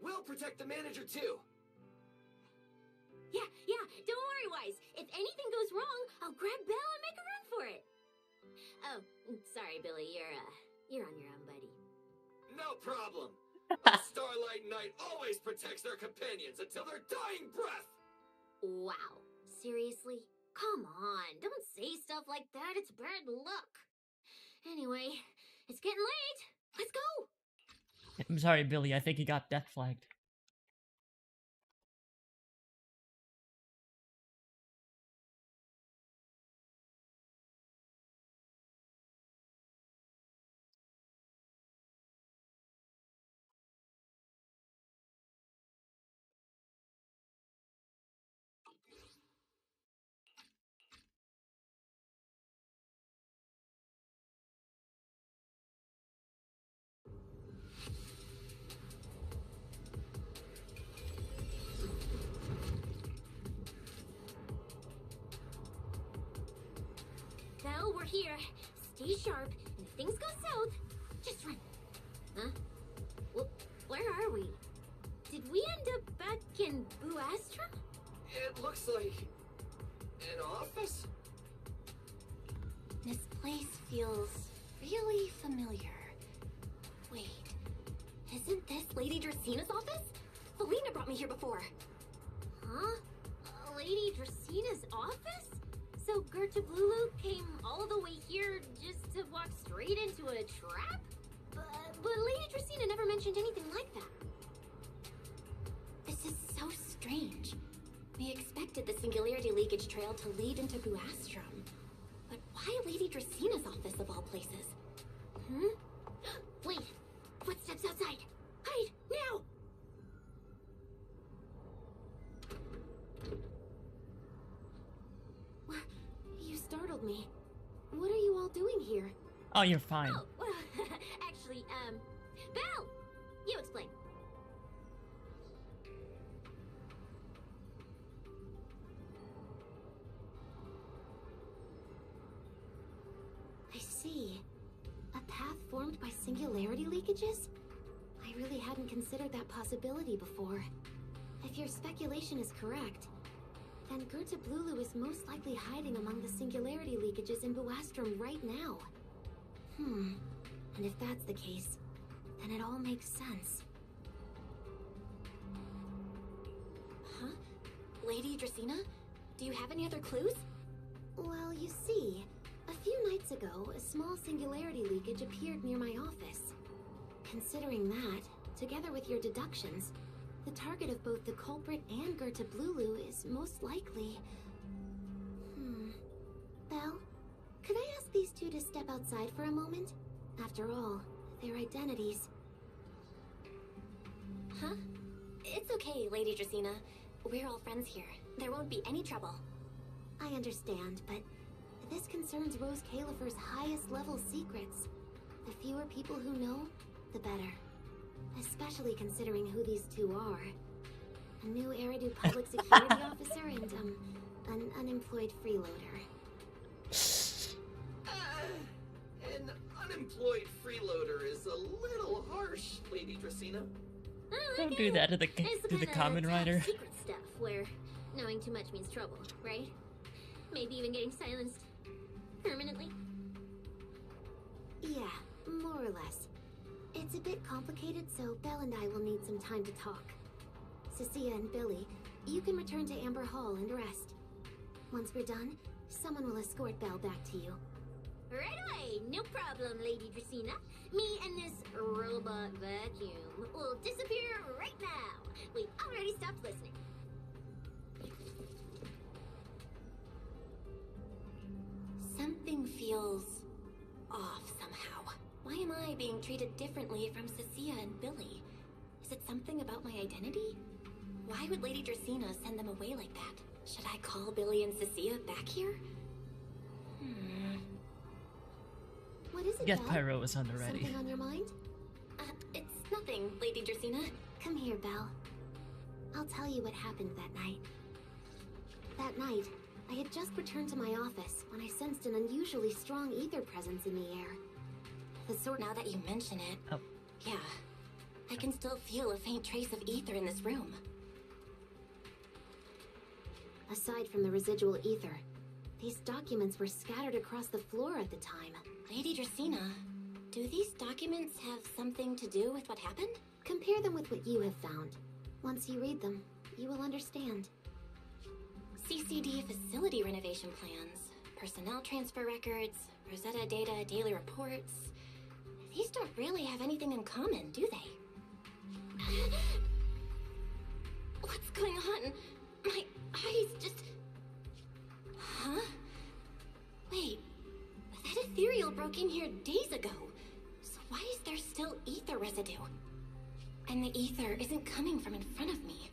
We'll protect the manager too! Yeah, don't worry, Wise. If anything goes wrong, I'll grab Belle and make a run for it. Oh, sorry, Billy. You're on your own, buddy. No problem! A Starlight Knight always protects their companions until their dying breath! Wow. Seriously? Come on. Don't say stuff like that. It's bad luck. Anyway, it's getting late. Let's go! I'm sorry, Billy. I think he got death flagged. Belle, we're here. Stay sharp, and if things go south, just run. Huh? Where are we? Did we end up back in Buastrum? It looks like... an office? This place feels really familiar. Wait, isn't this Lady Dracina's office? Felina brought me here before. Huh? Lady Dracina's office? So Gertablulu came all the way here just to walk straight into a trap? But Lady Dracina never mentioned anything like that. This is so strange. We expected the singularity leakage trail to lead into Buastrum. But why Lady Dracina's office of all places? Wait! Footsteps outside! Hide! Now! You startled me. What are you all doing here? Oh, you're fine. Oh, well, actually, Belle! You explain. I see. A path formed by singularity leakages? I really hadn't considered that possibility before. If your speculation is correct, then Gertablulu is most likely hiding among the singularity leakages in Buastrum right now. And if that's the case, then it all makes sense. Huh? Lady Dracina? Do you have any other clues? Well, you see, a few nights ago, a small singularity leakage appeared near my office. Considering that, together with your deductions, the target of both the culprit and Gertablulu is most likely... Belle, could I ask these two to step outside for a moment? After all, their identities... Huh? It's okay, Lady Dracina. We're all friends here. There won't be any trouble. I understand, but this concerns Rose Califer's highest level secrets. The fewer people who know, the better. Especially considering who these two are. A new Eridu public security officer and, an unemployed freeloader. An unemployed freeloader is a little harsh, Lady Dracina. Don't do that to the common rider. Secret stuff where knowing too much means trouble, right? Maybe even getting silenced permanently. Yeah, more or less. It's a bit complicated, so Belle and I will need some time to talk. Cecilia and Billy, you can return to Amber Hall and rest. Once we're done, someone will escort Belle back to you. Right away, no problem, Lady Dracina. Me and this robot vacuum will disappear right now. We already stopped listening. Something feels being treated differently from Cecilia and Billy? Is it something about my identity? Why would Lady Dracaena send them away like that? Should I call Billy and Cecilia back here? What is it, Get Belle? Pyro is on the ready. Something on your mind? It's nothing, Lady Dracaena. Come here, Belle. I'll tell you what happened that night. That night, I had just returned to my office when I sensed an unusually strong ether presence in the air. The sort. Now that you mention it, yeah, I can still feel a faint trace of ether in this room. Aside from the residual ether, these documents were scattered across the floor at the time. Lady Dracaena, do these documents have something to do with what happened? Compare them with what you have found. Once you read them, you will understand. CCD facility renovation plans, personnel transfer records, Rosetta data, daily reports. These don't really have anything in common, do they? What's going on? My eyes just... Huh? Wait, that ethereal broke in here days ago. So why is there still ether residue? And the ether isn't coming from in front of me.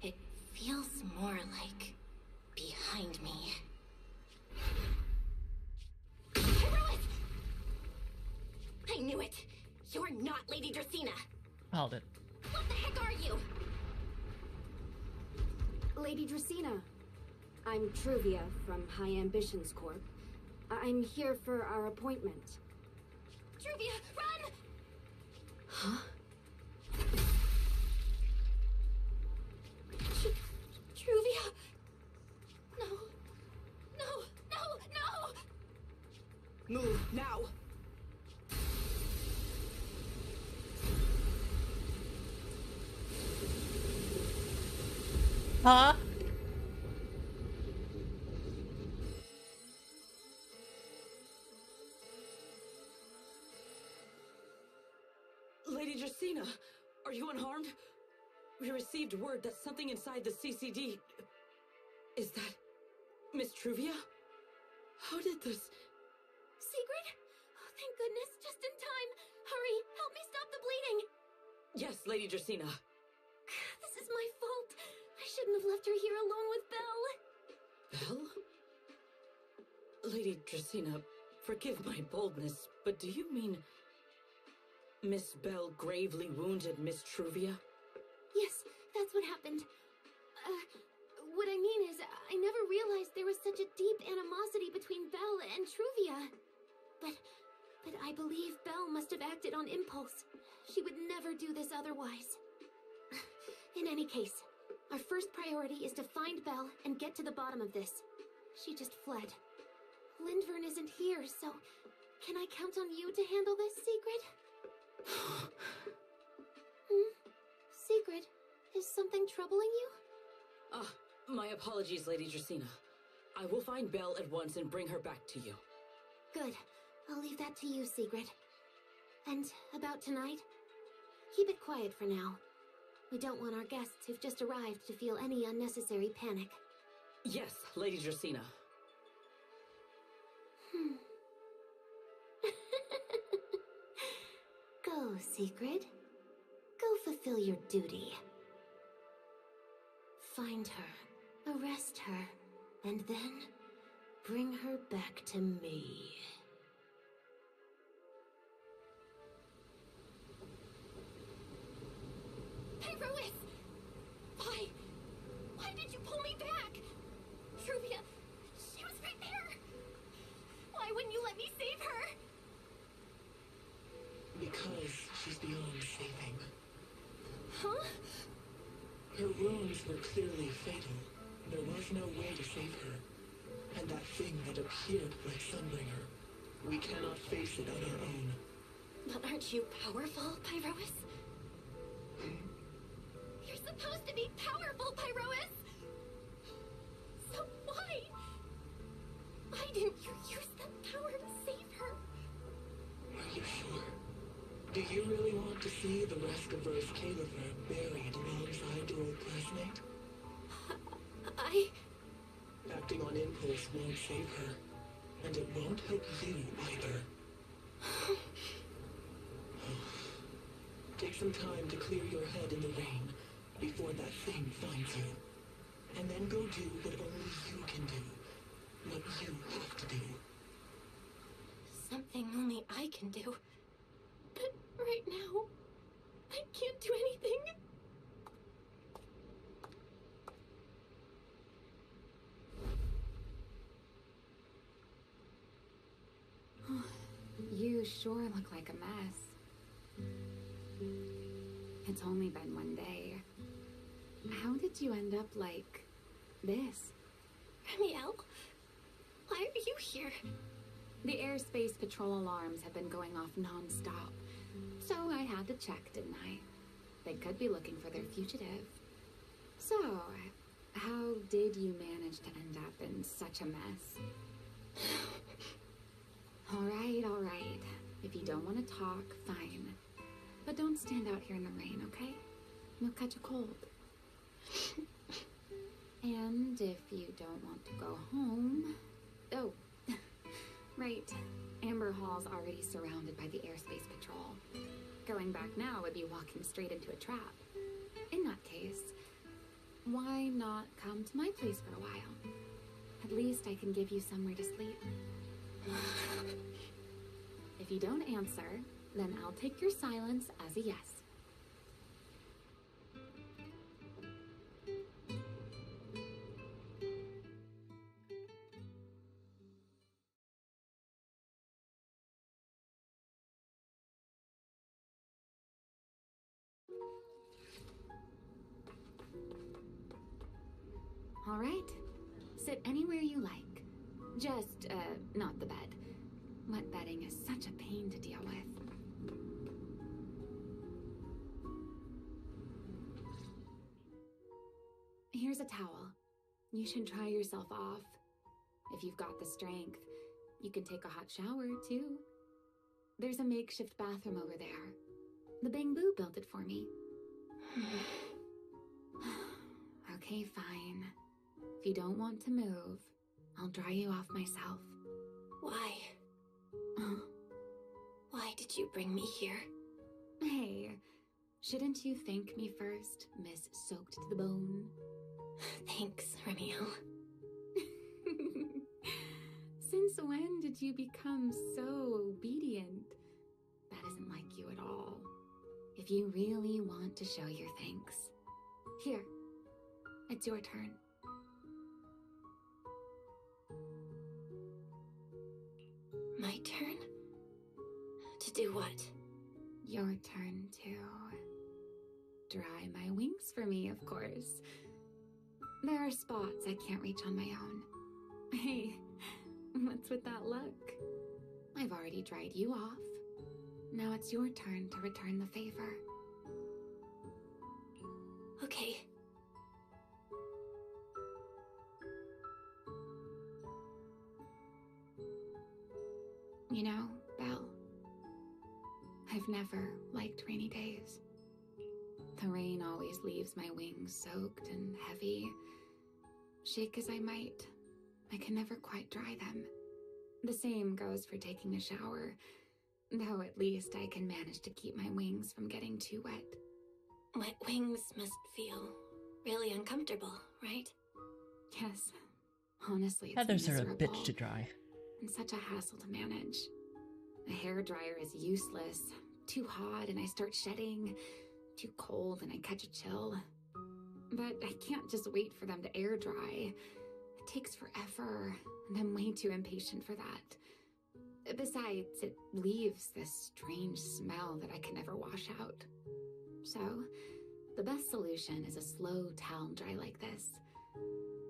It feels more like behind me. Heroic! I knew it! You're not Lady Dracaena! Hold it. What the heck are you? Lady Dracaena, I'm Truvia from High Ambitions Corp. I'm here for our appointment. Truvia, run! Huh? Truvia! No. No, no, no! Move, now! Huh? Lady Dracaena, are you unharmed? We received word that something inside the CCD... Is that... Miss Truvia? How did this... Secret? Oh, thank goodness, just in time. Hurry, help me stop the bleeding. Yes, Lady Dracaena. This is my fault. I shouldn't have left her here alone with Belle. Belle? Lady Dracaena, forgive my boldness, but do you mean... Miss Belle gravely wounded Miss Truvia? Yes, that's what happened. What I mean is, I never realized there was such a deep animosity between Belle and Truvia. But I believe Belle must have acted on impulse. She would never do this otherwise. In any case, our first priority is to find Belle and get to the bottom of this. She just fled. Lindvern isn't here, so can I count on you to handle this, Secret? Secret, is something troubling you? My apologies, Lady Dracaena. I will find Belle at once and bring her back to you. Good. I'll leave that to you, Secret. And about tonight? Keep it quiet for now. We don't want our guests who've just arrived to feel any unnecessary panic. Yes, Lady Dracaena. Go, Secret. Go fulfill your duty. Find her, arrest her, and then bring her back to me. Pyrois! Why? Why did you pull me back? Truvia, she was right there! Why wouldn't you let me save her? Because she's beyond saving. Huh? Her wounds were clearly fatal. There was no way to save her. And that thing that appeared like Sunbringer, we cannot face it on our own. But aren't you powerful, Pyrois? You're supposed to be powerful, Pyrois! So why? Why didn't you use that power to save her? Are you sure? Do you really want to see the rest of Rose Califer buried alongside your old classmate? Acting on impulse won't save her, and it won't help you either. Take some time to clear your head in the rain before that thing finds you. And then go do what only you can do. What you have to do. Something only I can do. But right now, I can't do anything. You sure look like a mess. It's only been one day. How did you end up like this? Remielle, why are you here? The airspace patrol alarms have been going off non-stop, so I had to check, didn't I? They could be looking for their fugitive. So, how did you manage to end up in such a mess? All right. If you don't want to talk, fine. But don't stand out here in the rain, okay? You'll catch a cold. And if you don't want to go home... Oh, right. Amber Hall's already surrounded by the airspace patrol. Going back now would be walking straight into a trap. In that case, why not come to my place for a while? At least I can give you somewhere to sleep. If you don't answer, then I'll take your silence as a yes. All right. Sit anywhere you like. Just, not the bed. Wet bedding is such a pain to deal with. Here's a towel. You should dry yourself off. If you've got the strength, you can take a hot shower, too. There's a makeshift bathroom over there. The Bang Boo built it for me. Okay, fine. If you don't want to move, I'll dry you off myself. Why? Why did you bring me here? Hey, shouldn't you thank me first, Miss Soaked to the Bone? Thanks, Remielle. Since when did you become so obedient? That isn't like you at all. If you really want to show your thanks, here, it's your turn. My turn? To do what? Your turn to dry my wings for me, of course. There are spots I can't reach on my own. Hey, what's with that look? I've already dried you off. Now it's your turn to return the favor. Okay. You know, Belle, I've never liked rainy days. The rain always leaves my wings soaked and heavy. Shake as I might, I can never quite dry them. The same goes for taking a shower, though at least I can manage to keep my wings from getting too wet. Wet wings must feel really uncomfortable, right? Yes. Honestly, it's Heathers are a miserable. bitch to dry. And such a hassle to manage. A hairdryer is useless. Too hot and I start shedding. Too cold and I catch a chill. But I can't just wait for them to air dry. It takes forever, and I'm way too impatient for that. Besides, it leaves this strange smell that I can never wash out. So, the best solution is a slow towel dry like this.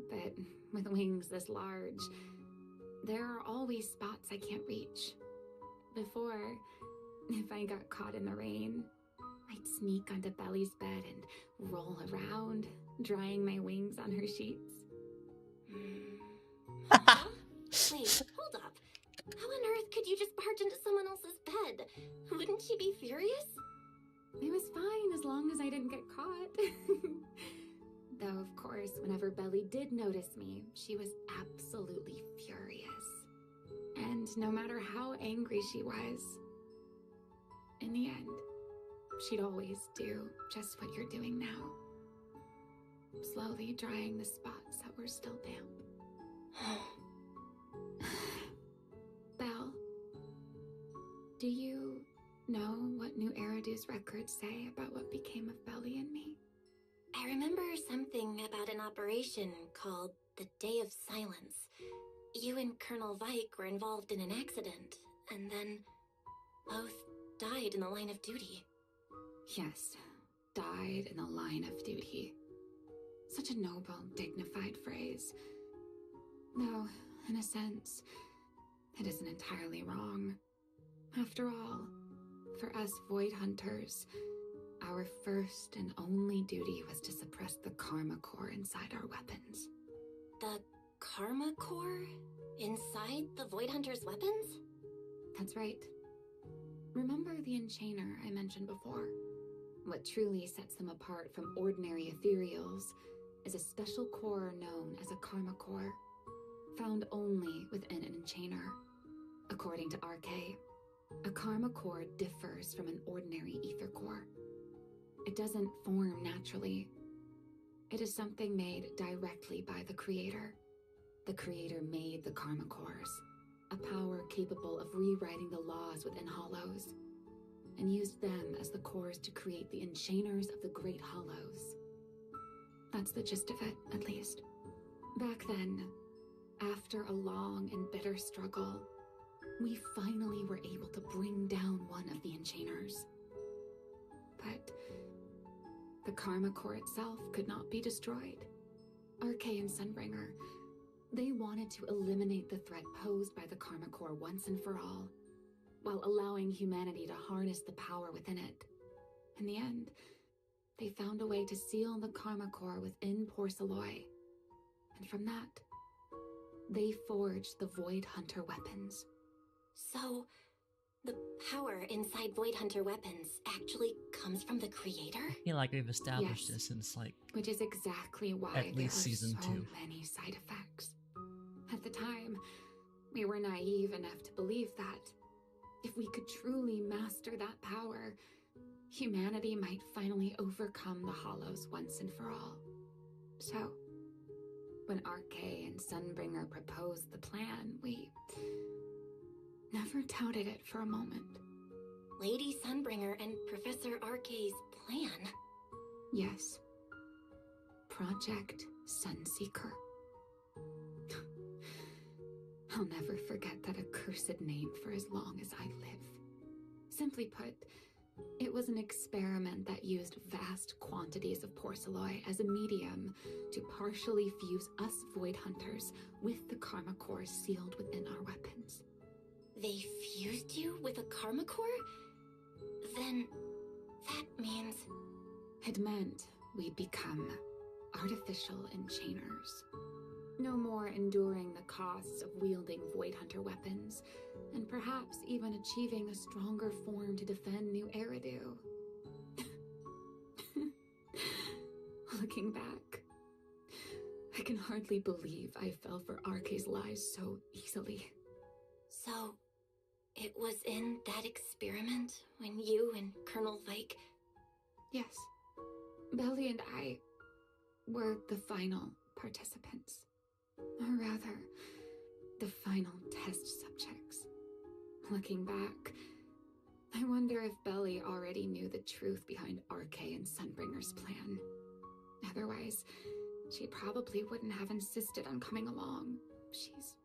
But with wings this large, there are always spots I can't reach. Before, if I got caught in the rain, I'd sneak onto Belly's bed and roll around, drying my wings on her sheets. Huh? Wait, hold up. How on earth could you just barge into someone else's bed? Wouldn't she be furious? It was fine as long as I didn't get caught. Though, of course, whenever Belly did notice me, she was absolutely furious. And no matter how angry she was, in the end, she'd always do just what you're doing now. Slowly drying the spots that were still damp. Belle, do you know what New Eridu's records say about what became of Belly and me? I remember something about an operation called the Day of Silence. You and Colonel Vike were involved in an accident, and then both died in the line of duty. Yes, died in the line of duty. Such a noble, dignified phrase. Though, in a sense, it isn't entirely wrong. After all, for us Void Hunters, our first and only duty was to suppress the Karma Core inside our weapons. The Karma Core? Inside the Void Hunter's weapons? That's right. Remember the Enchainer I mentioned before? What truly sets them apart from ordinary ethereals is a special core known as a Karma Core, found only within an Enchainer. According to RK, a Karma Core differs from an ordinary ether core. It doesn't form naturally. It is something made directly by the Creator. The Creator made the Karma Cores, a power capable of rewriting the laws within Hollows, and used them as the cores to create the Enchainers of the Great Hollows. That's the gist of it, at least. Back then, after a long and bitter struggle, we finally were able to bring down one of the Enchainers. But the Karma Core itself could not be destroyed. RK and Sunbringer, they wanted to eliminate the threat posed by the Karma Core once and for all, while allowing humanity to harness the power within it. In the end, they found a way to seal the Karma Core within Porceloy. And from that, they forged the Void Hunter weapons. So, the power inside Void Hunter weapons actually comes from the Creator? Yeah, like we've established Yes. this since like Which is exactly why at there least are season so 2. many side effects. At the time, we were naive enough to believe that if we could truly master that power, humanity might finally overcome the Hollows once and for all. So, when RK and Sunbringer proposed the plan, we never doubted it for a moment. Lady Sunbringer and Professor RK's plan? Yes. Project Sunseeker. I'll never forget that accursed name for as long as I live. Simply put, it was an experiment that used vast quantities of porceloy as a medium to partially fuse us Void Hunters with the Karma Core sealed within our weapons. They fused you with a Karma Core? Then that means... It meant we'd become artificial Enchainers. No more enduring the costs of wielding Void Hunter weapons, and perhaps even achieving a stronger form to defend New Eridu. Looking back, I can hardly believe I fell for RK's lies so easily. So, it was in that experiment when you and Colonel Vike... Yes. Belly and I were the final participants. Or rather, the final test subjects. Looking back, I wonder if Belly already knew the truth behind RK and Sunbringer's plan. Otherwise, she probably wouldn't have insisted on coming along. She's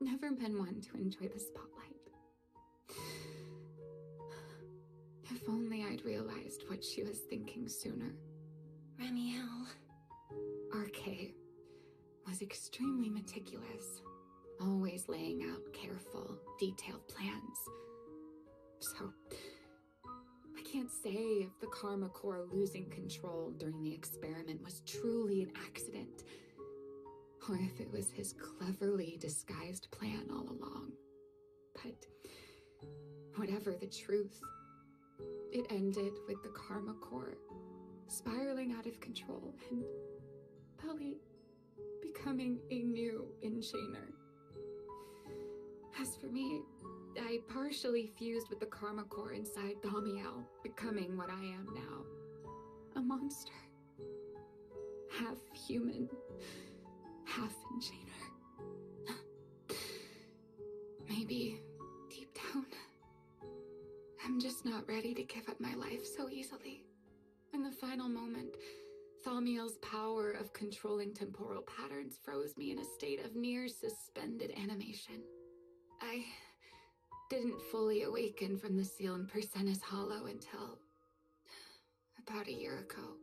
never been one to enjoy the spotlight. If only I'd realized what she was thinking sooner. Remielle... RK was extremely meticulous, always laying out careful, detailed plans. So, I can't say if the Karma Core losing control during the experiment was truly an accident, or if it was his cleverly disguised plan all along. But whatever the truth, it ended with the Karma Core spiraling out of control and Belly becoming a new Enchainer. As for me, I partially fused with the karma core inside Thaumiel, becoming what I am now. A monster. Half human, half enchainer. Maybe, deep down, I'm just not ready to give up my life so easily. In the final moment, Thaumiel's power of controlling temporal patterns froze me in a state of near suspended animation. I didn't fully awaken from the seal in Persena's Hollow until about a year ago.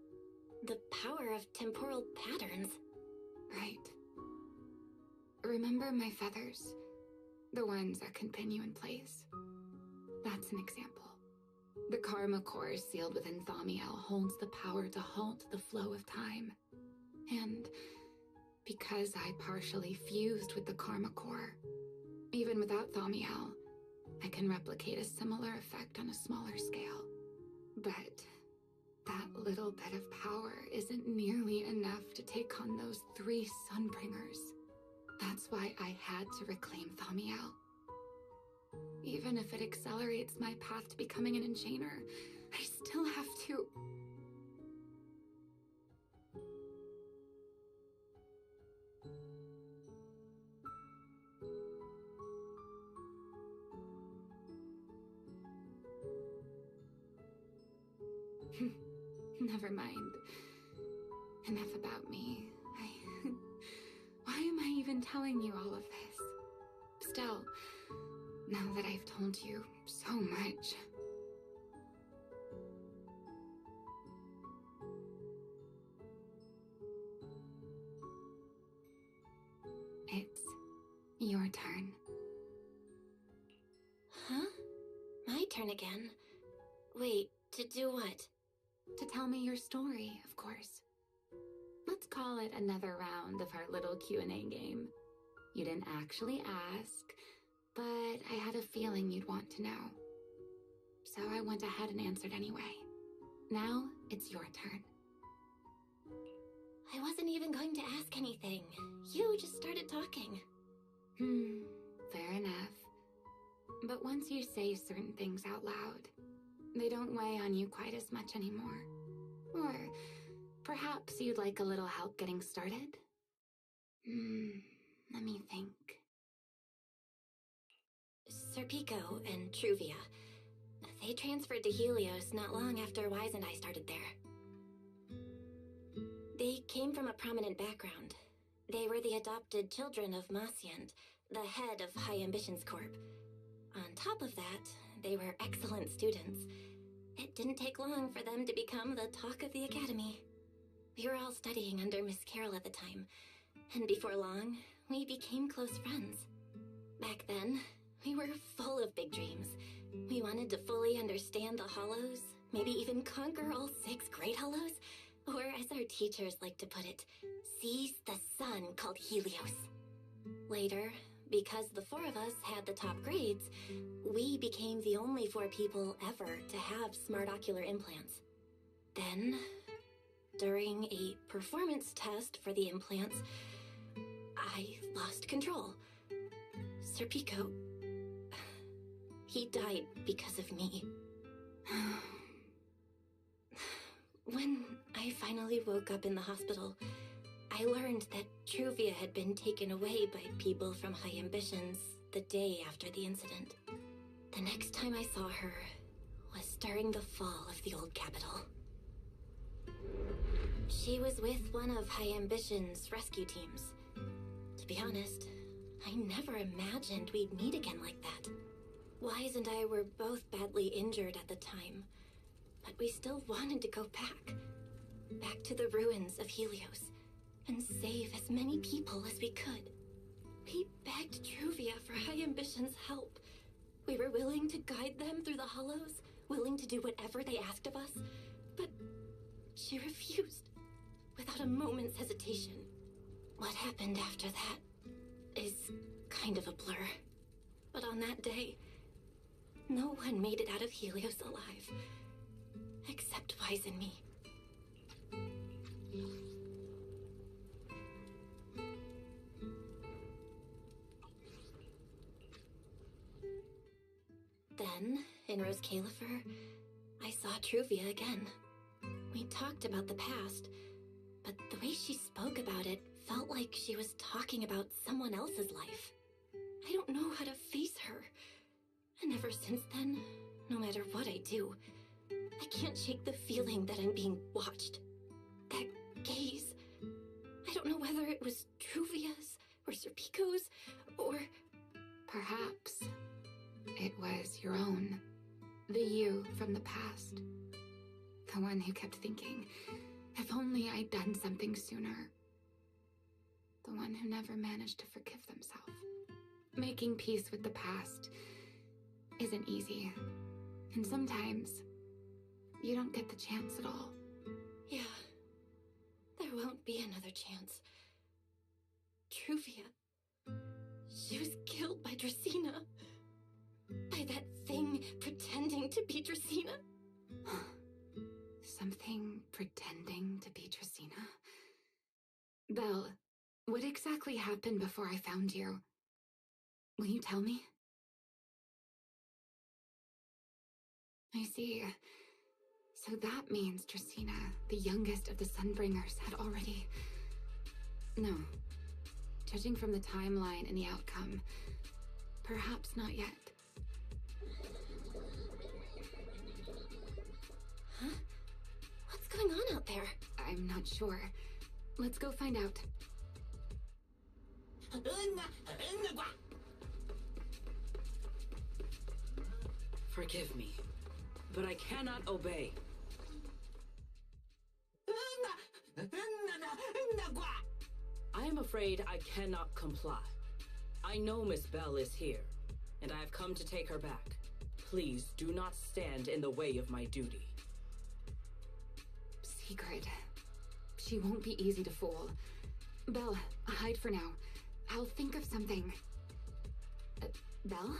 The power of temporal patterns? Right. Remember my feathers? The ones that can pin you in place? That's an example. The karma core sealed within Thaumiel holds the power to halt the flow of time. And because I partially fused with the karma core, even without Thaumiel, I can replicate a similar effect on a smaller scale. But that little bit of power isn't nearly enough to take on those 3 Sunbringers. That's why I had to reclaim Thaumiel. Even if it accelerates my path to becoming an enchainer, I still have to... Never mind. Enough about me. Why am I even telling you all of this? Still, now that I've told you so much... It's your turn. Huh? My turn again? Wait, to do what? To tell me your story, of course. Let's call it another round of our little Q&A game. You didn't actually ask, but I had a feeling you'd want to know. So I went ahead and answered anyway. Now, it's your turn. I wasn't even going to ask anything. You just started talking. Fair enough. But once you say certain things out loud, they don't weigh on you quite as much anymore. Or perhaps you'd like a little help getting started? Let me think. Serpico and Truvia. They transferred to Helios not long after Wise and I started there. They came from a prominent background. They were the adopted children of Masyant, the head of High Ambitions Corp. On top of that, they were excellent students. It didn't take long for them to become the talk of the academy. We were all studying under Miss Carroll at the time, and before long, we became close friends. Back then, we were full of big dreams. We wanted to fully understand the Hollows, maybe even conquer all 6 Great Hollows, or as our teachers like to put it, seize the sun called Helios. Later, because the 4 of us had the top grades, we became the only 4 people ever to have smart ocular implants. Then, during a performance test for the implants, I lost control. Serpico, he died because of me. When I finally woke up in the hospital, I learned that Truvia had been taken away by people from High Ambitions the day after the incident. The next time I saw her was during the fall of the old capital. She was with one of High Ambitions' rescue teams. To be honest, I never imagined we'd meet again like that. Wise and I were both badly injured at the time, but we still wanted to go back to the ruins of Helios, and save as many people as we could. We begged Truvia for High Ambitions' help. We were willing to guide them through the Hollows, willing to do whatever they asked of us, but she refused, without a moment's hesitation. What happened after that is kind of a blur. But on that day, no one made it out of Helios alive, except Wise and me. Then, in Rose Califer, I saw Truvia again. We talked about the past, but the way she spoke about it felt like she was talking about someone else's life. I don't know how to face her. And ever since then, no matter what I do, I can't shake the feeling that I'm being watched. That gaze. I don't know whether it was Truvia's or Serpico's or... Perhaps it was your own. The you from the past. The one who kept thinking, if only I'd done something sooner. The one who never managed to forgive themselves. Making peace with the past isn't easy. And sometimes you don't get the chance at all. Yeah. There won't be another chance. Truvia. She was killed by Dracena. By that thing pretending to be Dracena. Something pretending to be Dracena? Belle, what exactly happened before I found you? Will you tell me? I see. So that means Dracena, the youngest of the Sunbringers, had already... No. Judging from the timeline and the outcome, perhaps not yet. Huh? What's going on out there? I'm not sure. Let's go find out. Forgive me, but I cannot obey. I am afraid I cannot comply. I know Miss Belle is here, and I have come to take her back. Please do not stand in the way of my duty. Sigrid. She won't be easy to fool. Belle, hide for now. I'll think of something. Belle?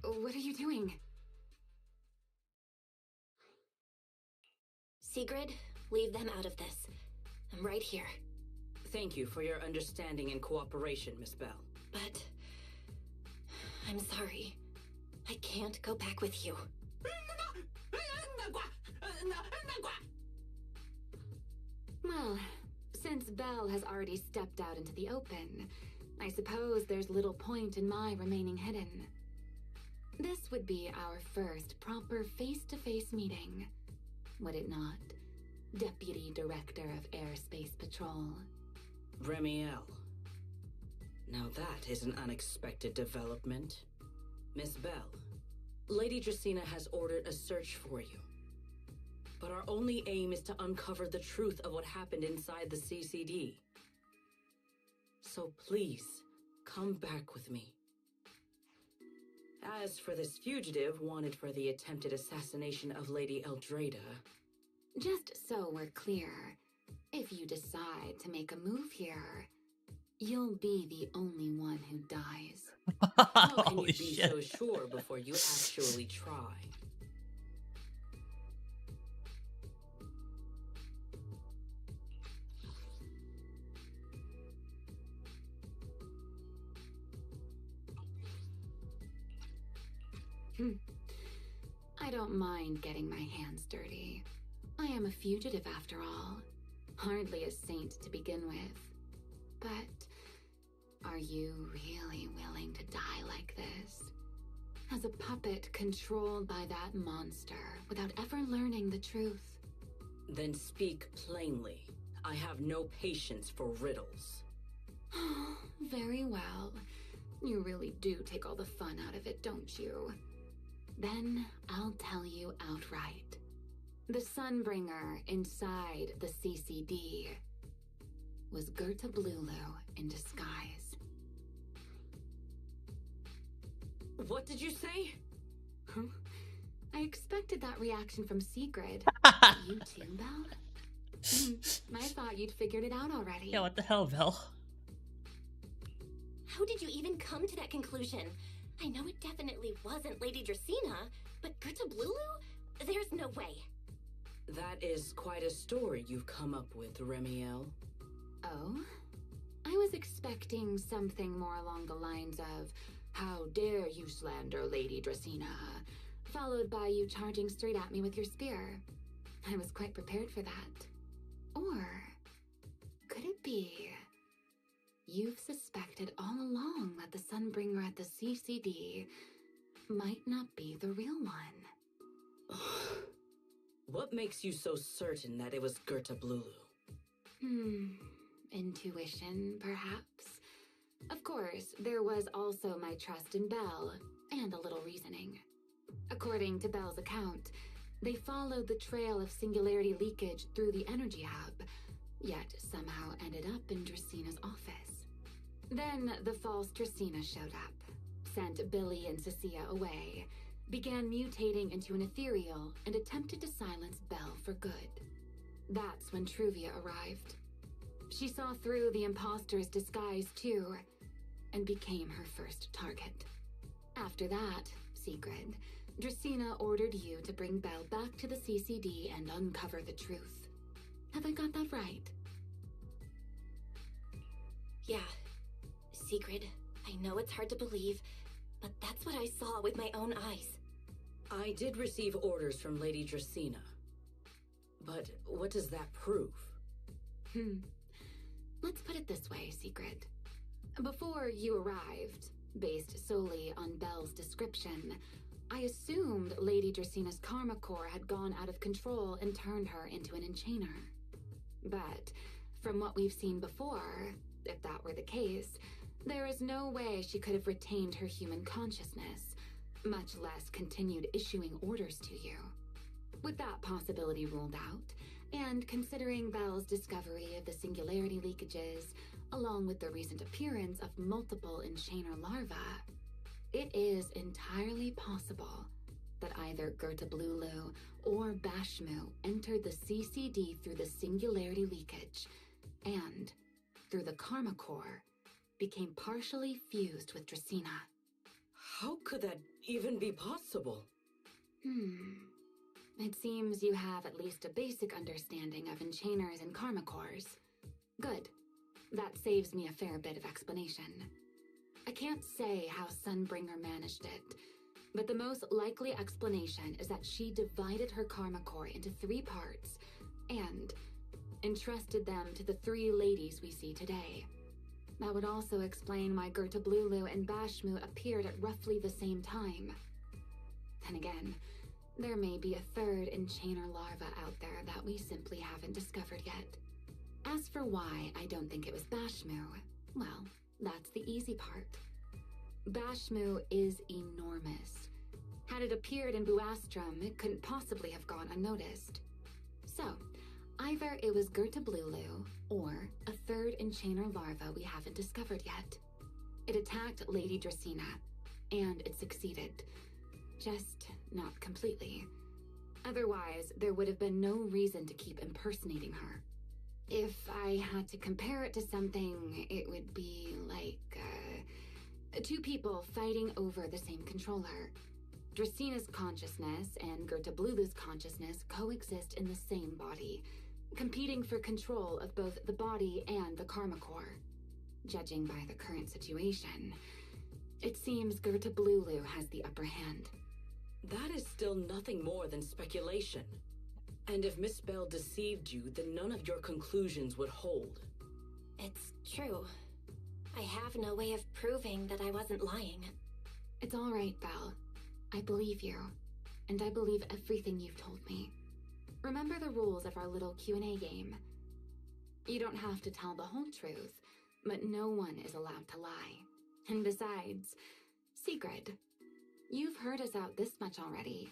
What are you doing? Sigrid, leave them out of this. I'm right here. Thank you for your understanding and cooperation, Miss Belle. But... I'm sorry. I can't go back with you. Well, since Belle has already stepped out into the open, I suppose there's little point in my remaining hidden. This would be our first proper face-to-face meeting, would it not, Deputy Director of Airspace Patrol? Remielle. Now that is an unexpected development. Miss Belle, Lady Dracena has ordered a search for you. But our only aim is to uncover the truth of what happened inside the CCD. So please, come back with me. As for this fugitive wanted for the attempted assassination of Lady Eldrada... Just so we're clear, if you decide to make a move here, you'll be the only one who dies. How can you be so sure before you actually try? I don't mind getting my hands dirty. I am a fugitive after all. Hardly a saint to begin with. But are you really willing to die like this? As a puppet controlled by that monster without ever learning the truth? Then speak plainly. I have no patience for riddles. Very well. You really do take all the fun out of it, don't you? Then I'll tell you outright. The Sunbringer inside the CCD was Gerta Blulu in disguise. What did you say? Huh? I expected that reaction from Sigrid. You too, Belle? I thought you'd figured it out already. Yeah, what the hell, Belle? How did you even come to that conclusion? I know it definitely wasn't Lady Dracena, but Gerta Blulu? There's no way. That is quite a story you've come up with, Remielle. Oh? I was expecting something more along the lines of, how dare you slander Lady Dracena? followed by you charging straight at me with your spear. I was quite prepared for that. Or could it be you've suspected all along that the Sunbringer at the CCD might not be the real one? What makes you so certain that it was Gerta Blulu? Intuition, perhaps? Of course, there was also my trust in Belle, and a little reasoning. According to Belle's account, they followed the trail of singularity leakage through the energy hub, yet somehow ended up in Dracina's office. Then the false Dracina showed up, sent Billy and Cecilia away, began mutating into an ethereal, and attempted to silence Belle for good. That's when Truvia arrived. She saw through the imposter's disguise too, and became her first target. After that, Sigrid, Dracina ordered you to bring Belle back to the CCD and uncover the truth. Have I got that right? Yeah. Sigrid, I know it's hard to believe, but that's what I saw with my own eyes. I did receive orders from Lady Dracina. But what does that prove? Let's put it this way, Sigrid. Before you arrived, based solely on Belle's description, I assumed Lady Dracina's karma core had gone out of control and turned her into an enchainer. But from what we've seen before, if that were the case, there is no way she could have retained her human consciousness, much less continued issuing orders to you. With that possibility ruled out, and considering Belle's discovery of the singularity leakages, along with the recent appearance of multiple enchainer larvae, it is entirely possible that either Gerta Blulu or Bashmu entered the CCD through the singularity leakage, and, through the karma core, became partially fused with Dracina. How could that even be possible? It seems you have at least a basic understanding of enchainers and karma cores. Good. That saves me a fair bit of explanation. I can't say how Sunbringer managed it, but the most likely explanation is that she divided her karma core into 3 parts and entrusted them to the 3 ladies we see today. That would also explain why Gerta Blulu and Bashmu appeared at roughly the same time. Then again, there may be a 3rd enchainer larva out there that we simply haven't discovered yet. As for why I don't think it was Bashmu, well, that's the easy part. Bashmu is enormous. Had it appeared in Buastrum, it couldn't possibly have gone unnoticed. So, either it was Gerta Blulu, or a 3rd enchainer larva we haven't discovered yet. It attacked Lady Dracina, and it succeeded. Just not completely. Otherwise, there would have been no reason to keep impersonating her. If I had to compare it to something, it would be like, 2 people fighting over the same controller. Dracina's consciousness and Gerta Blulu's consciousness coexist in the same body, competing for control of both the body and the karma core. Judging by the current situation, it seems Gerta Blulu has the upper hand. That is still nothing more than speculation. And if Miss Bell deceived you, then none of your conclusions would hold. It's true. I have no way of proving that I wasn't lying. It's all right, Belle. I believe you, and I believe everything you've told me. Remember the rules of our little Q&A game. You don't have to tell the whole truth, but no one is allowed to lie. And besides, Sigrid, you've heard us out this much already.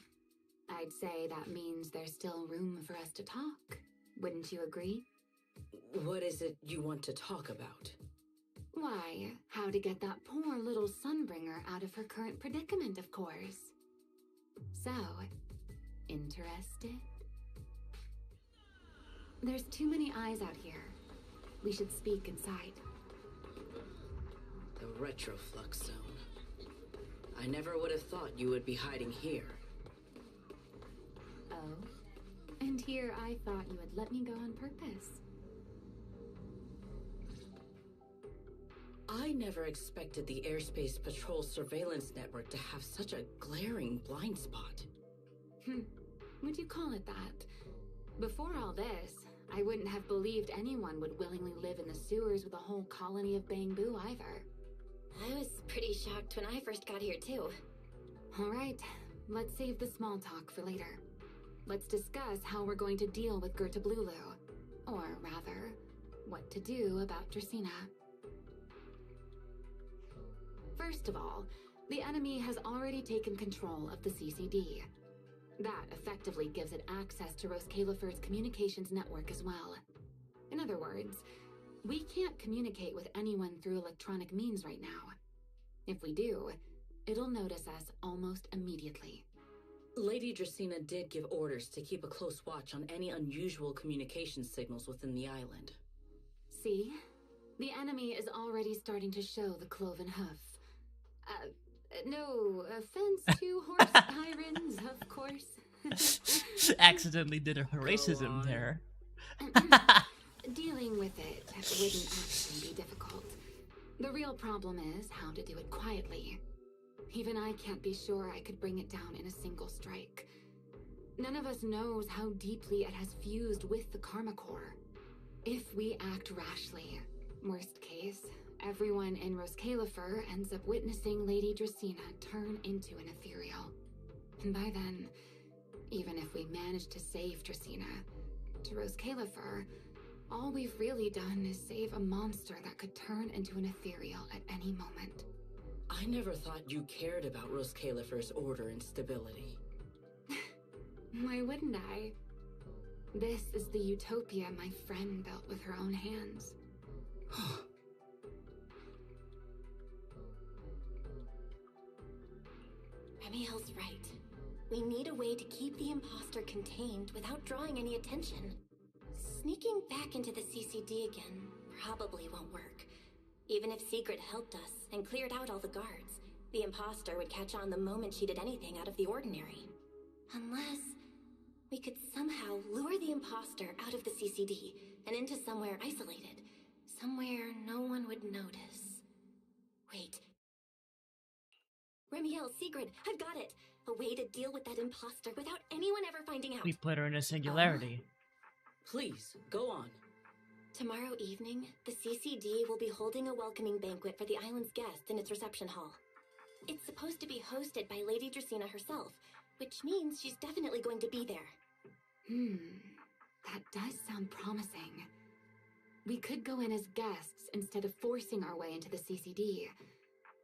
I'd say that means there's still room for us to talk. Wouldn't you agree? What is it you want to talk about? Why, how to get that poor little Sunbringer out of her current predicament, of course. So, interested? There's too many eyes out here. We should speak inside. The Retroflux Zone. I never would have thought you would be hiding here. Oh? And here I thought you would let me go on purpose. I never expected the Airspace Patrol surveillance network to have such a glaring blind spot. Would you call it that? Before all this, I wouldn't have believed anyone would willingly live in the sewers with a whole colony of bamboo either. I was pretty shocked when I first got here, too. All right, let's save the small talk for later. Let's discuss how we're going to deal with Gerta Blulu. Or rather, what to do about Dracena. First of all, the enemy has already taken control of the CCD. That effectively gives it access to Rose Califer's communications network as well. In other words, we can't communicate with anyone through electronic means right now. If we do, it'll notice us almost immediately. Lady Dracena did give orders to keep a close watch on any unusual communication signals within the island. See? The enemy is already starting to show the cloven hoof. No offense to horse sirens, of course. Accidentally did a racism there. Dealing with it wouldn't actually be difficult. The real problem is how to do it quietly. Even I can't be sure I could bring it down in a single strike. None of us knows how deeply it has fused with the Karma Core. If we act rashly, worst case, everyone in Rose Califer ends up witnessing Lady Dracena turn into an ethereal. And by then, even if we manage to save Dracena, to Rose Califer, all we've really done is save a monster that could turn into an ethereal at any moment. I never thought you cared about Rose Califer's order and stability. Why wouldn't I? This is the utopia my friend built with her own hands. Remielle's right. We need a way to keep the imposter contained without drawing any attention. Sneaking back into the CCD again probably won't work. Even if Secret helped us and cleared out all the guards, the imposter would catch on the moment she did anything out of the ordinary. Unless we could somehow lure the imposter out of the CCD and into somewhere isolated. Somewhere no one would notice. Wait. Remielle, Sigrid, I've got it! A way to deal with that imposter without anyone ever finding out. We put her in a singularity. Please, go on. Tomorrow evening, the CCD will be holding a welcoming banquet for the island's guests in its reception hall. It's supposed to be hosted by Lady Dracena herself, which means she's definitely going to be there. That does sound promising. We could go in as guests instead of forcing our way into the CCD.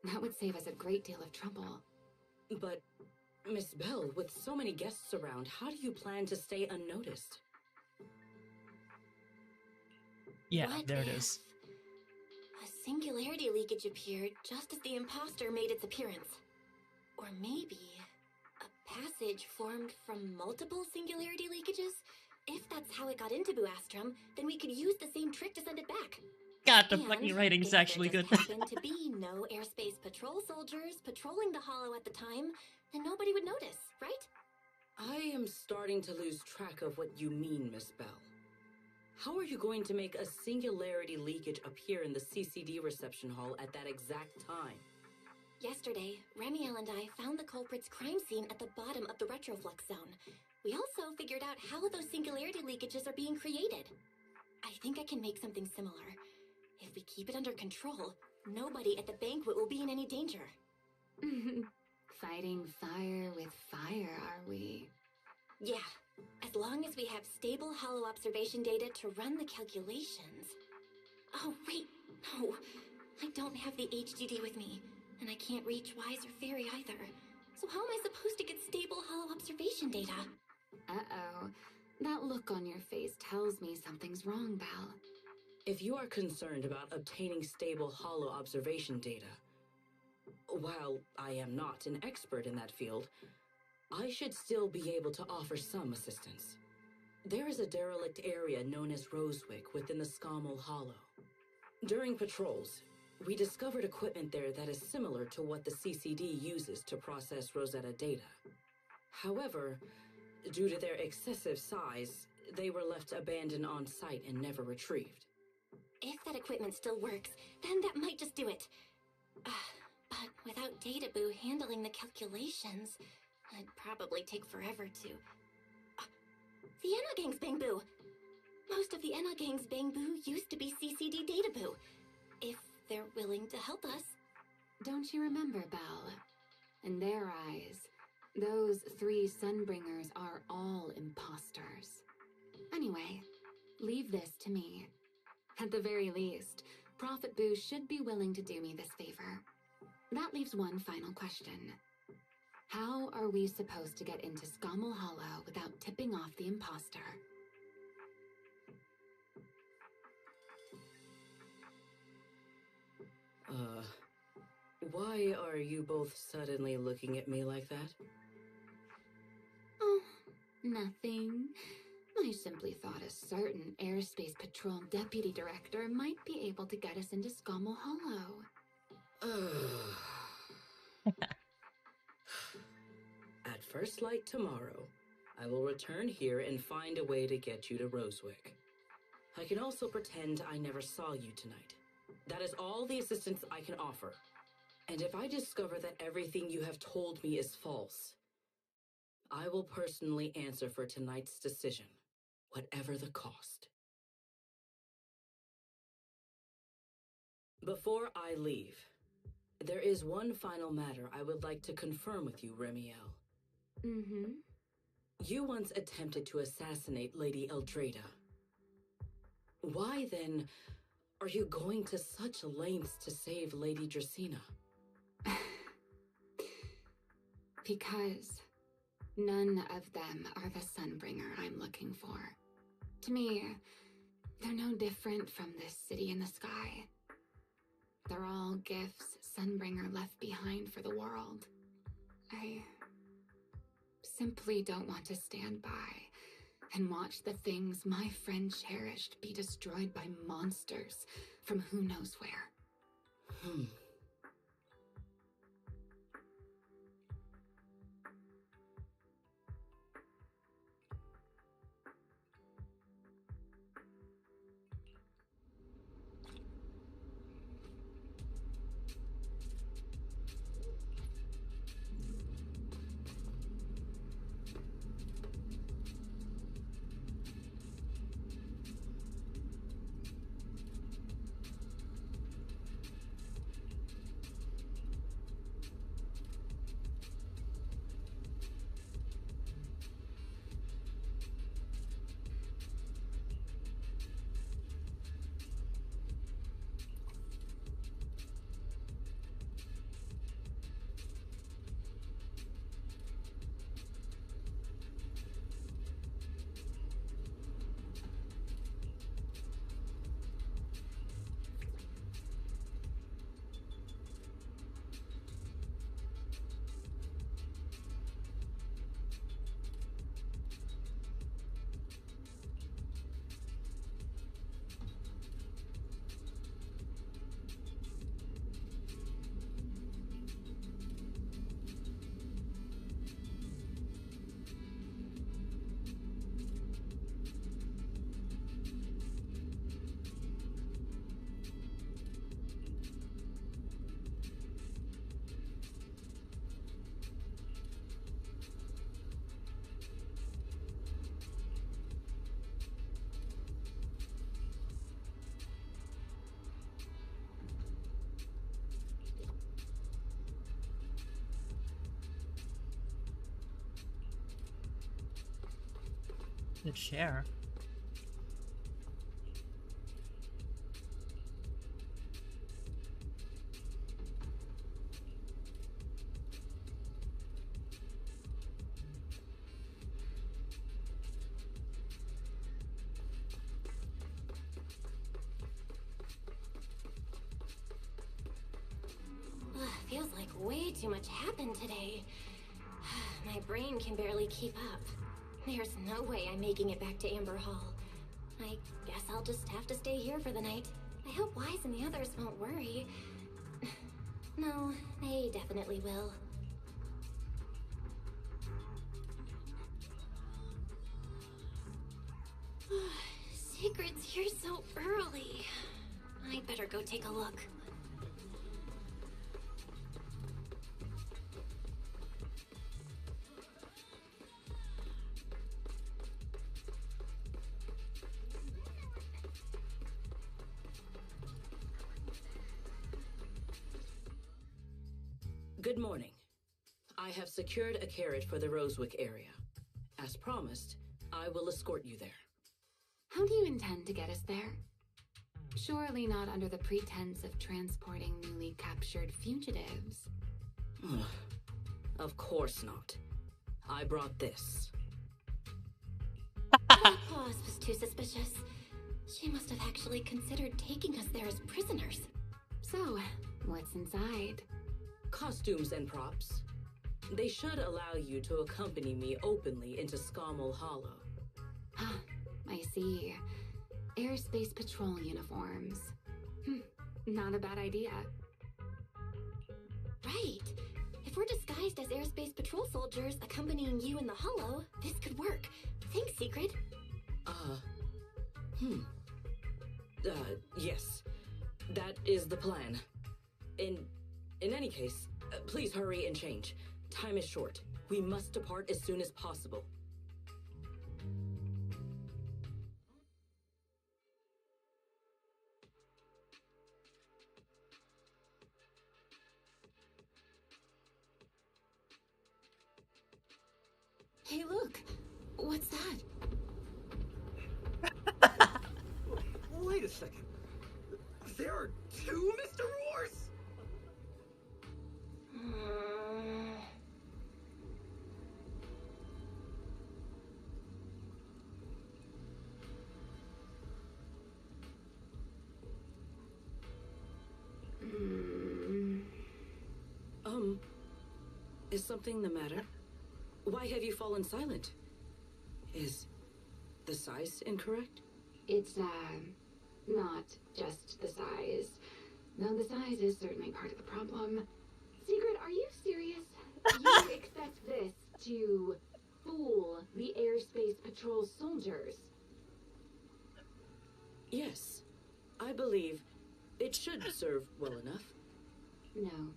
That would save us a great deal of trouble. But, Miss Bell, with so many guests around, how do you plan to stay unnoticed? Yeah, What there it if is. A singularity leakage appeared just as the imposter made its appearance. Or maybe a passage formed from multiple singularity leakages? If that's how it got into Buastrum, then we could use the same trick to send it back. God, the And fucking writing's if there actually just good. happened to be no airspace patrol soldiers patrolling the hollow at the time, then nobody would notice, right? I am starting to lose track of what you mean, Miss Bell. How are you going to make a singularity leakage appear in the CCD reception hall at that exact time? Yesterday, Remielle and I found the culprit's crime scene at the bottom of the retroflux zone. We also figured out how those singularity leakages are being created. I think I can make something similar. If we keep it under control, nobody at the banquet will be in any danger. Fighting fire with fire, are we? Yeah, as long as we have stable hollow observation data to run the calculations. Oh, wait, no. I don't have the HDD with me, and I can't reach Wise or Fairy either. So how am I supposed to get stable hollow observation data? Uh-oh. That look on your face tells me something's wrong, Belle. If you are concerned about obtaining stable hollow observation data, while I am not an expert in that field, I should still be able to offer some assistance. There is a derelict area known as Rosewick within the Scommel Hollow. During patrols, we discovered equipment there that is similar to what the CCD uses to process Rosetta data. However, due to their excessive size, they were left abandoned on site and never retrieved. If that equipment still works, then that might just do it. But without Databoo handling the calculations, It'd probably take forever to... The Enna Gang's Bangboo! Most of the Enna Gang's Bangboo used to be CCD Databoo. If they're willing to help us. Don't you remember, Belle? In their eyes, those 3 Sunbringers are all imposters. Anyway, leave this to me. At the very least, Prophet Boo should be willing to do me this favor. That leaves one final question. How are we supposed to get into Scommel Hollow without tipping off the imposter? Why are you both suddenly looking at me like that? Oh, nothing. I simply thought a certain Airspace Patrol Deputy Director might be able to get us into Scommel Hollow. At first light tomorrow, I will return here and find a way to get you to Rosewick. I can also pretend I never saw you tonight. That is all the assistance I can offer. And if I discover that everything you have told me is false, I will personally answer for tonight's decision, whatever the cost. Before I leave, there is one final matter I would like to confirm with you, Remielle. Mm-hmm. You once attempted to assassinate Lady Eldrada. Why, then, are you going to such lengths to save Lady Dracena? Because none of them are the Sunbringer I'm looking for. To me, they're no different from this city in the sky. They're all gifts Sunbringer left behind for the world. I simply don't want to stand by and watch the things my friend cherished be destroyed by monsters from who knows where. Good share. Feels like way too much happened today. My brain can barely keep up. There's no way I'm making it back to Amber Hall. I guess I'll just have to stay here for the night. I hope Wise and the others won't worry. No, they definitely will. Secret's here so early. I'd better go take a look. Good morning. I have secured a carriage for the Rosewick area. As promised, I will escort you there. How do you intend to get us there? Surely not under the pretense of transporting newly captured fugitives. Of course not. I brought this. That clause was too suspicious. She must have actually considered taking us there as prisoners. So, what's inside? Costumes and props. They should allow you to accompany me openly into Scommel Hollow. Ah, I see. Airspace patrol uniforms. Not a bad idea. Right. If we're disguised as airspace patrol soldiers accompanying you in the Hollow, this could work. Thanks, Secret. Yes. That is the plan. In any case, please hurry and change. Time is short. We must depart as soon as possible. Hey, look! What's that? Wait a second. There are two Mr. Roars? Is something the matter? Why have you fallen silent? Is the size incorrect? It's, not just the size. Though the size is certainly part of the problem. Secret, are you serious? You expect this to fool the airspace patrol soldiers? Yes. I believe it should serve well enough. No.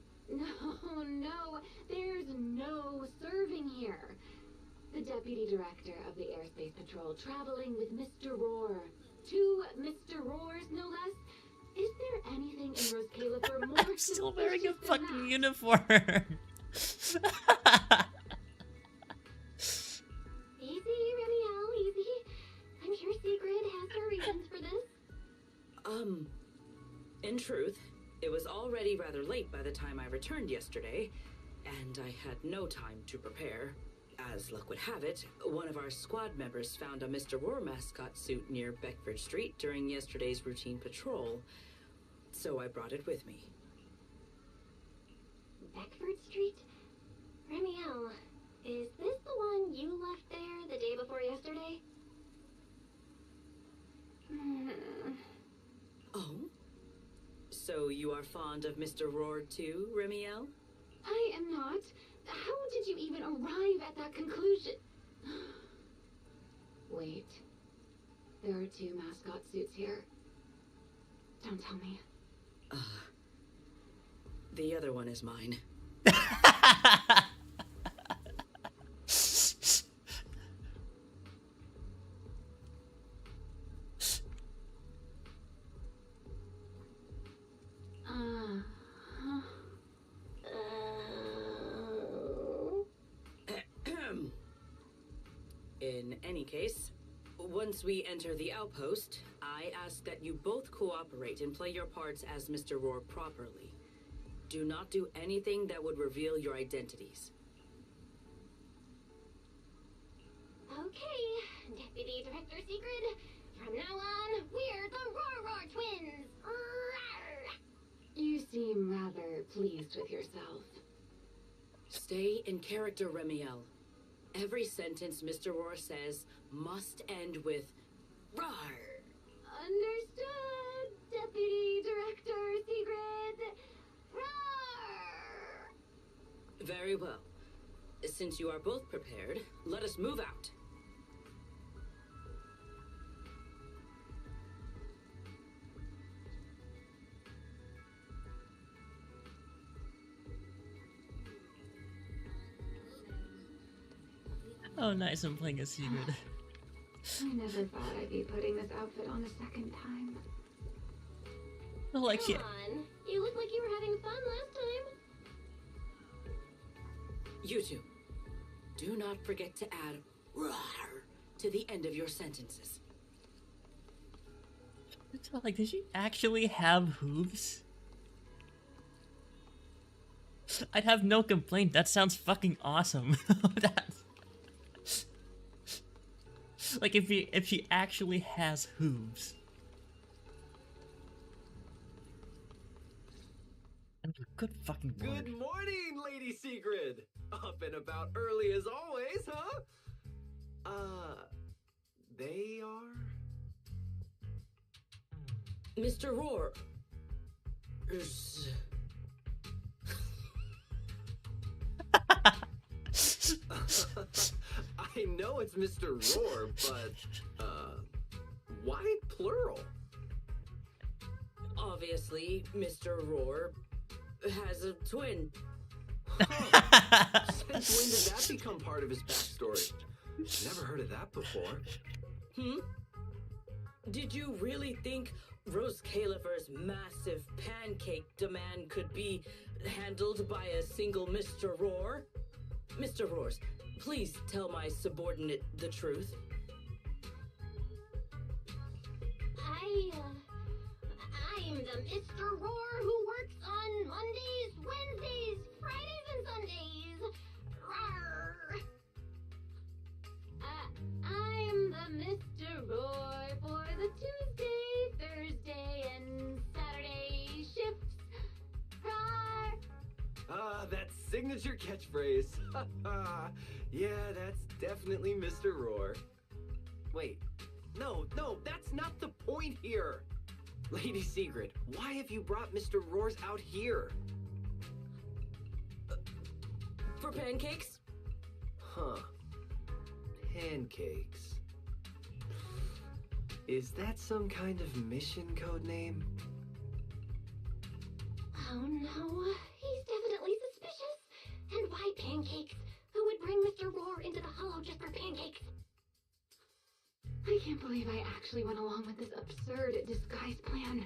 There's no serving here. The deputy director of the airspace patrol traveling with Mr. Roar. Two Mr. Roars, no less. Is there anything in Rose Califer more I'm still wearing a suspicious than fucking that? uniform. Easy, Remielle, easy. I'm sure Secret has her reasons for this. In truth, it was already rather late by the time I returned yesterday, and I had no time to prepare. As luck would have it, one of our squad members found a Mr. Roar mascot suit near Beckford Street during yesterday's routine patrol, so I brought it with me. Beckford Street? Remielle, is this the one you left there the day before yesterday? Oh? So you are fond of Mr. Roar too, Remielle? I am not. How did you even arrive at that conclusion? Wait. There are two mascot suits here. Don't tell me. The other one is mine. In any case, once we enter the outpost, I ask that you both cooperate and play your parts as Mr. Roar properly. Do not do anything that would reveal your identities. Okay, Deputy Director Secret. From now on, we're the Roar Twins. Rawr! You seem rather pleased with yourself. Stay in character, Remielle. Every sentence Mr. Roar says must end with "Rawr." Understood, Deputy Director Secret. Rawr! Very well. Since you are both prepared, let us move out. Oh, nice, I'm playing a secret. I never thought I'd be putting this outfit on a second time. Like Come on, you look like you were having fun last time. You two, do not forget to add "rawr" to the end of your sentences. Like, does she actually have hooves? I'd have no complaint. That sounds fucking awesome. Like, if she actually has hooves. Good fucking lord. Good morning, Lady Secret! Up and about early as always, huh? They are? Mr. Roar. I know it's Mr. Roar, but, why plural? Obviously, Mr. Roar has a twin. Since when did that become part of his backstory? Never heard of that before. Did you really think Rose Califer's massive pancake demand could be handled by a single Mr. Roar? Mr. Roars, please tell my subordinate the truth. I'm the Mr. Roar who works on Mondays, Wednesdays, Fridays, and Sundays. Rawr. I'm the Mr. Roar for the Tuesday, Thursday, and Saturday shifts. Rawr. That signature catchphrase. Yeah, that's definitely Mr. Roar. Wait, no, that's not the point here. Lady Secret, why have you brought Mr. Roars out here? For pancakes? Huh. Pancakes. Is that some kind of mission code name? Oh no, he's definitely suspicious. And why pancakes? Who would bring Mr. Roar into the hollow just for pancakes? I can't believe I actually went along with this absurd disguise plan.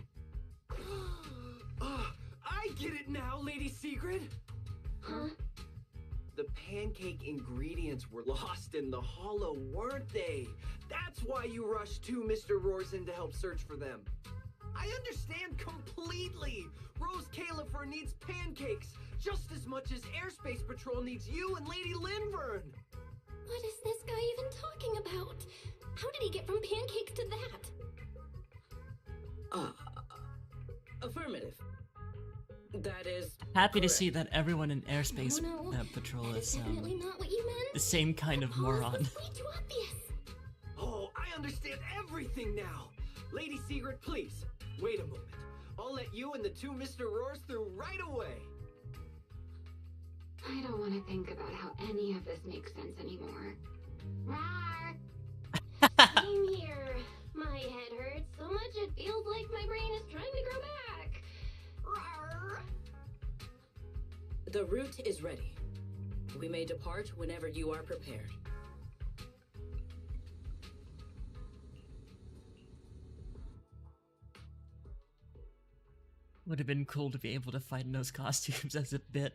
I get it now, Lady Secret! Huh? The pancake ingredients were lost in the hollow, weren't they? That's why you rushed two Mr. Roars in to help search for them. I understand completely! Rose Califer needs pancakes just as much as Airspace Patrol needs you and Lady Linvern! What is this guy even talking about? How did he get from pancakes to that? Affirmative. That is Happy correct. to see that everyone in Airspace No, Patrol that is definitely not what you meant. the same kind of moron. Way too obvious. Oh, I understand everything now! Lady Secret, please, wait a moment. I'll let you and the two Mr. Roars through right away! I don't want to think about how any of this makes sense anymore. Rawr. Same here. My head hurts so much it feels like my brain is trying to grow back. Rawr. The route is ready. We may depart whenever you are prepared. Would have been cool to be able to fight in those costumes as a bit.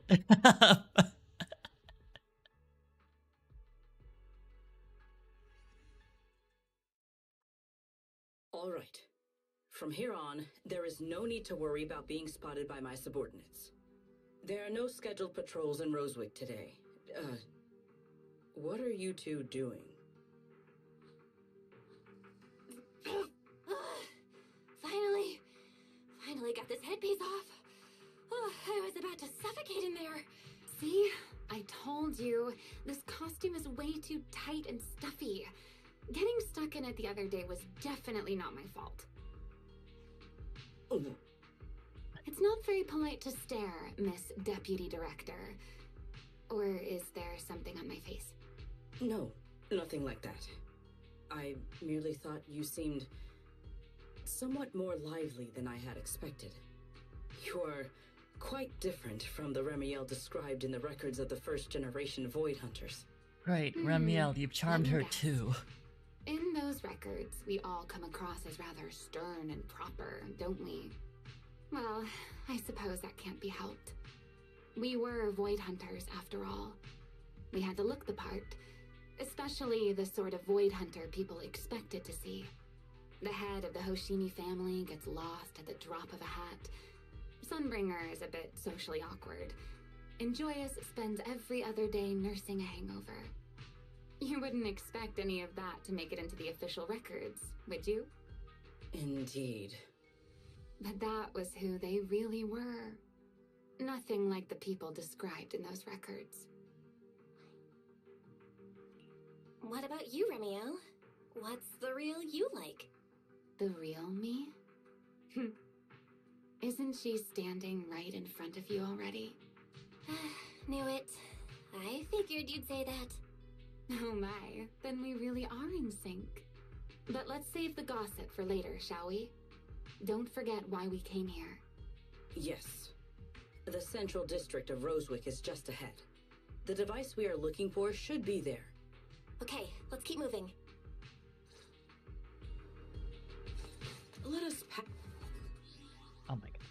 All right. From here on, there is no need to worry about being spotted by my subordinates. There are no scheduled patrols in Rosewick today. What are you two doing? Finally got this headpiece off. Oh, I was about to suffocate in there. See? I told you. This costume is way too tight and stuffy. Getting stuck in it the other day was definitely not my fault. Oh. It's not very polite to stare, Miss Deputy Director. Or is there something on my face? No, nothing like that. I merely thought you seemed somewhat more lively than I had expected. You are quite different from the Remielle described in the records of the first generation Void Hunters. Right, Remielle, you've charmed her too. In those records, we all come across as rather stern and proper, don't we? Well, I suppose that can't be helped. We were Void Hunters, after all. We had to look the part, especially the sort of void hunter people expected to see. The head of the Hoshimi family gets lost at the drop of a hat. Sunbringer is a bit socially awkward, and Joyous spends every other day nursing a hangover. You wouldn't expect any of that to make it into the official records, would you? Indeed. But that was who they really were. Nothing like the people described in those records. What about you, Remielle? What's the real you like? The real me? Isn't she standing right in front of you already? Knew it. I figured you'd say that. Oh my, then we really are in sync. But let's save the gossip for later, shall we? Don't forget why we came here. Yes. The central district of Rosewick is just ahead. The device we are looking for should be there. Okay, let's keep moving. Let us Oh my god.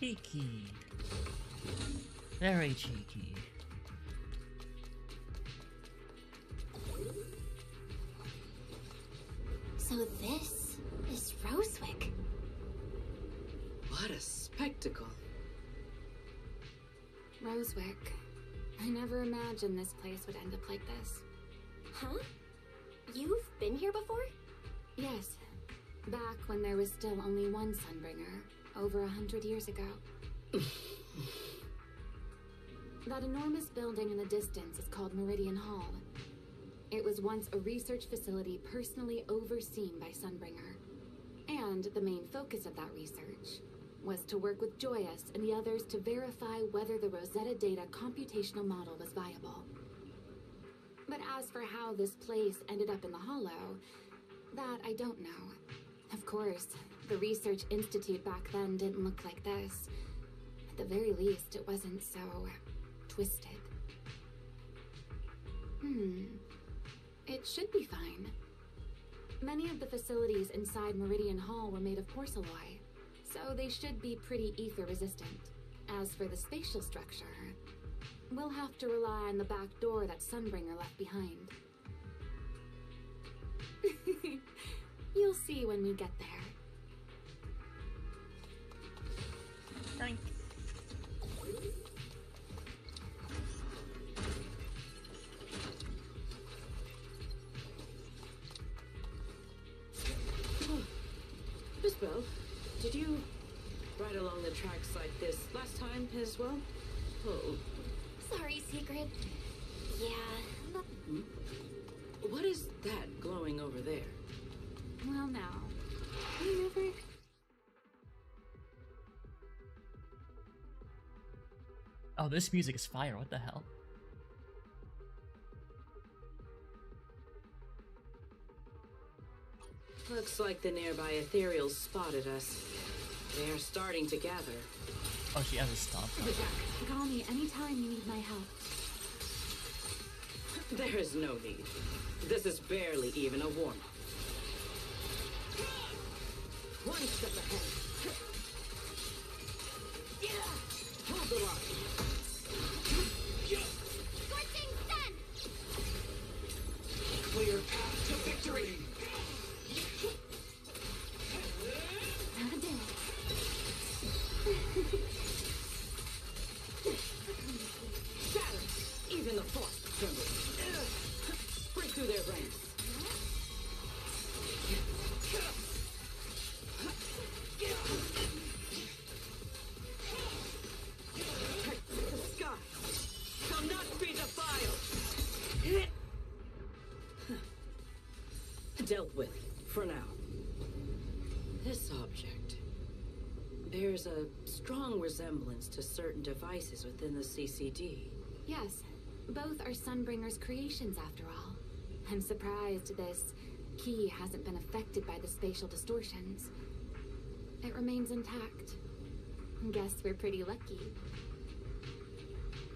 Cheeky. Very cheeky. So this is Rosewick. What a spectacle. Rosewick. I never imagined this place would end up like this. Huh? You've been here before? Yes. Back when there was still only one Sunbringer, over 100 years ago. That enormous building in the distance is called Meridian Hall. It was once a research facility personally overseen by Sunbringer. And the main focus of that research was to work with Joyous and the others to verify whether the Rosetta Data computational model was viable. But as for how this place ended up in the Hollow, that I don't know. Of course, the Research Institute back then didn't look like this. At the very least, it wasn't so twisted. It should be fine. Many of the facilities inside Meridian Hall were made of porcelain, so they should be pretty ether-resistant. As for the spatial structure, we'll have to rely on the back door that Sunbringer left behind. You'll see when we get there. Thanks. Miss Bell, did you ride along the tracks like this last time as well? Oh. Sorry, Secret. Yeah. What is that glowing over there? Well now, I never... Oh, this music is fire, what the hell? Looks like the nearby ethereals spotted us. They are starting to gather. Oh, she has a stop. Call me anytime you need my help. There is no need. This is barely even a warm-up. One step ahead. Hold the line. Scorching sun! Clear path to victory! Shatter! Even the force trembles. Break through their ranks. The sky shall not be defiled. Dealt with, for now. This object bears a strong resemblance to certain devices within the CCD. Yes, both are Sunbringer's creations after all. I'm surprised this key hasn't been affected by the spatial distortions. It remains intact. Guess we're pretty lucky.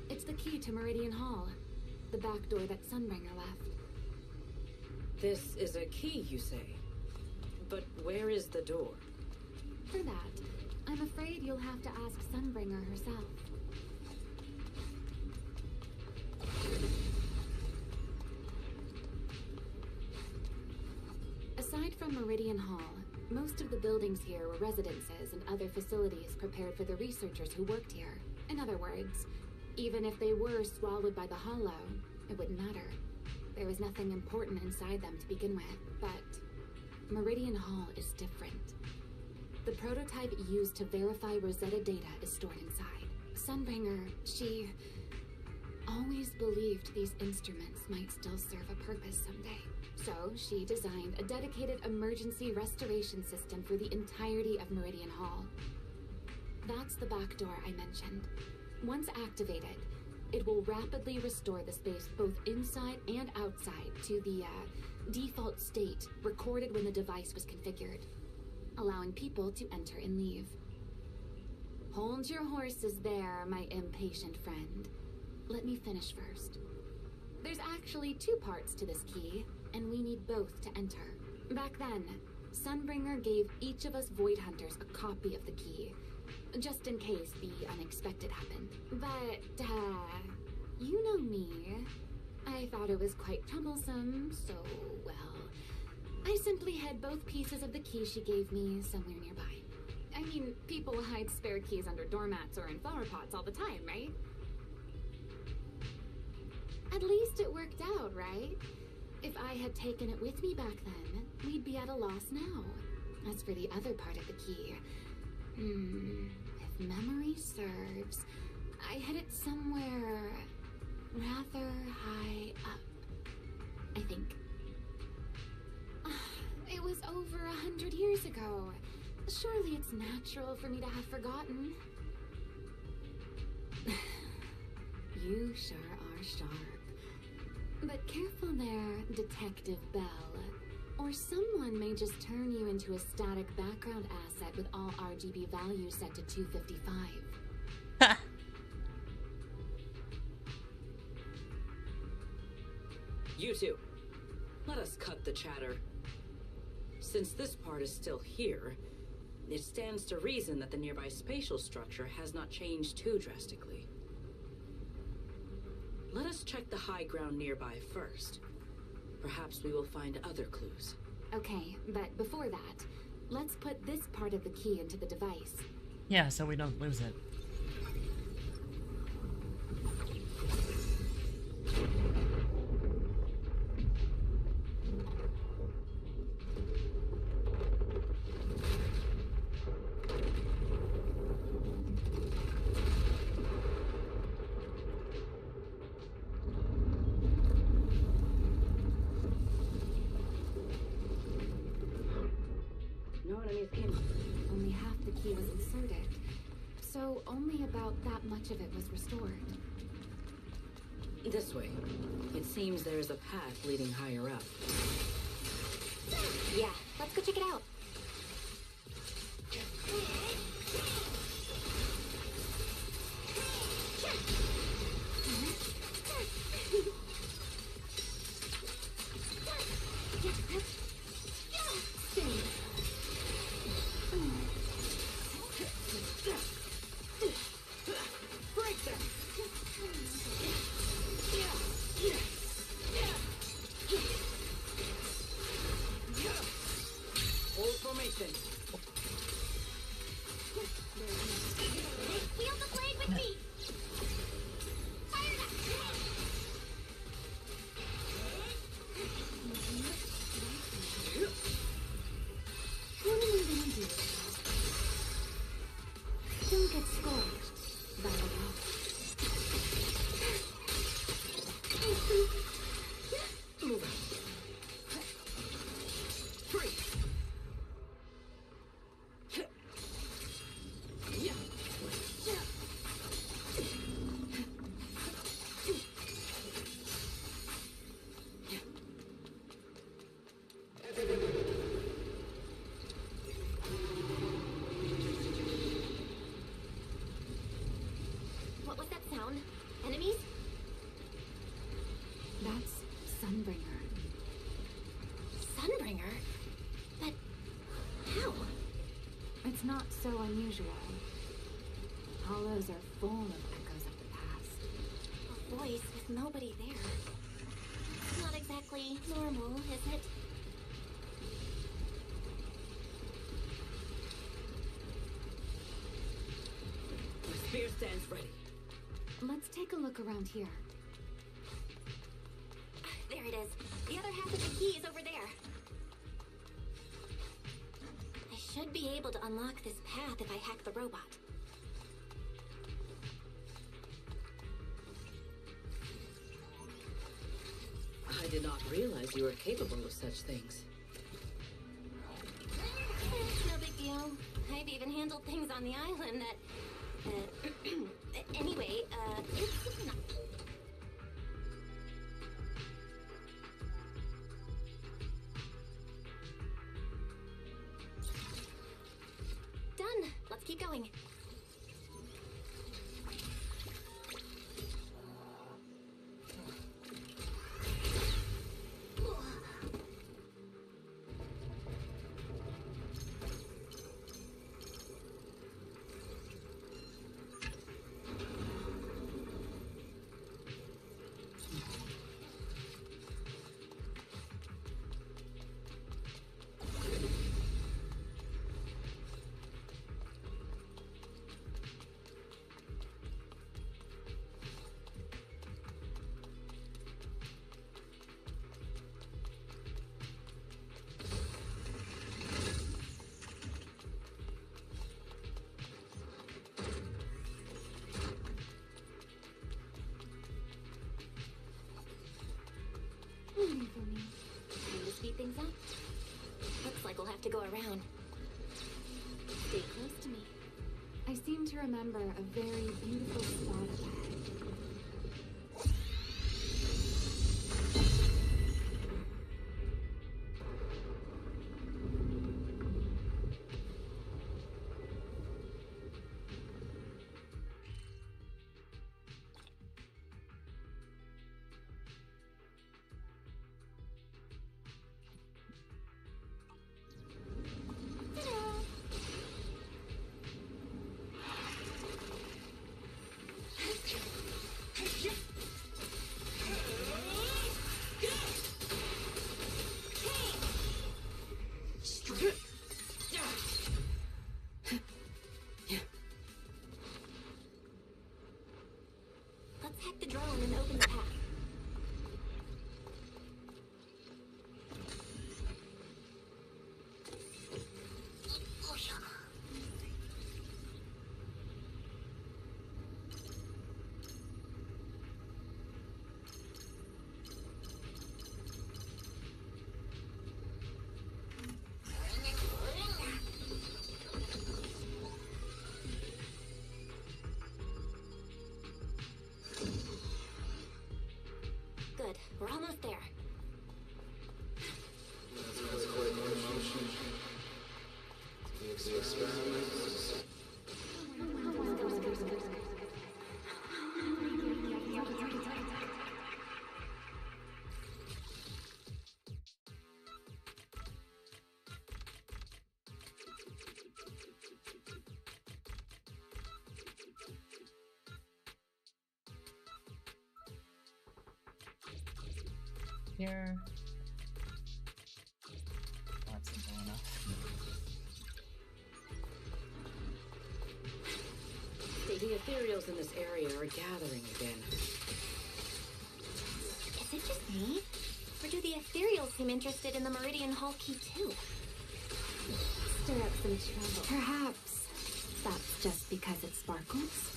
It's the key to Meridian Hall, the back door that Sunbringer left. This is a key, you say? But where is the door? For that, I'm afraid you'll have to ask Sunbringer herself. Aside from Meridian Hall, most of the buildings here were residences and other facilities prepared for the researchers who worked here. In other words, even if they were swallowed by the Hollow, it wouldn't matter. There was nothing important inside them to begin with, but Meridian Hall is different. The prototype used to verify Rosetta data is stored inside. Sunbringer, she always believed these instruments might still serve a purpose someday. So she designed a dedicated emergency restoration system for the entirety of Meridian Hall. That's the back door I mentioned. Once activated, it will rapidly restore the space both inside and outside to the default state recorded when the device was configured, allowing people to enter and leave. Hold your horses there, my impatient friend. Let me finish first. There's actually two parts to this key, and we need both to enter. Back then, Sunbringer gave each of us Void Hunters a copy of the key, just in case the unexpected happened. But, you know me. I thought it was quite troublesome, so, well, I simply hid both pieces of the key she gave me somewhere nearby. I mean, people hide spare keys under doormats or in flower pots all the time, right? At least it worked out, right? If I had taken it with me back then, we'd be at a loss now. As for the other part of the key, if memory serves, I hid it somewhere rather high up, I think. It was over 100 years ago. Surely it's natural for me to have forgotten. You sure are sharp. But careful there, Detective Bell. Or someone may just turn you into a static background asset with all RGB values set to 255. You two, let us cut the chatter. Since this part is still here, it stands to reason that the nearby spatial structure has not changed too drastically. Let us check the high ground nearby first. Perhaps we will find other clues. Okay, but before that, let's put this part of the key into the device. Yeah, so we don't lose it. Only half the key was inserted, so only about that much of it was restored. This way. It seems there is a path leading higher up. Yeah, let's go check it out. Hold full of echoes of the past. A voice with nobody there. It's not exactly normal, is it? The spear stands ready. Let's take a look around here. There it is. The other half of the key is over there. I should be able to unlock this path if I hack the robot. I did not realize you were capable of such things. It's no big deal. I've even handled things on the island that... anyway, it's not... Done. Let's keep going. Waiting for me. Time to speed things up. Looks like we'll have to go around. Stay close to me. I seem to remember a very beautiful spot ahead. Let's hack the drone and open the path. Good. We're almost there. That's quite an emotion. The experiments. Here. That's simple enough. The ethereals in this area are gathering again. Is it just me? Or do the ethereals seem interested in the Meridian Hall key too? Stir up some trouble. Perhaps that's just because it sparkles.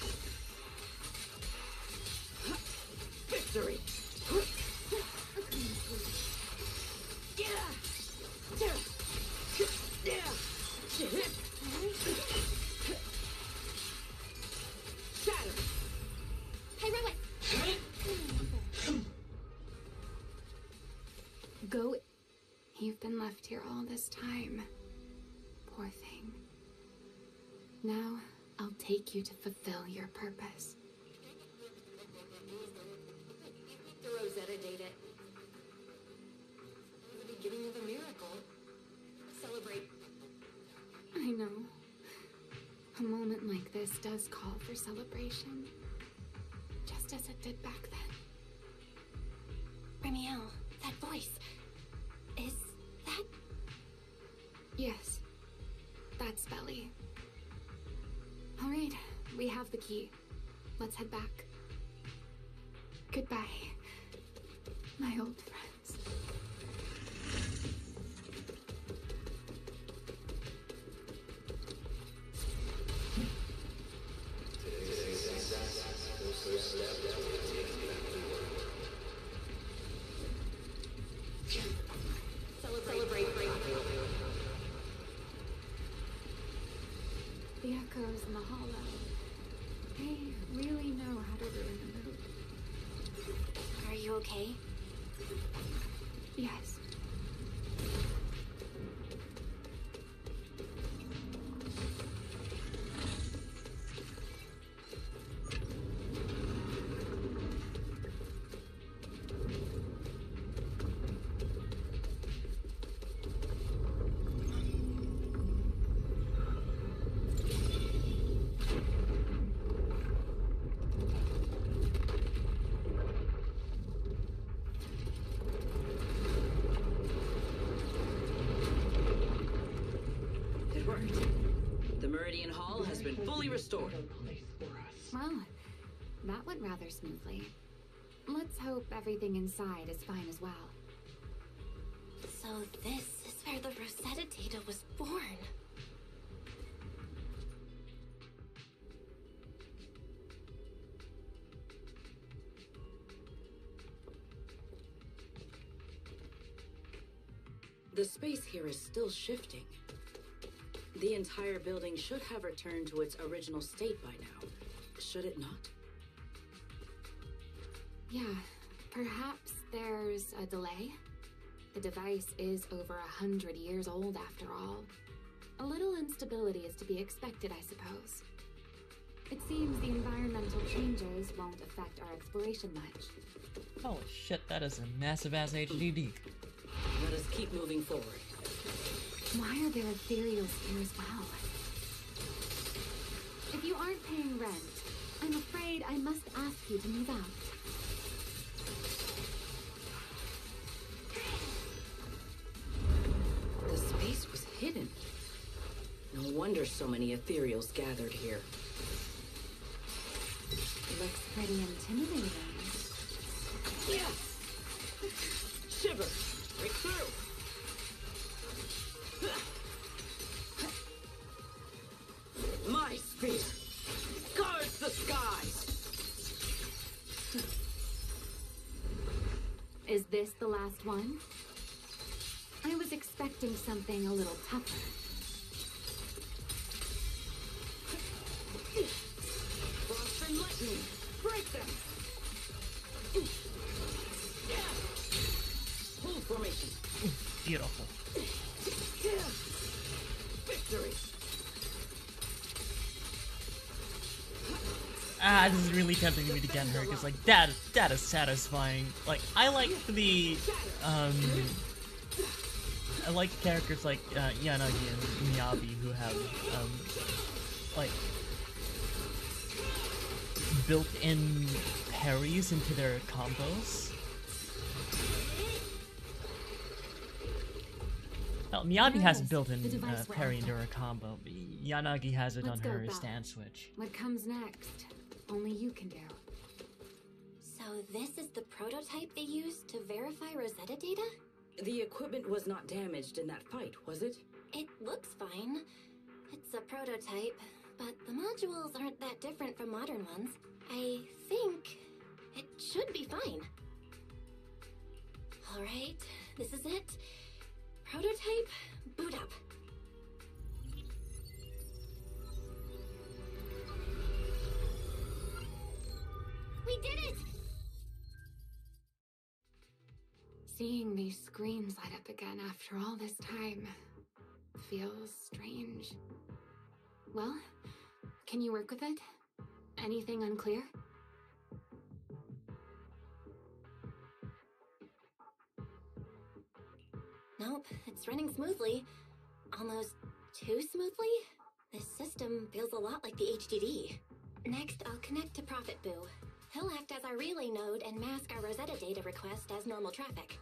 Victory! Shatter! Heroic! Go. You've been left here all this time. Poor thing. Now, I'll take you to fulfill your purpose. The Rosetta date it. The beginning of a miracle. Celebrate. I know. A moment like this does call for celebration, just as it did back then. Remielle, that voice. Is that... Yes, that's Belly. All right, we have the key. Let's head back. Goodbye, my old friends. Celebrate. The echoes in the hollow. They really know how to ruin the mood. Are you okay? Yes. It worked. The Meridian Hall has been fully restored. Well, that went rather smoothly. Let's hope everything inside is fine as well. So this is where the Rosetta Data was born. The space here is still shifting. The entire building should have returned to its original state by now, should it not? Yeah, perhaps there's a delay. The device is over 100 years old after all. A little instability is to be expected, I suppose. It seems the environmental changes won't affect our exploration much. Holy shit, that is a massive ass HDD. Let us keep moving forward. Why are there ethereals here as well? If you aren't paying rent, I'm afraid I must ask you to move out. The space was hidden. No wonder so many ethereals gathered here. Looks pretty intimidating. Yeah. Shiver! Break through! My spear guards the skies! Is this the last one? I was expecting something a little tougher. Frost and lightning! Break them! Full formation. Beautiful. Victory! This is really tempting me to get her, because, like, that is satisfying. Like, I like the, I like characters like, Yanagi and Miyabi who have, like, built-in parries into their combos. Well, Miyabi has a built-in parry into her combo, but Yanagi has it on her stand switch. What comes next? Only you can do. So this is the prototype they used to verify Rosetta Data? The equipment was not damaged in that fight, was it? It looks fine. It's a prototype, but the modules aren't that different from modern ones. I think it should be fine. Alright, this is it. Prototype, boot up. We did it! Seeing these screens light up again after all this time feels strange. Well, can you work with it? Anything unclear? Nope, it's running smoothly. Almost too smoothly? This system system feels a lot like the HDD. Next, I'll connect to Prophet Boo. He'll act as our relay node and mask our Rosetta data request as normal traffic.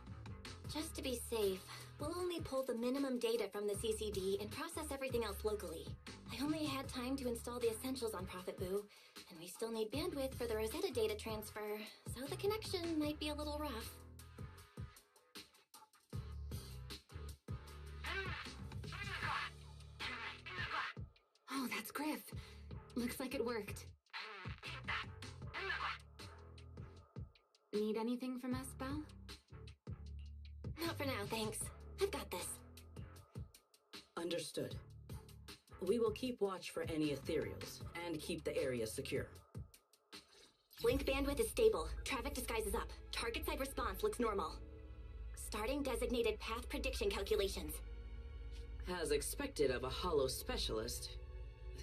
Just to be safe, we'll only pull the minimum data from the CCD and process everything else locally. I only had time to install the essentials on Prophet Boo, and we still need bandwidth for the Rosetta data transfer, so the connection might be a little rough. Oh, that's Griff. Looks like it worked. Need anything from us, Belle? Not for now, thanks. I've got this. Understood. We will keep watch for any ethereals and keep the area secure. Link bandwidth is stable. Traffic disguise is up. Target side response looks normal. Starting designated path prediction calculations. As expected of a holo specialist,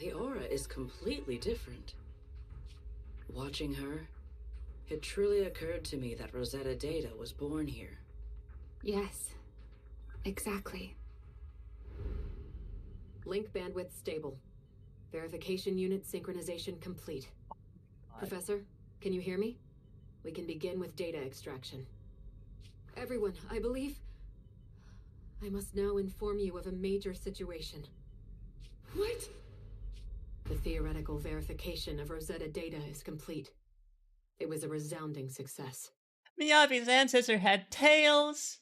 the aura is completely different. Watching her, it truly occurred to me that Rosetta Data was born here. Yes, exactly. Link bandwidth stable. Verification unit synchronization complete. Professor, can you hear me? We can begin with data extraction. Everyone, I believe... I must now inform you of a major situation. What? The theoretical verification of Rosetta Data is complete. It was a resounding success. Miyabi's ancestor had tails!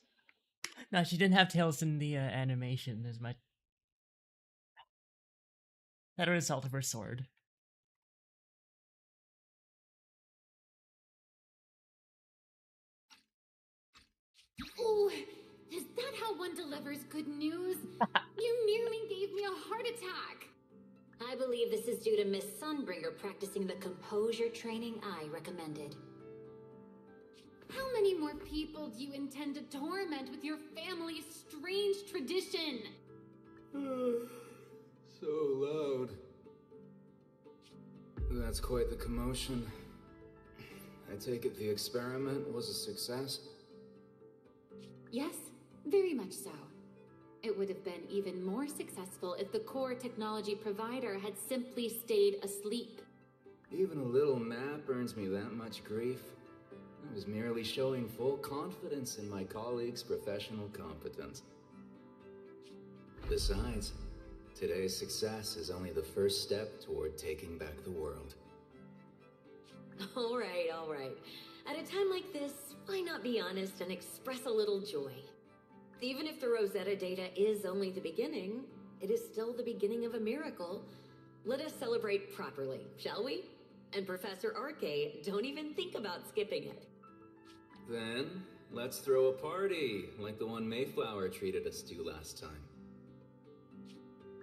No, she didn't have tails in the animation as much. That a result of her sword. Oh, is that how one delivers good news? You nearly gave me a heart attack. I believe this is due to Miss Sunbringer practicing the composure training I recommended. How many more people do you intend to torment with your family's strange tradition? So loud. That's quite the commotion. I take it the experiment was a success? Yes, very much so. It would have been even more successful if the core technology provider had simply stayed asleep. Even a little nap earns me that much grief. I was merely showing full confidence in my colleagues' professional competence. Besides, today's success is only the first step toward taking back the world. All right, all right. At a time like this, why not be honest and express a little joy? Even if the Rosetta data is only the beginning, it is still the beginning of a miracle. Let us celebrate properly, shall we? And Professor Arke, don't even think about skipping it. Then, let's throw a party, like the one Mayflower treated us to last time.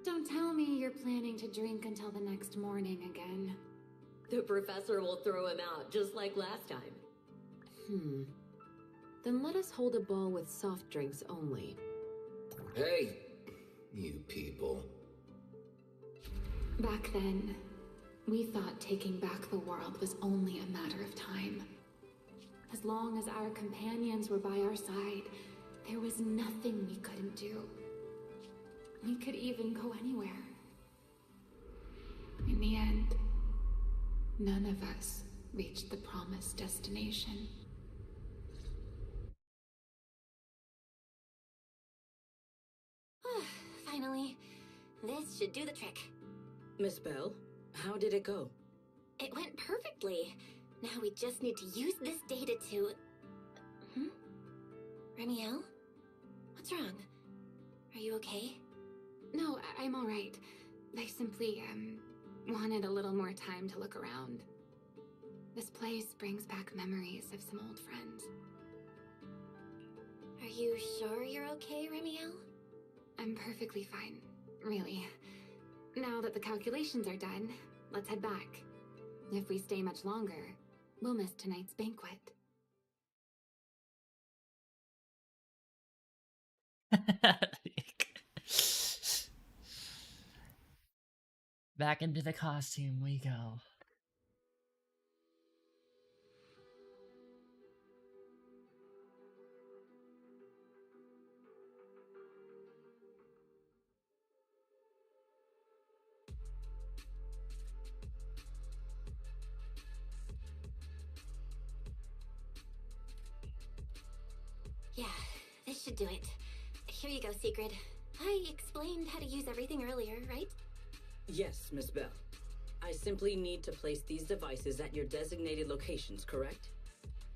Don't tell me you're planning to drink until the next morning again. The professor will throw him out, just like last time. Then let us hold a ball with soft drinks only. Hey, you people. Back then, we thought taking back the world was only a matter of time. As long as our companions were by our side, there was nothing we couldn't do. We could even go anywhere. In the end, none of us reached the promised destination. Finally. This should do the trick. Miss Belle, how did it go? It went perfectly. Now we just need to use this data to... Remielle? What's wrong? Are you okay? No, I'm all right. I simply, wanted a little more time to look around. This place brings back memories of some old friends. Are you sure you're okay, Remielle? I'm perfectly fine, really. Now that the calculations are done, let's head back. If we stay much longer, we'll miss tonight's banquet. Back into the costume we go. should do it. Here you go, Secret. I explained how to use everything earlier, right? Yes, Miss Bell. I simply need to place these devices at your designated locations, correct?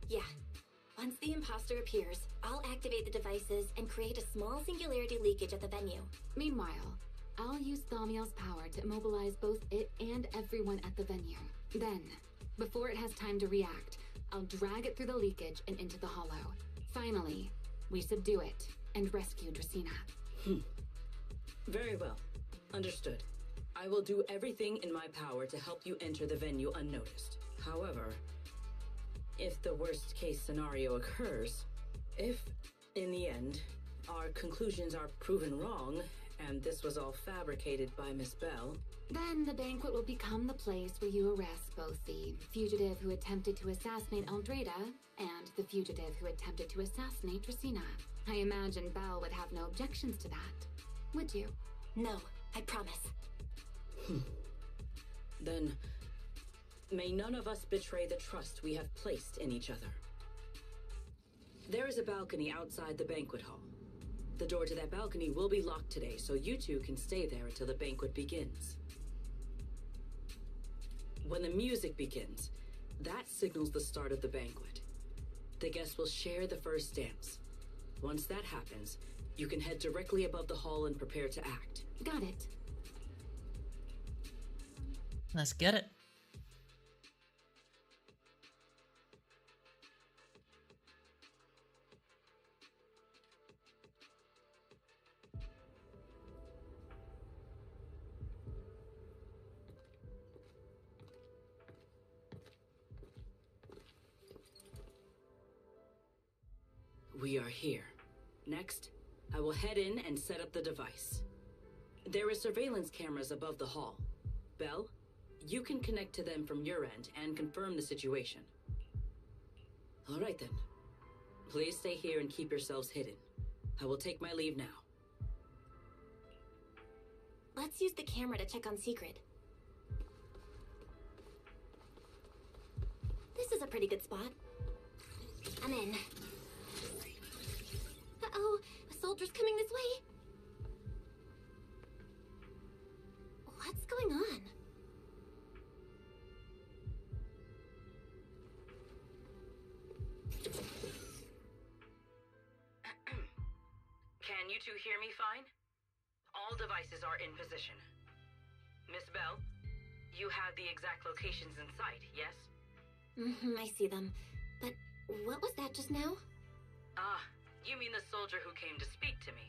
Yeah. Once the imposter appears, I'll activate the devices and create a small singularity leakage at the venue. Meanwhile, I'll use Thaumiel's power to immobilize both it and everyone at the venue. Then, before it has time to react, I'll drag it through the leakage and into the hollow. Finally, we subdue it and rescue Dracaena. Very well. Understood. I will do everything in my power to help you enter the venue unnoticed. However, if the worst case scenario occurs, if, in the end, our conclusions are proven wrong, and this was all fabricated by Miss Bell, then the banquet will become the place where you arrest both the fugitive who attempted to assassinate Aldreda and the fugitive who attempted to assassinate Dracaena. I imagine Belle would have no objections to that. Would you? No, I promise. Then, may none of us betray the trust we have placed in each other. There is a balcony outside the banquet hall. The door to that balcony will be locked today, so you two can stay there until the banquet begins. When the music begins, that signals the start of the banquet. The guests will share the first dance. Once that happens, you can head directly above the hall and prepare to act. Got it. Let's get it. We are here. Next, I will head in and set up the device. There are surveillance cameras above the hall. Belle, you can connect to them from your end and confirm the situation. All right then. Please stay here and keep yourselves hidden. I will take my leave now. Let's use the camera to check on Secret. This is a pretty good spot. I'm in. Uh-oh, a soldier's coming this way. What's going on? Can you two hear me fine? All devices are in position. Miss Bell, you have the exact locations in sight, yes? I see them. But what was that just now? Ah, you mean the soldier who came to speak to me.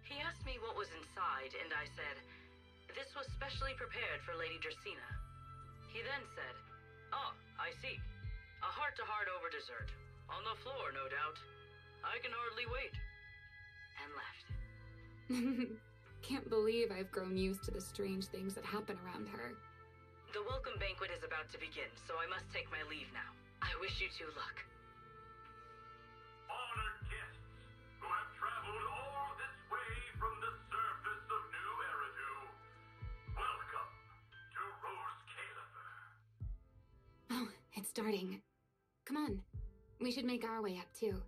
He asked me what was inside, and I said, this was specially prepared for Lady Dracaena. He then said, oh, I see. A heart-to-heart over dessert. On the floor, no doubt. I can hardly wait. And left. Can't believe I've grown used to the strange things that happen around her. The welcome banquet is about to begin, so I must take my leave now. I wish you two luck. Honored guests who have traveled all this way from the surface of New Eridu, welcome to Rose Califer. Oh, it's starting. Come on. We should make our way up, too.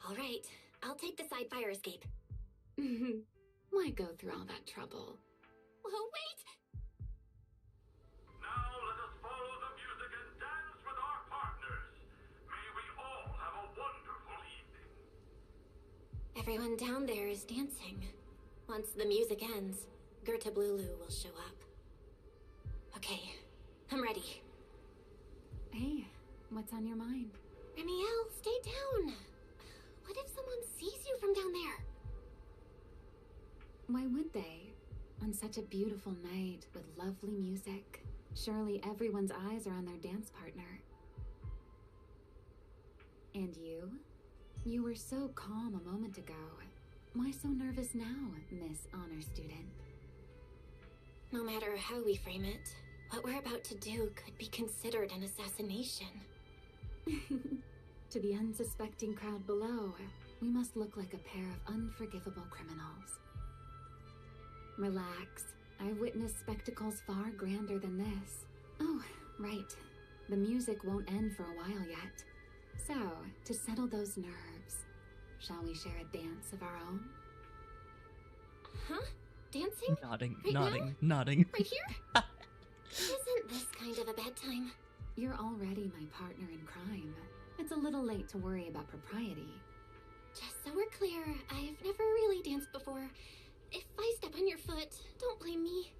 All right. I'll take the side fire escape. Why go through all that trouble? Whoa, wait! Now let us follow the music and dance with our partners. May we all have a wonderful evening. Everyone down there is dancing. Once the music ends, Gerta Blulu will show up. Okay, I'm ready. Hey, what's on your mind? Remielle, stay down. What if someone sees you from down there? Why would they? On such a beautiful night with lovely music, surely everyone's eyes are on their dance partner. And you? You were so calm a moment ago. Why so nervous now, Miss Honor Student? No matter how we frame it, what we're about to do could be considered an assassination. To the unsuspecting crowd below, we must look like a pair of unforgivable criminals. Relax. I've witnessed spectacles far grander than this. Oh, right. The music won't end for a while yet. So, to settle those nerves, Shall we share a dance of our own? Huh? Dancing? Nodding, Right nodding, now? nodding. Right here? Isn't this kind of a bad time? You're already my partner in crime. It's a little late to worry about propriety. Just so we're clear, I've never really danced before. If I step on your foot, don't blame me.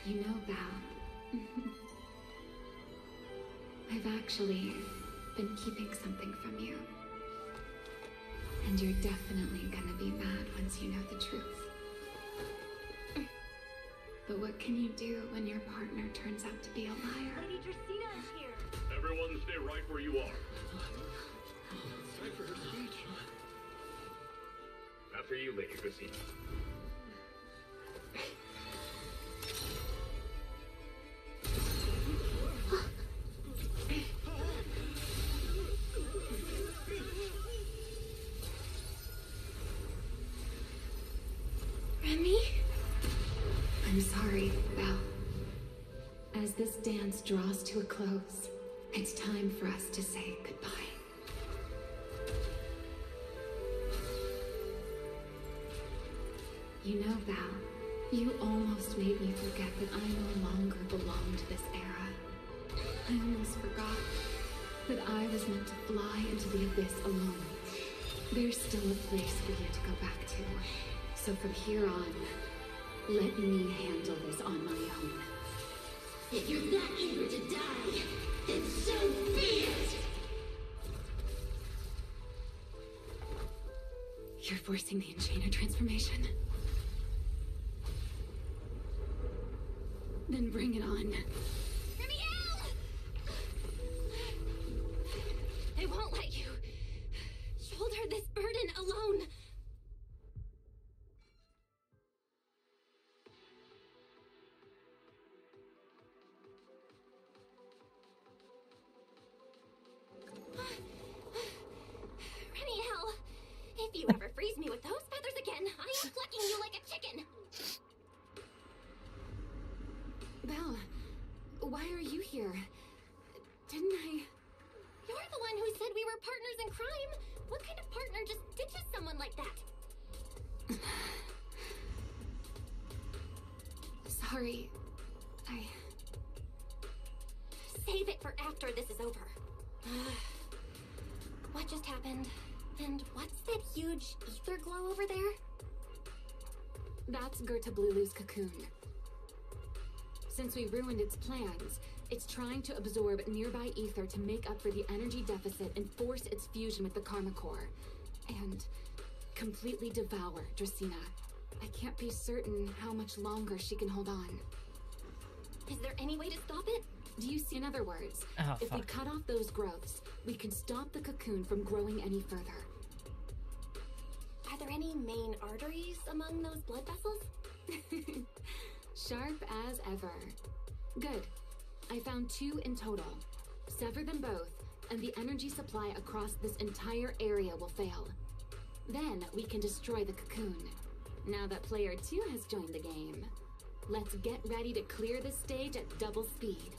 You know, Val, I've actually been keeping something from you. And you're definitely gonna be mad once you know the truth. But what can you do when your partner turns out to be a liar? Lady Dracena is here. Everyone stay right where you are. It's time for her speech. After you, Lady Dracena. Remy? I'm sorry, Val. As this dance draws to a close, it's time for us to say goodbye. You know, Val, you almost made me forget that I no longer belong to this era. I almost forgot that I was meant to fly into the abyss alone. There's still a place for you to go back to. So from here on, let me handle this on my own. If you're that eager to die, then so be it! You're forcing the Enchainer transformation. Then bring it on. Remielle! I won't let you shoulder this burden alone. Remielle, if you ever freeze me with those feathers again, I am plucking you like a chicken. Belle, why are you here? Didn't I... You're the one who said we were partners in crime. What kind of partner just ditches someone like that? Sorry. Save it for after this is over. What just happened? And what's that huge ether glow over there? That's Gerta-Blulu's cocoon. Since we ruined its plans, it's trying to absorb nearby ether to make up for the energy deficit and force its fusion with the Karma Core. And completely devour Dracena. I can't be certain how much longer she can hold on. Is there any way to stop it? Do you see? In other words, Oh, if we fuck. cut off those growths, we can stop the cocoon from growing any further. Are there any main arteries among those blood vessels? Sharp as ever. Good. I found 2 in total. Sever them both, and the energy supply across this entire area will fail. Then we can destroy the cocoon. Now that player 2 has joined the game, let's get ready to clear the stage at double speed.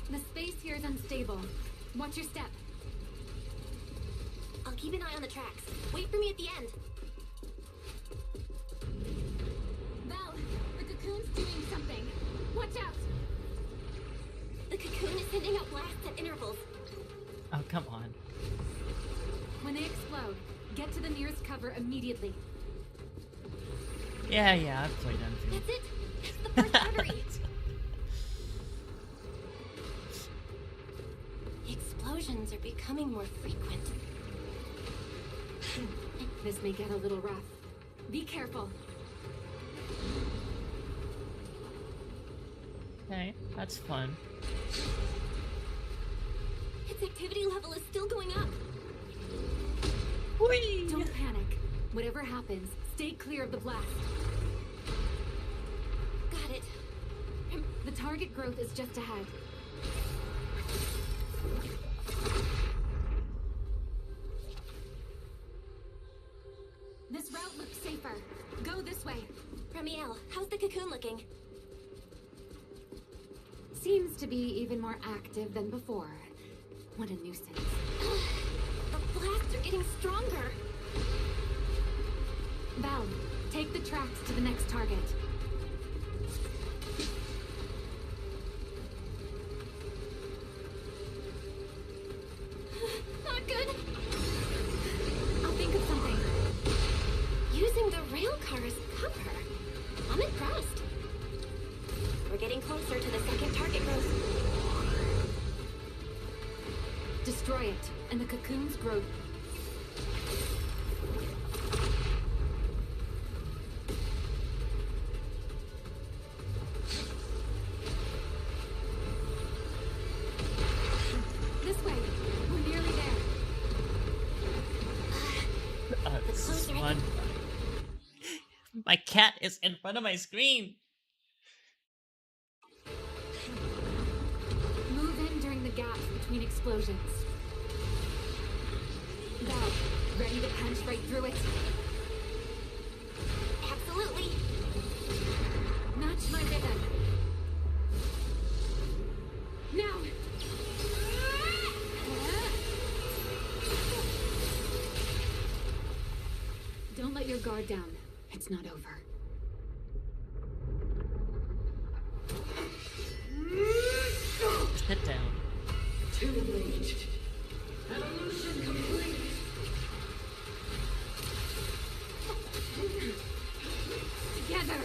The space here is unstable. Watch your step. I'll keep an eye on the tracks. Wait for me at the end. Val, the cocoon's doing something. Watch out! The cocoon is sending out blasts at intervals. Oh, come on. When they explode, get to the nearest cover immediately. Yeah, I've played Enfield. That's it. It's the first artery. Explosions are becoming more frequent. This may get a little rough. Be careful. Okay, that's fun. Its activity level is still going up. Whee! Don't panic. Whatever happens, stay clear of the blast. Got it. target growth is just ahead. This route looks safer. Go this way. Remielle, how's the cocoon looking? Seems to be even more active than before. What a nuisance. The blasts are getting stronger. Val, take the tracks to the next target. Not good. I'll think of something. Using the rail car as cover. I'm impressed. We're getting closer to the second target growth. Destroy it, and the cocoon's growth. This way. We're nearly there. This is fun. My cat is in front of my screen. Move in during the gaps between explosions. Val, ready to punch right through it? Absolutely. Match my rhythm. Now! Don't let your guard down. It's not over. Sit down. Too late. Evolution complete. Together!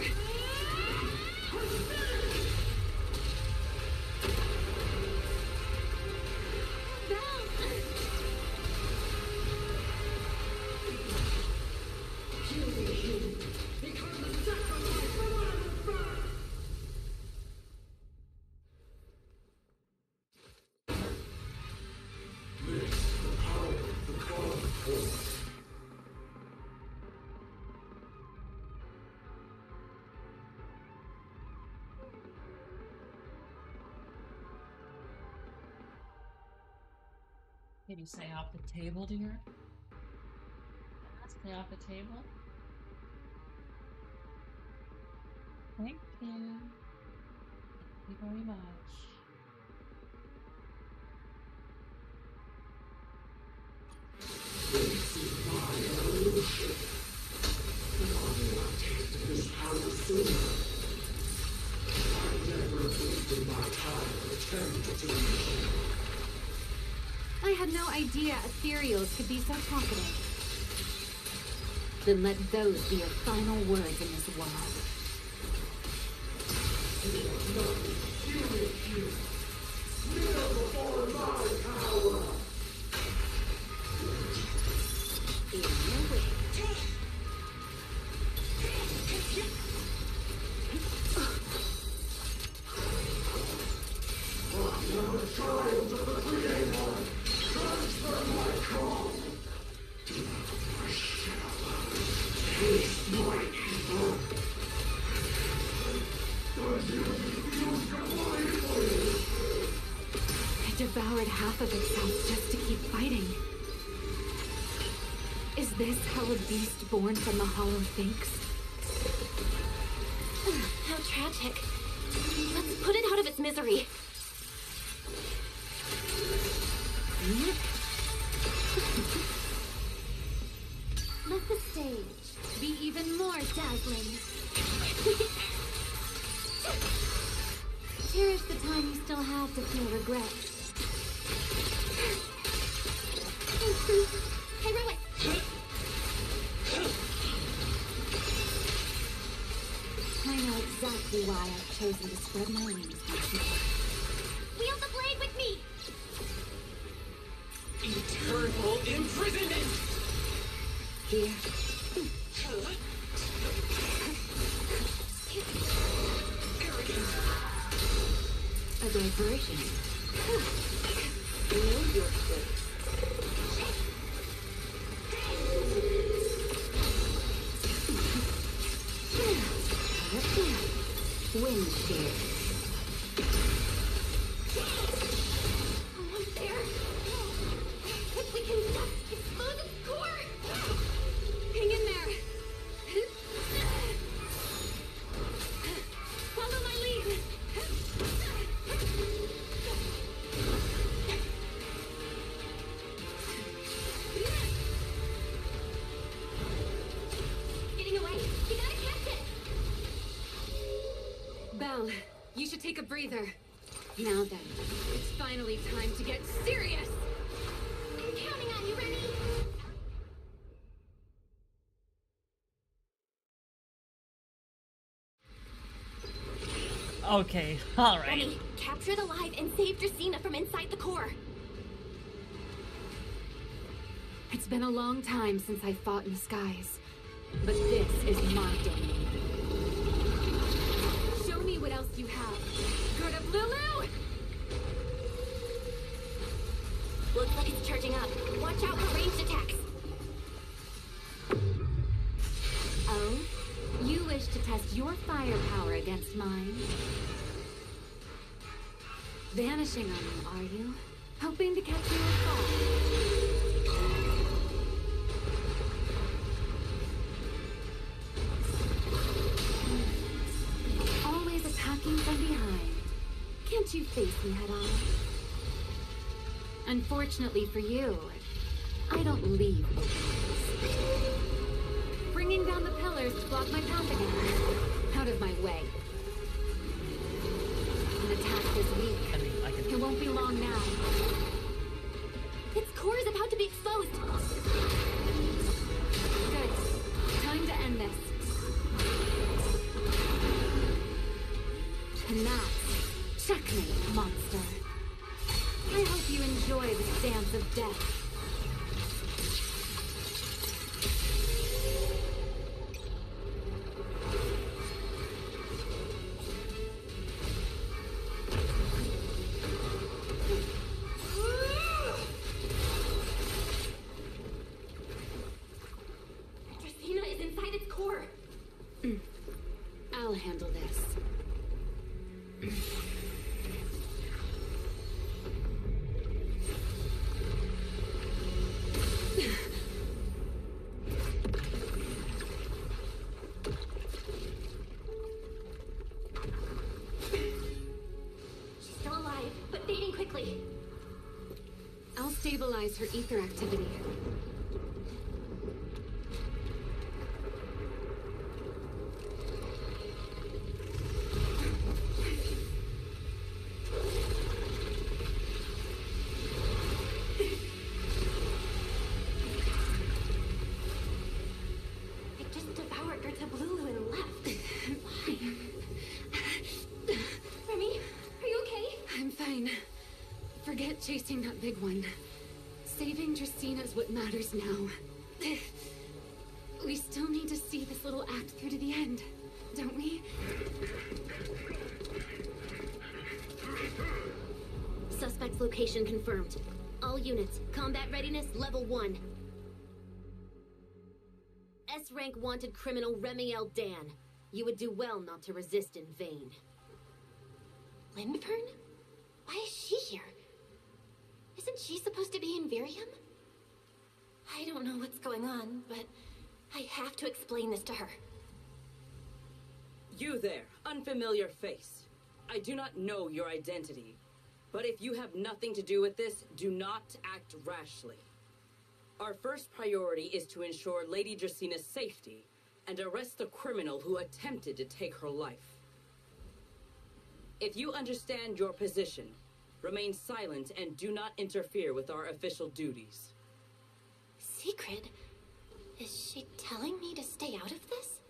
Can you stay off the table, dear? Stay off the table? Thank you. Thank you very much. This is my evolution. Long I tasted this power sooner. I never wasted my time attempting to reach you. I had no idea ethereals could be so talkative. Then let those be your final words in this world. Kneel before my power! I'm now a child of the Creator! Transfer my call! I shall taste my evil! Does you refuse completely? It devoured half of itself just to keep fighting. Is this how a beast born from the hollow thinks? How tragic. Let's put it out of its misery. Let the stage be even more dazzling. Cherish the time you still have to feel regret. Hey, Rowan! I know exactly why I've chosen to spread my wings once more. Wield the blade with me! Eternal imprisonment! Here. Arrogant! A diversion. Know your place. Wind shear. Well, you should take a breather. Now then, it's finally time to get serious! I'm counting on you, Remy! Okay, alright. Remy, capture it alive and save Dracena from inside the core. It's been a long time since I fought in the skies, but this is my domain. Show me what else you have. Good of Lulu! Looks like it's charging up. Watch out for ranged attacks. Oh? You wish to test your firepower against mine? Vanishing on me, are you? Hoping to catch you off guard. Always attacking from behind. Can't you face me head on? Unfortunately for you, I don't leave openings. Bringing down the pillars to block my path again. Out of my way. An attack this week. It won't be long now. Its core is about to be exposed. Good. Time to end this. And that's checkmate, monster. I hope you enjoy this dance of death. Dracena is inside its core. I'll handle this. She's still alive, but fading quickly. I'll stabilize her ether activity. It just devoured Gertablulu and left. Why? Remy, are you okay? I'm fine. Forget chasing that big one. Saving Dracena's what matters now. We still need to see this little act through to the end, don't we? Suspect's location confirmed. All units, combat readiness level 1. S-rank wanted criminal Remielle Dan. You would do well not to resist in vain. Lindburn? Why is she here? Isn't she supposed to be in Virium? I don't know what's going on, but I have to explain this to her. You there, unfamiliar face. I do not know your identity, but if you have nothing to do with this, do not act rashly. Our first priority is to ensure Lady Dracena's safety and arrest the criminal who attempted to take her life. If you understand your position, remain silent and do not interfere with our official duties. Secret? Is she telling me to stay out of this?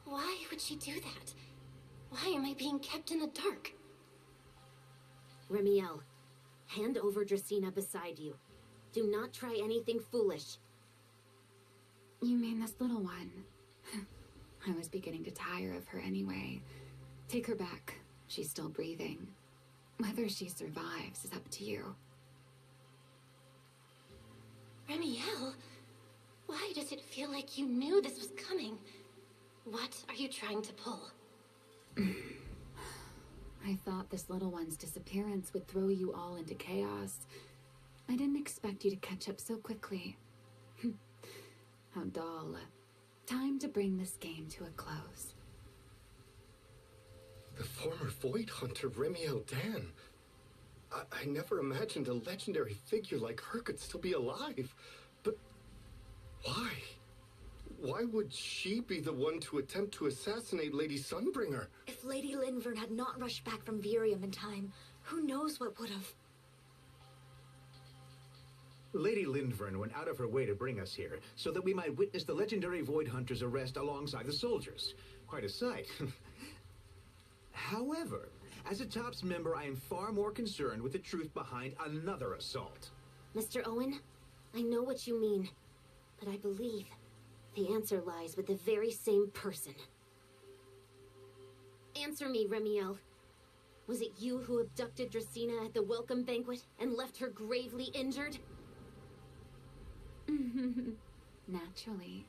Why would she do that? Why am I being kept in the dark? Remielle, hand over Dracena beside you. Do not try anything foolish. You mean this little one? I was beginning to tire of her anyway. Take her back. She's still breathing. Whether she survives is up to you. Remielle? Why does it feel like you knew this was coming? What are you trying to pull? I thought this little one's disappearance would throw you all into chaos. I didn't expect you to catch up so quickly. How dull. Time to bring this game to a close. The former Void Hunter Remielle Dan. I never imagined a legendary figure like her could still be alive. But why? Why would she be the one to attempt to assassinate Lady Sunbringer? If Lady Linvern had not rushed back from Virium in time, who knows what would have... Lady Linvern went out of her way to bring us here, so that we might witness the legendary Void Hunter's arrest alongside the soldiers. Quite a sight. However, as a TOPS member, I am far more concerned with the truth behind another assault. Mr. Owen, I know what you mean, but I believe the answer lies with the very same person. Answer me, Remielle. Was it you who abducted Dracena at the welcome banquet and left her gravely injured? Naturally.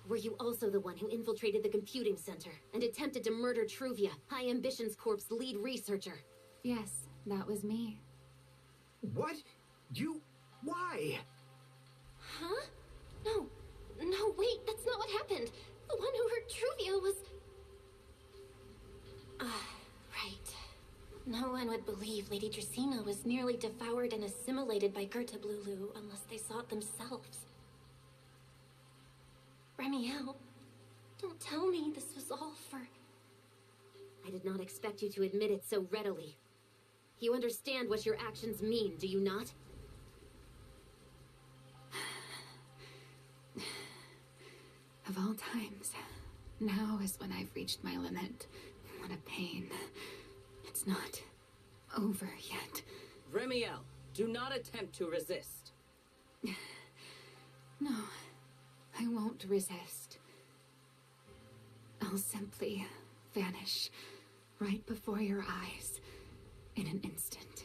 Were you also the one who infiltrated the computing center and attempted to murder Truvia, High Ambitions Corp's lead researcher? Yes, that was me. What? You... why? Huh? No, wait, that's not what happened. The one who hurt Truvia was... right. No one would believe Lady Dracena was nearly devoured and assimilated by Gerta Blulu unless they saw it themselves. Remielle, don't tell me this was all for... I did not expect you to admit it so readily. You understand what your actions mean, do you not? Of all times, now is when I've reached my limit. What a pain. It's not over yet. Remielle, do not attempt to resist. No, I won't resist. I'll simply vanish right before your eyes in an instant.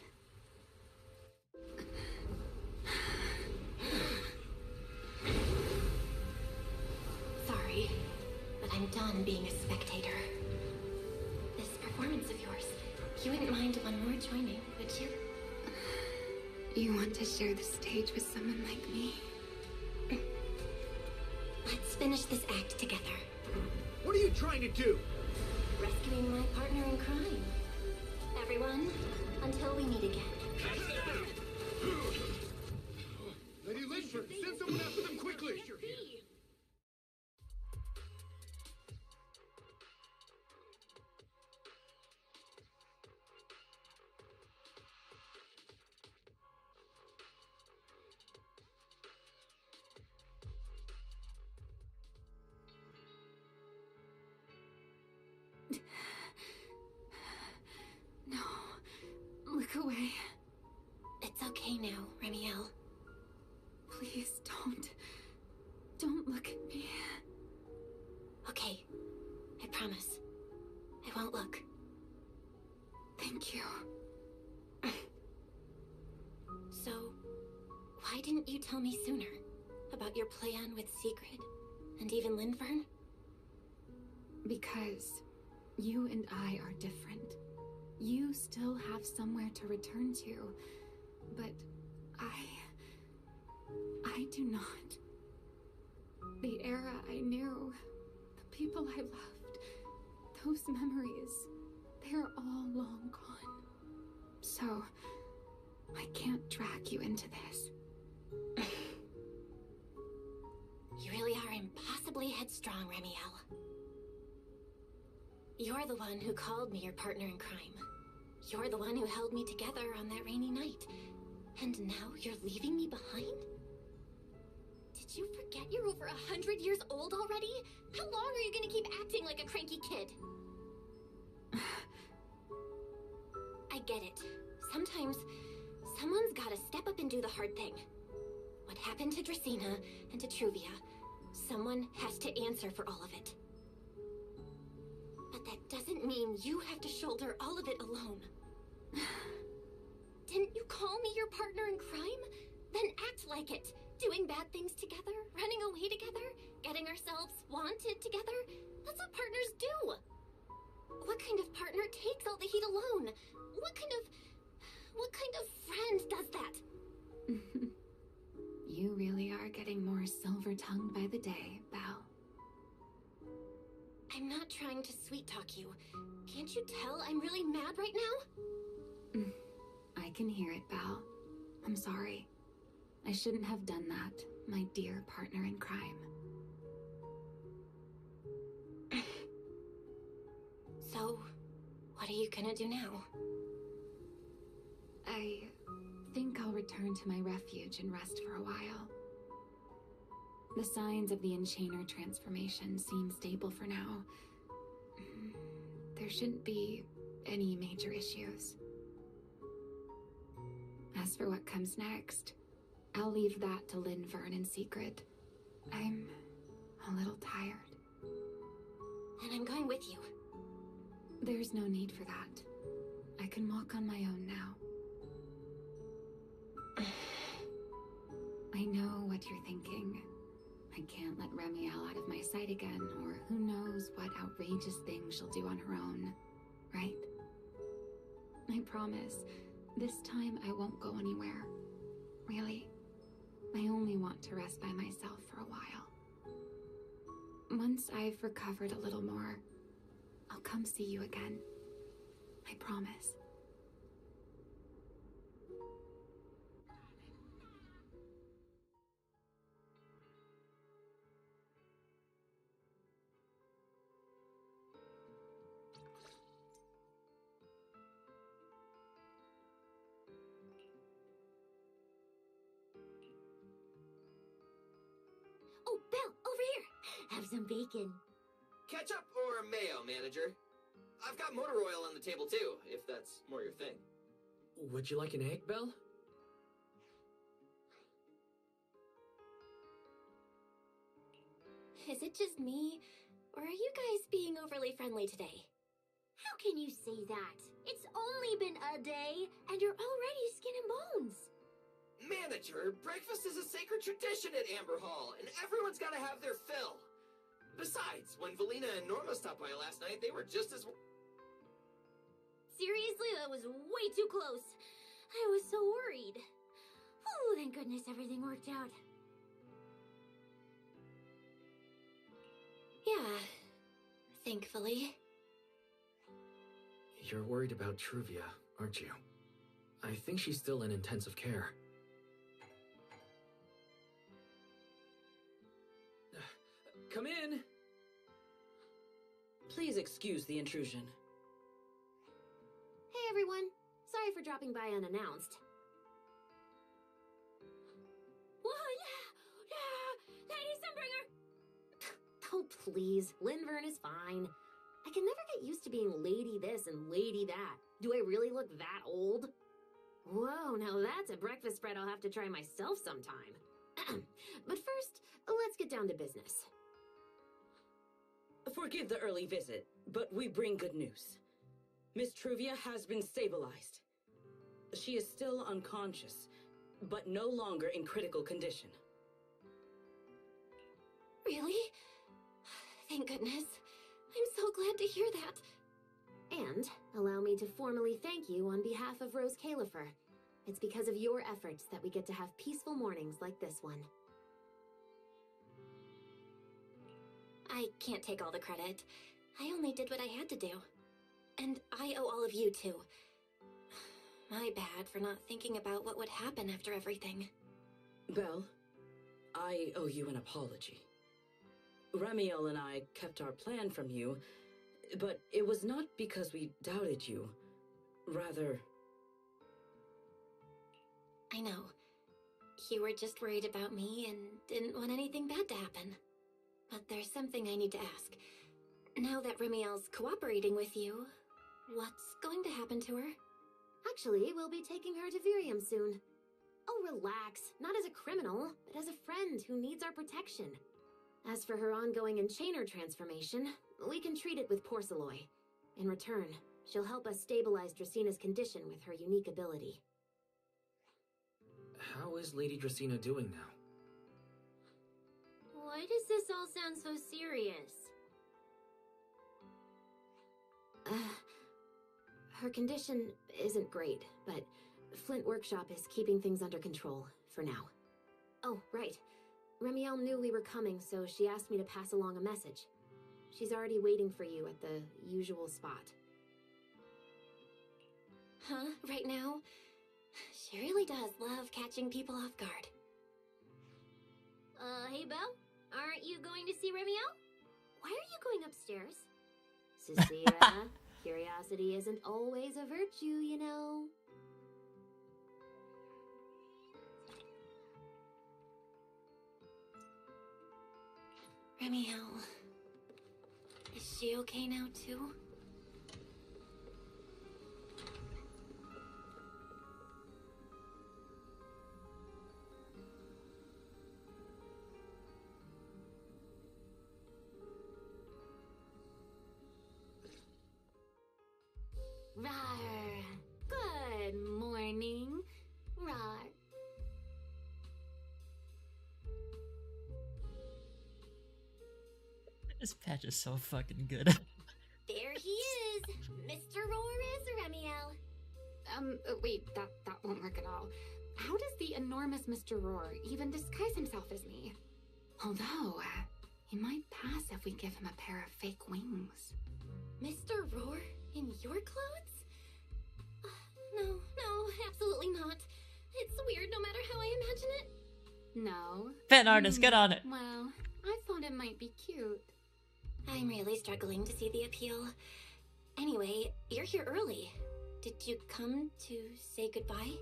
Sorry, but I'm done being a spectator. This performance of yours, you wouldn't mind one more joining, would you? You want to share the stage with someone like me? Let's finish this act together. What are you trying to do? Rescuing my partner in crime. Everyone, until we meet again. Lady Linford, send someone after them quickly! No, look away. It's okay now, Remielle. Please don't look at me. Okay, I promise. I won't look. Thank you. So, why didn't you tell me sooner about your plan with Sigrid and even Linvern? Because you and I are different. You still have somewhere to return to, but I do not. The era I knew, the people I loved, those memories, they're all long gone. So, I can't drag you into this. You really are impossibly headstrong, Remielle. You're the one who called me your partner in crime. You're the one who held me together on that rainy night. And now you're leaving me behind? Did you forget you're over 100 years old already? How long are you gonna keep acting like a cranky kid? I get it. Sometimes, someone's gotta step up and do the hard thing. What happened to Dracena and to Truvia, someone has to answer for all of it. But that doesn't mean you have to shoulder all of it alone. Didn't you call me your partner in crime? Then act like it. Doing bad things together, running away together, getting ourselves wanted together. That's what partners do. What kind of partner takes all the heat alone? What kind of friend does that? You really are getting more silver-tongued by the day, Belle. I'm not trying to sweet-talk you. Can't you tell I'm really mad right now? I can hear it, Belle. I'm sorry. I shouldn't have done that, my dear partner in crime. are you gonna do now? I think I'll return to my refuge and rest for a while. The signs of the Enchainer transformation seem stable for now. There shouldn't be any major issues. As for what comes next, I'll leave that to Lindvern in secret. I'm a little tired. And I'm going with you. There's no need for that. I can walk on my own now. I know what you're thinking. I can't let Remielle out of my sight again, or who knows what outrageous things she'll do on her own, right? I promise, this time I won't go anywhere. Really, I only want to rest by myself for a while. Once I've recovered a little more, I'll come see you again. I promise. Oh, Belle, over here! Have some bacon. Ketchup or mayo, manager? I've got motor oil on the table too, if that's more your thing. Would you like an egg, Belle? Is it just me, or are you guys being overly friendly today? How can you say that? It's only been a day, and you're already skin and bones. Manager, breakfast is a sacred tradition at Amber Hall, and everyone's gotta have their fill. Besides, when Valina and Norma stopped by last night, they were just as... Seriously, that was way too close. I was so worried. Oh, thank goodness everything worked out. Yeah, thankfully. You're worried about Truvia, aren't you? I think she's still in intensive care. Come in! Please excuse the intrusion. Hey everyone, sorry for dropping by unannounced. Whoa, yeah, Lady Sunbringer! Oh please, Lindvern is fine. I can never get used to being lady this and lady that. Do I really look that old? Whoa, now that's a breakfast spread I'll have to try myself sometime. But first, let's get down to business. Forgive the early visit, but we bring good news. Miss Truvia has been stabilized. She is still unconscious, but no longer in critical condition. Really? Thank goodness. I'm so glad to hear that. And allow me to formally thank you on behalf of Rose Califer. It's because of your efforts that we get to have peaceful mornings like this one. I can't take all the credit. I only did what I had to do. And I owe all of you too. My bad for not thinking about what would happen after everything. Belle, I owe you an apology. Remielle and I kept our plan from you, but it was not because we doubted you. Rather... I know. You were just worried about me and didn't want anything bad to happen. But there's something I need to ask. Now that Remielle's cooperating with you, what's going to happen to her? Actually, we'll be taking her to Virium soon. Oh, relax. Not as a criminal, but as a friend who needs our protection. As for her ongoing Enchainer transformation, we can treat it with Porceloy. In return, she'll help us stabilize Dracina's condition with her unique ability. How is Lady Dracina doing now? Why does this all sound so serious? Her condition isn't great, but Flint Workshop is keeping things under control, for now. Oh, right. Remielle knew we were coming, so she asked me to pass along a message. She's already waiting for you at the usual spot. Huh? Right now? She really does love catching people off guard. Hey Belle? Aren't you going to see Remielle? Why are you going upstairs? Cecilia? Curiosity isn't always a virtue, you know. Remielle, is she okay now too? Rar. Good morning. Rar. This patch is so fucking good. There he is! Mr. Roar is Remielle. Wait, that won't work at all. How does the enormous Mr. Roar even disguise himself as me? Although, he might pass if we give him a pair of fake wings. Mr. Roar in your clothes? No, absolutely not. It's weird no matter how I imagine it. No. Fan artist, get on it. Well, I thought it might be cute. I'm really struggling to see the appeal. Anyway, you're here early. Did you come to say goodbye?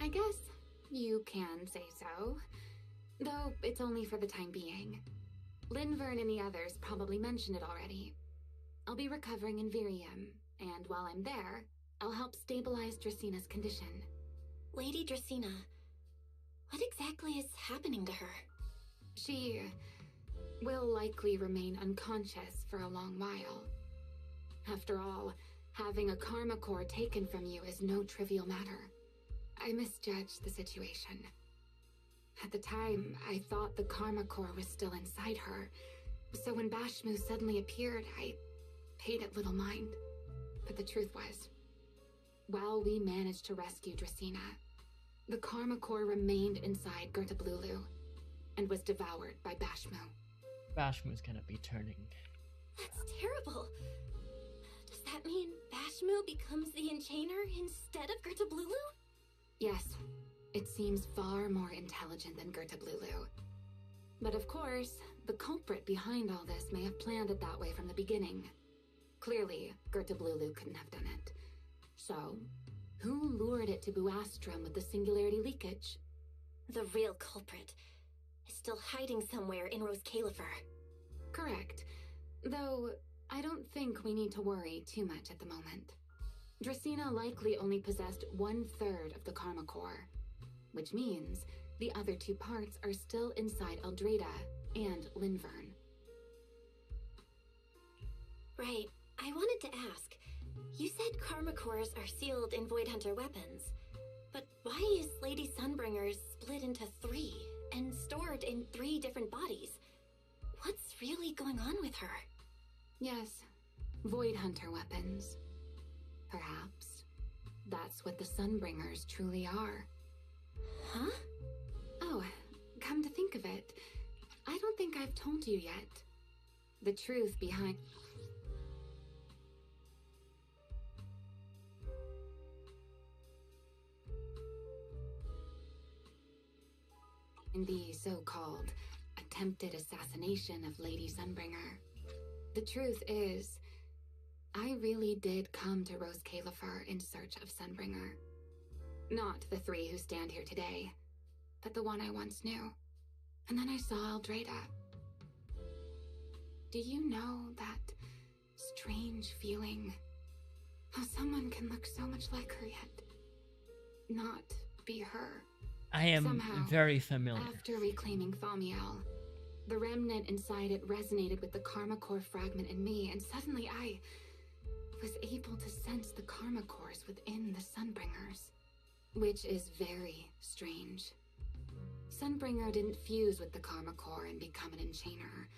I guess you can say so. Though it's only for the time being. Linvern and the others probably mentioned it already. I'll be recovering in Virium, and while I'm there, I'll help stabilize Dracina's condition. Lady Dracina, what exactly is happening to her? She will likely remain unconscious for a long while. After all, having a karma core taken from you is no trivial matter. I misjudged the situation. At the time, I thought the karma core was still inside her, so when Bashmu suddenly appeared, I paid it little mind. But the truth was, while we managed to rescue Dracina, the karma core remained inside Gertablulu and was devoured by Bashmu. Bashmu's gonna be turning. That's terrible. Does that mean Bashmu becomes the Enchainer instead of Gertablulu? Yes, it seems far more intelligent than Gertablulu. But of course, the culprit behind all this may have planned it that way from the beginning. Clearly, Gertablulu couldn't have done it. So, who lured it to Buastrum with the singularity leakage? The real culprit is still hiding somewhere in Rose Califer. Correct. Though, I don't think we need to worry too much at the moment. Dracina likely only possessed 1/3 of the karma core, which means the other 2 parts are still inside Eldrada and Linvern. Right. I wanted to ask. You said karma cores are sealed in Void Hunter weapons. But why is Lady Sunbringer's split into 3 and stored in 3 different bodies? What's really going on with her? Yes, Void Hunter weapons. Perhaps that's what the Sunbringers truly are. Huh? Oh, come to think of it, I don't think I've told you yet. The truth behind... the so-called attempted assassination of Lady Sunbringer. The truth is, I really did come to Rose Califer in search of Sunbringer. Not the 3 who stand here today, but the one I once knew. And then I saw Eldrada. Do you know that strange feeling? How someone can look so much like her yet not be her. I am Somehow, very familiar. After reclaiming Thaumiel, the remnant inside it resonated with the karma core fragment in me, and suddenly I was able to sense the karma cores within the Sunbringers, which is very strange. Sunbringer didn't fuse with the karma core and become an enchainer.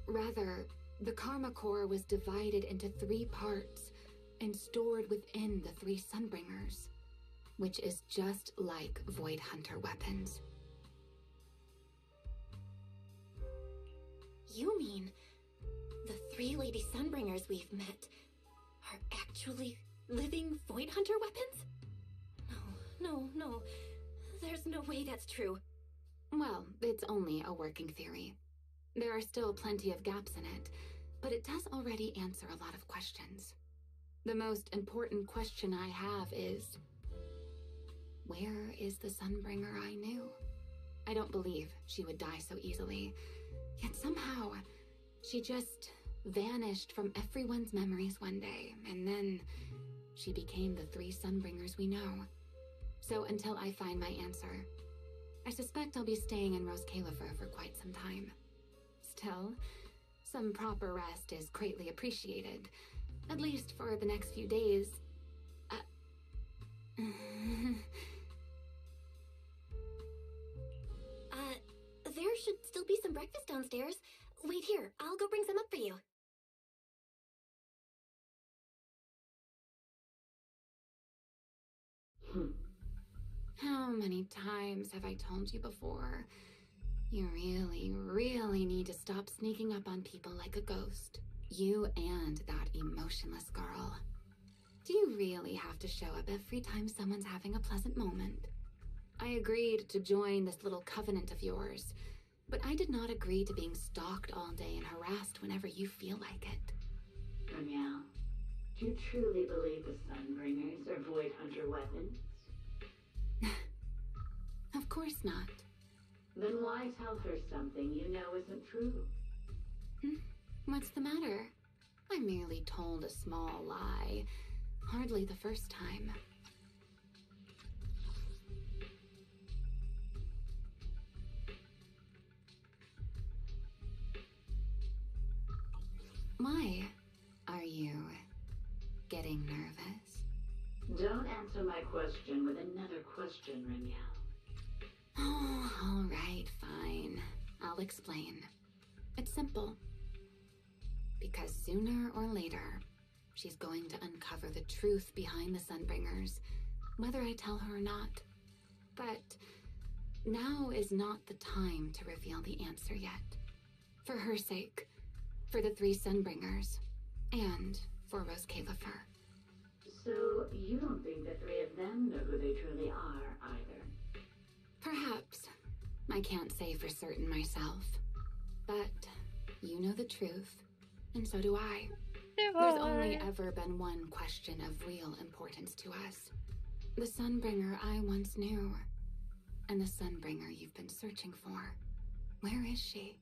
Rather, the karma core was divided into 3 parts and stored within the 3 Sunbringers, which is just like Void Hunter weapons. You mean the 3 Lady Sunbringers we've met are actually living Void Hunter weapons? No. There's no way that's true. Well, it's only a working theory. There are still plenty of gaps in it, but it does already answer a lot of questions. The most important question I have is, where is the Sunbringer I knew? I don't believe she would die so easily. Yet somehow, she just vanished from everyone's memories one day, and then she became the 3 Sunbringers we know. So until I find my answer, I suspect I'll be staying in Rose Califer for quite some time. Still, some proper rest is greatly appreciated, at least for the next few days. There should still be some breakfast downstairs. Wait here, I'll go bring some up for you. How many times have I told you before? You really, really need to stop sneaking up on people like a ghost. You and that emotionless girl. Do you really have to show up every time someone's having a pleasant moment? I agreed to join this little covenant of yours, but I did not agree to being stalked all day and harassed whenever you feel like it. Remielle, do you truly believe the Sunbringers are Void Hunter weapons? Of course not. Then why tell her something you know isn't true? What's the matter? I merely told a small lie. Hardly the first time. Why? Are you getting nervous? Don't answer my question with another question, Remielle. Oh, all right, fine. I'll explain. It's simple. Because sooner or later, she's going to uncover the truth behind the Sunbringers, whether I tell her or not. But now is not the time to reveal the answer yet. For her sake, for the 3 Sunbringers, and for Rose Califer. So you don't think the 3 of them know who they truly are, either? Perhaps. I can't say for certain myself. But you know the truth, and so do I. There's only ever been one question of real importance to us. The Sunbringer I once knew, and the Sunbringer you've been searching for. Where is she?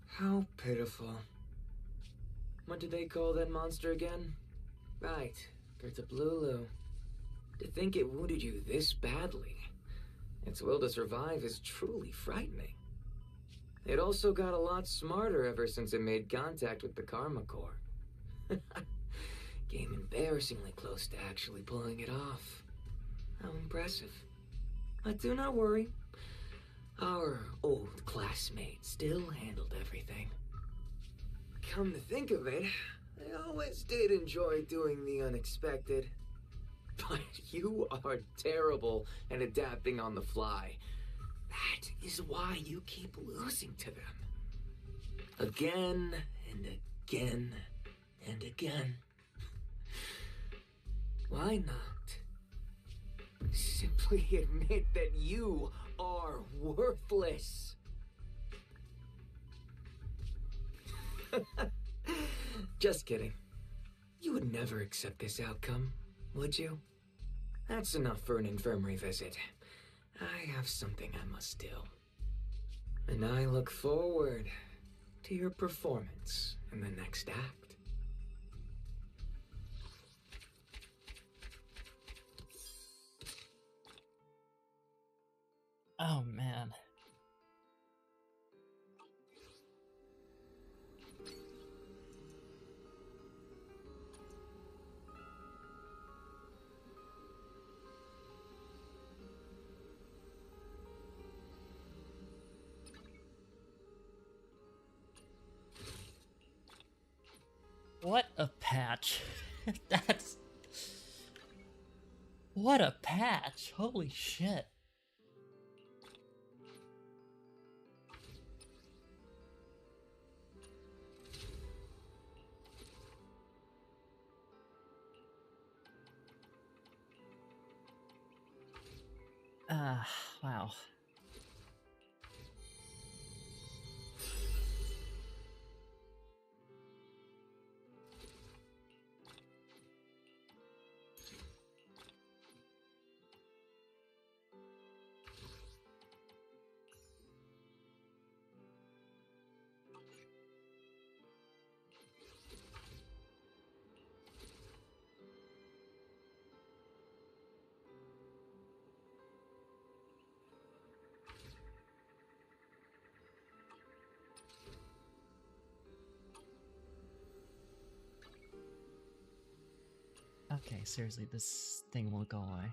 How pitiful. What did they call that monster again? Right, Gertablulu. To think it wounded you this badly. Its will to survive is truly frightening. It also got a lot smarter ever since it made contact with the Karma Core. Came embarrassingly close to actually pulling it off. How impressive. But do not worry. Our old classmate still handled everything. Come to think of it, I always did enjoy doing the unexpected. But you are terrible at adapting on the fly. That is why you keep losing to them. Again and again and again. Why not simply admit that you are worthless? Just kidding. You would never accept this outcome, would you? That's enough for an infirmary visit. I have something I must do. And I look forward to your performance in the next act. Oh man. What a patch. That's... What a patch. Holy shit. Wow. Okay, seriously, this thing won't go away.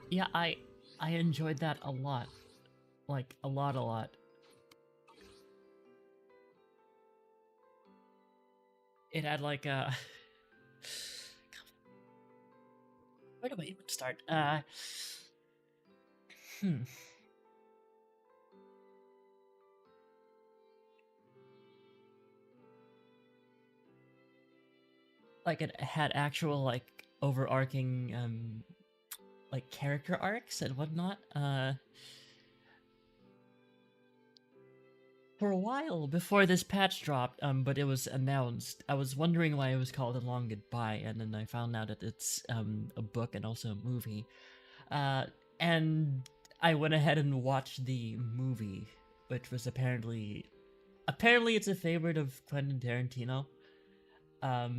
Yeah, I enjoyed that a lot. Like, a lot. It had like a... Where do I even start? Hmm. Like, it had actual, like, overarching, like, character arcs and whatnot. For a while before this patch dropped, but it was announced, I was wondering why it was called A Long Goodbye, and then I found out that it's, a book and also a movie. And I went ahead and watched the movie, which was apparently it's a favorite of Quentin Tarantino. I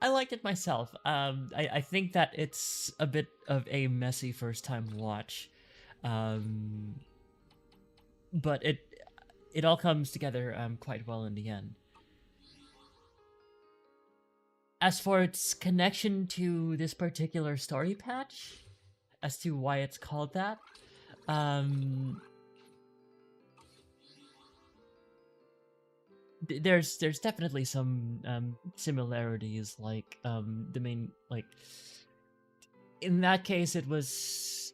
liked it myself. I think that it's a bit of a messy first time watch. But it all comes together quite well in the end. As for its connection to this particular story patch, as to why it's called that, there's definitely some similarities, like the main, like, in that case it was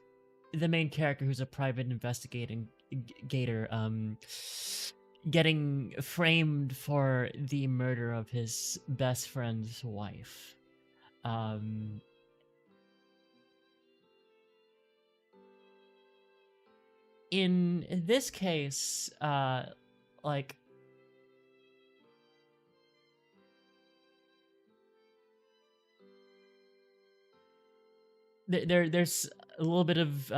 the main character, who's a private investigating gator, getting framed for the murder of his best friend's wife. In this case, like, there's a little bit of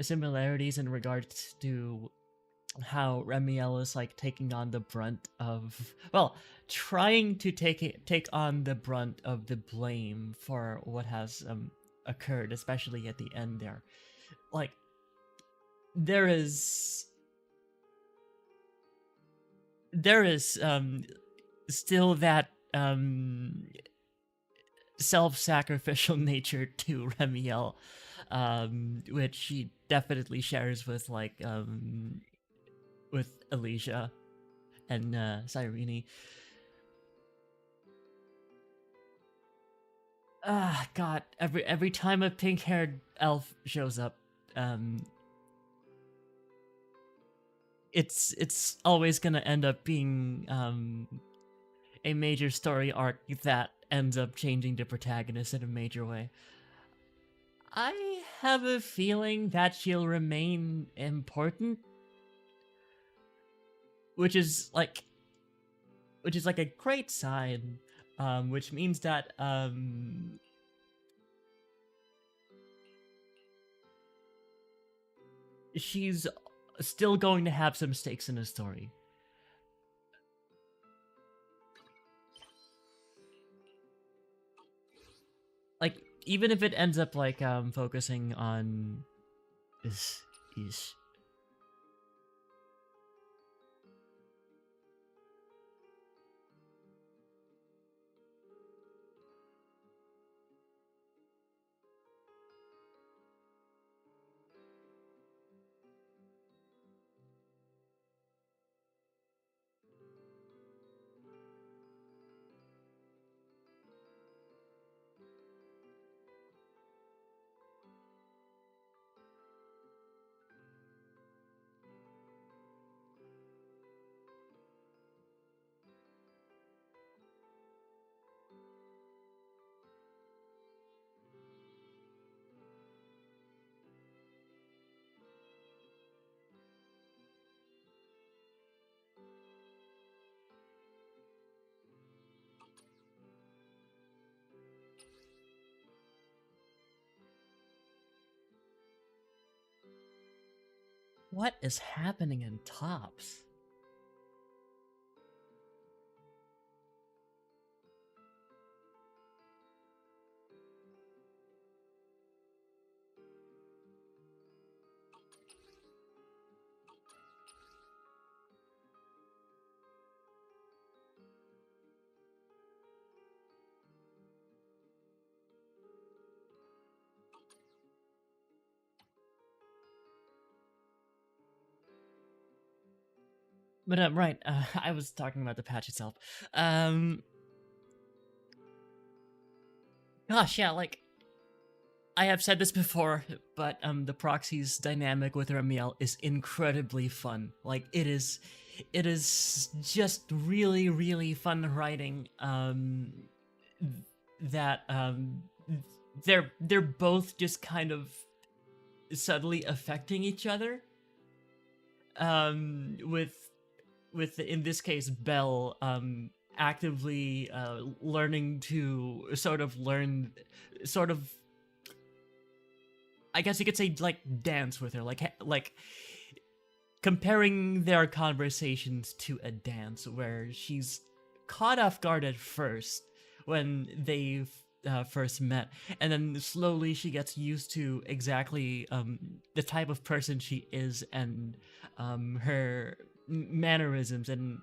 similarities in regards to how Remielle is, like, taking on the brunt of, well, trying to take on the brunt of the blame for what has occurred, especially at the end there. Like, there is still that self-sacrificial nature to Remielle, which she definitely shares with, like, with Alicia and Cyrene. Ah, God, every time a pink-haired elf shows up, it's always gonna end up being a major story arc that ends up changing the protagonist in a major way. I have a feeling that she'll remain important, which is like a great sign, which means that she's still going to have some stakes in the story. Like, even if it ends up, like, focusing on this is What is happening in Tops? But right, I was talking about the patch itself. Gosh, yeah, like I have said this before, but the proxy's dynamic with Remielle is incredibly fun. Like it is just really, really fun writing. That they're both just kind of subtly affecting each other. With in this case Belle actively learning to sort of I guess you could say like dance with her, like comparing their conversations to a dance where she's caught off guard at first when they first met, and then slowly she gets used to exactly the type of person she is and her mannerisms and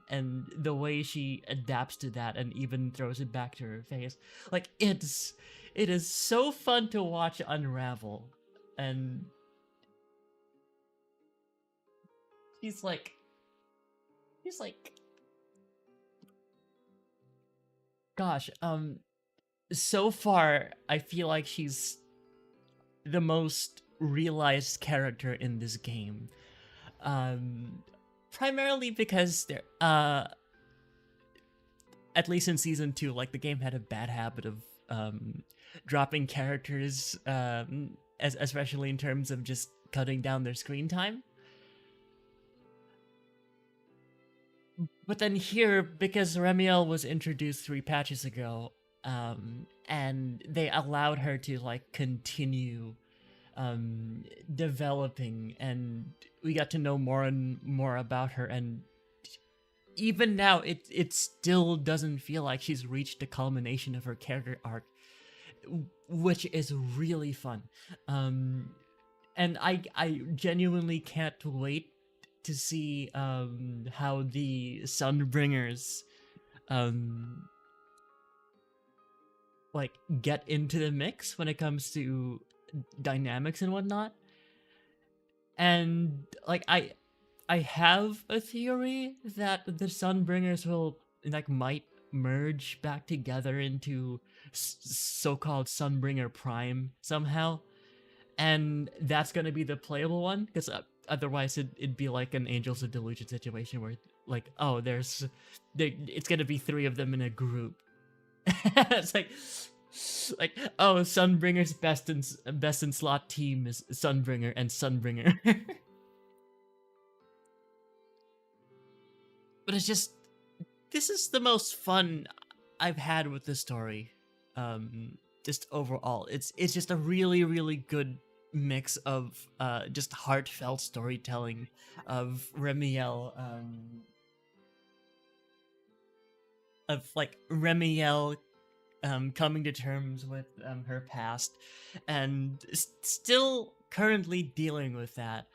the way she adapts to that and even throws it back to her face. Like it is so fun to watch unravel. And he's like gosh, so far I feel like she's the most realized character in this game. Primarily because there at least in season 2, like the game had a bad habit of dropping characters, especially in terms of just cutting down their screen time. But then here, because Remielle was introduced 3 patches ago, and they allowed her to like continue developing, and we got to know more and more about her, and even now it still doesn't feel like she's reached the culmination of her character arc, which is really fun. And I genuinely can't wait to see how the Sunbringers like get into the mix when it comes to dynamics and whatnot. And like I have a theory that the Sunbringers will like might merge back together into so-called Sunbringer Prime somehow, and that's gonna be the playable one, because otherwise it'd be like an Angels of Delusion situation where like, oh, it's gonna be 3 of them in a group. It's like oh, Sunbringer's best in slot team is Sunbringer and Sunbringer. But it's just, this is the most fun I've had with this story. Just overall, it's just a really, really good mix of just heartfelt storytelling of Remielle, coming to terms with her past and still currently dealing with that,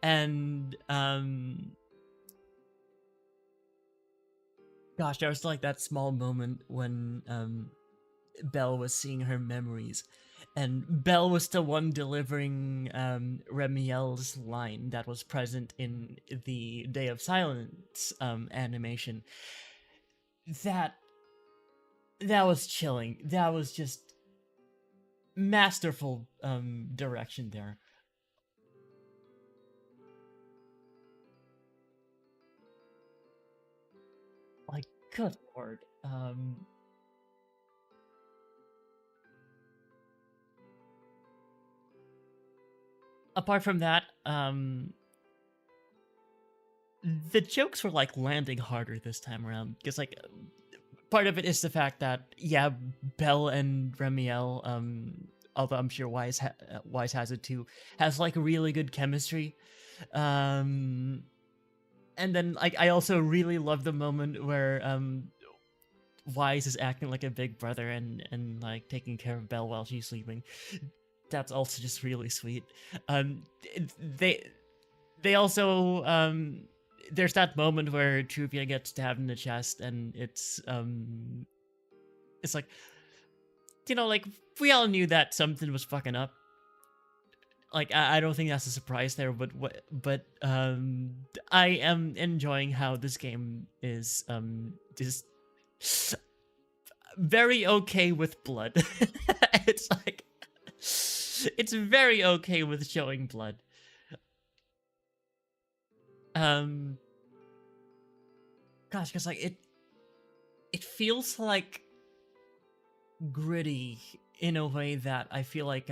and gosh, there was like that small moment when Belle was seeing her memories, and Belle was the one delivering Remielle's line that was present in the Day of Silence animation. That was chilling. That was just masterful direction there. Like, good lord. Apart from that, the jokes were like landing harder this time around, because like part of it is the fact that, yeah, Belle and Remielle, although I'm sure Wise has it too, has like really good chemistry. And then like I also really love the moment where Wise is acting like a big brother and like taking care of Belle while she's sleeping. That's also just really sweet. They also there's that moment where Truvia gets stabbed in the chest, and it's like, you know, like we all knew that something was fucking up. Like I don't think that's a surprise there, but I am enjoying how this game is just very okay with blood. It's like it's very okay with showing blood. Gosh, because like it feels like gritty in a way that I feel like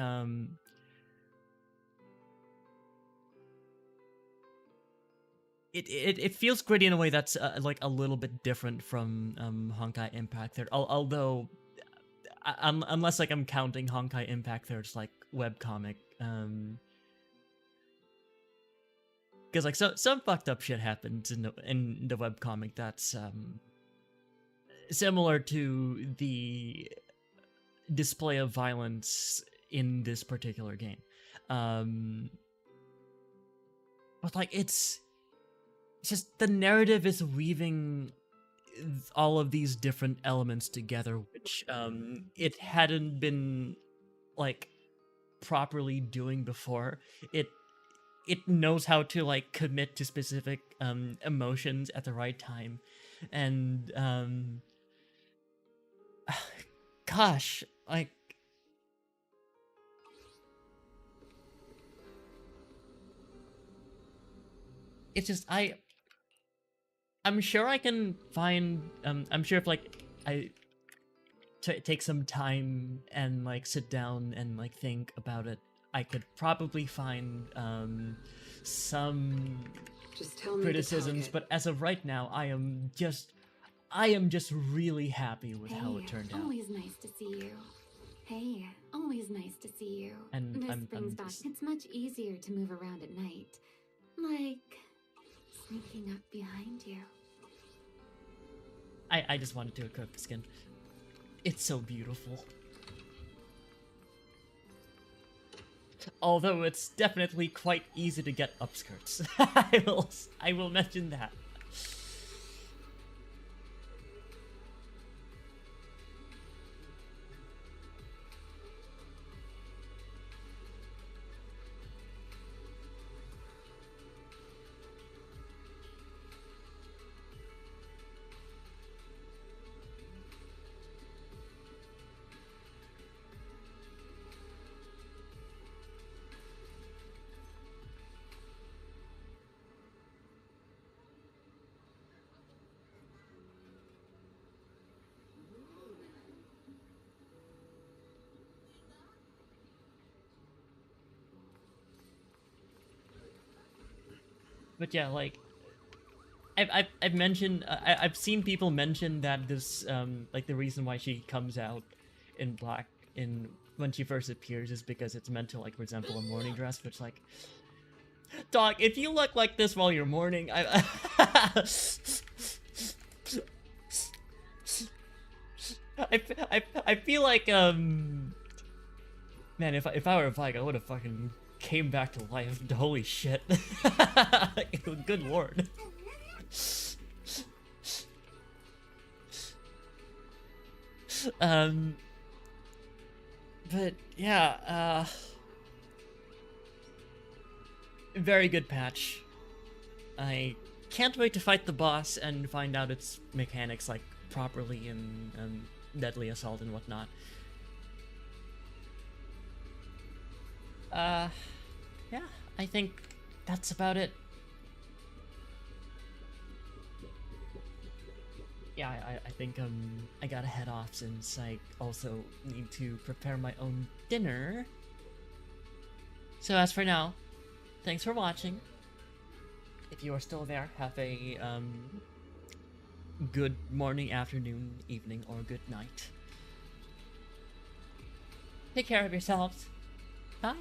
it feels gritty in a way that's like a little bit different from Honkai Impact Third. Although unless like I'm counting Honkai Impact Third's like webcomic, because like some fucked up shit happens in the webcomic that's similar to the display of violence in this particular game. But like it's just the narrative is weaving all of these different elements together, which it hadn't been like properly doing before. It knows how to like commit to specific emotions at the right time, and gosh, like it's just I'm sure I can find I'm sure if like I take some time and like sit down and like think about it, I could probably find some Just tell me criticisms, but as of right now, I am just really happy with how it turned out. Always nice to see you. Hey, always nice to see you. And this I'm brings back. just- It's much easier to move around at night, like sneaking up behind you. I just wanted to equip the skin. It's so beautiful. Although it's definitely quite easy to get upskirts. I will mention that. But yeah, like I've mentioned I've seen people mention that this like the reason why she comes out in black in when she first appears is because it's meant to like resemble a morning dress, which like, dog, if you look like this while you're mourning, I feel like man, if I were Vike, I would have fucking came back to life. Holy shit. Good lord. But yeah, very good patch. I can't wait to fight the boss and find out its mechanics like properly in Deadly Assault and whatnot. Yeah, I think that's about it. Yeah, I think I gotta head off since I also need to prepare my own dinner. So as for now, thanks for watching. If you are still there, have a good morning, afternoon, evening, or good night. Take care of yourselves. Bye.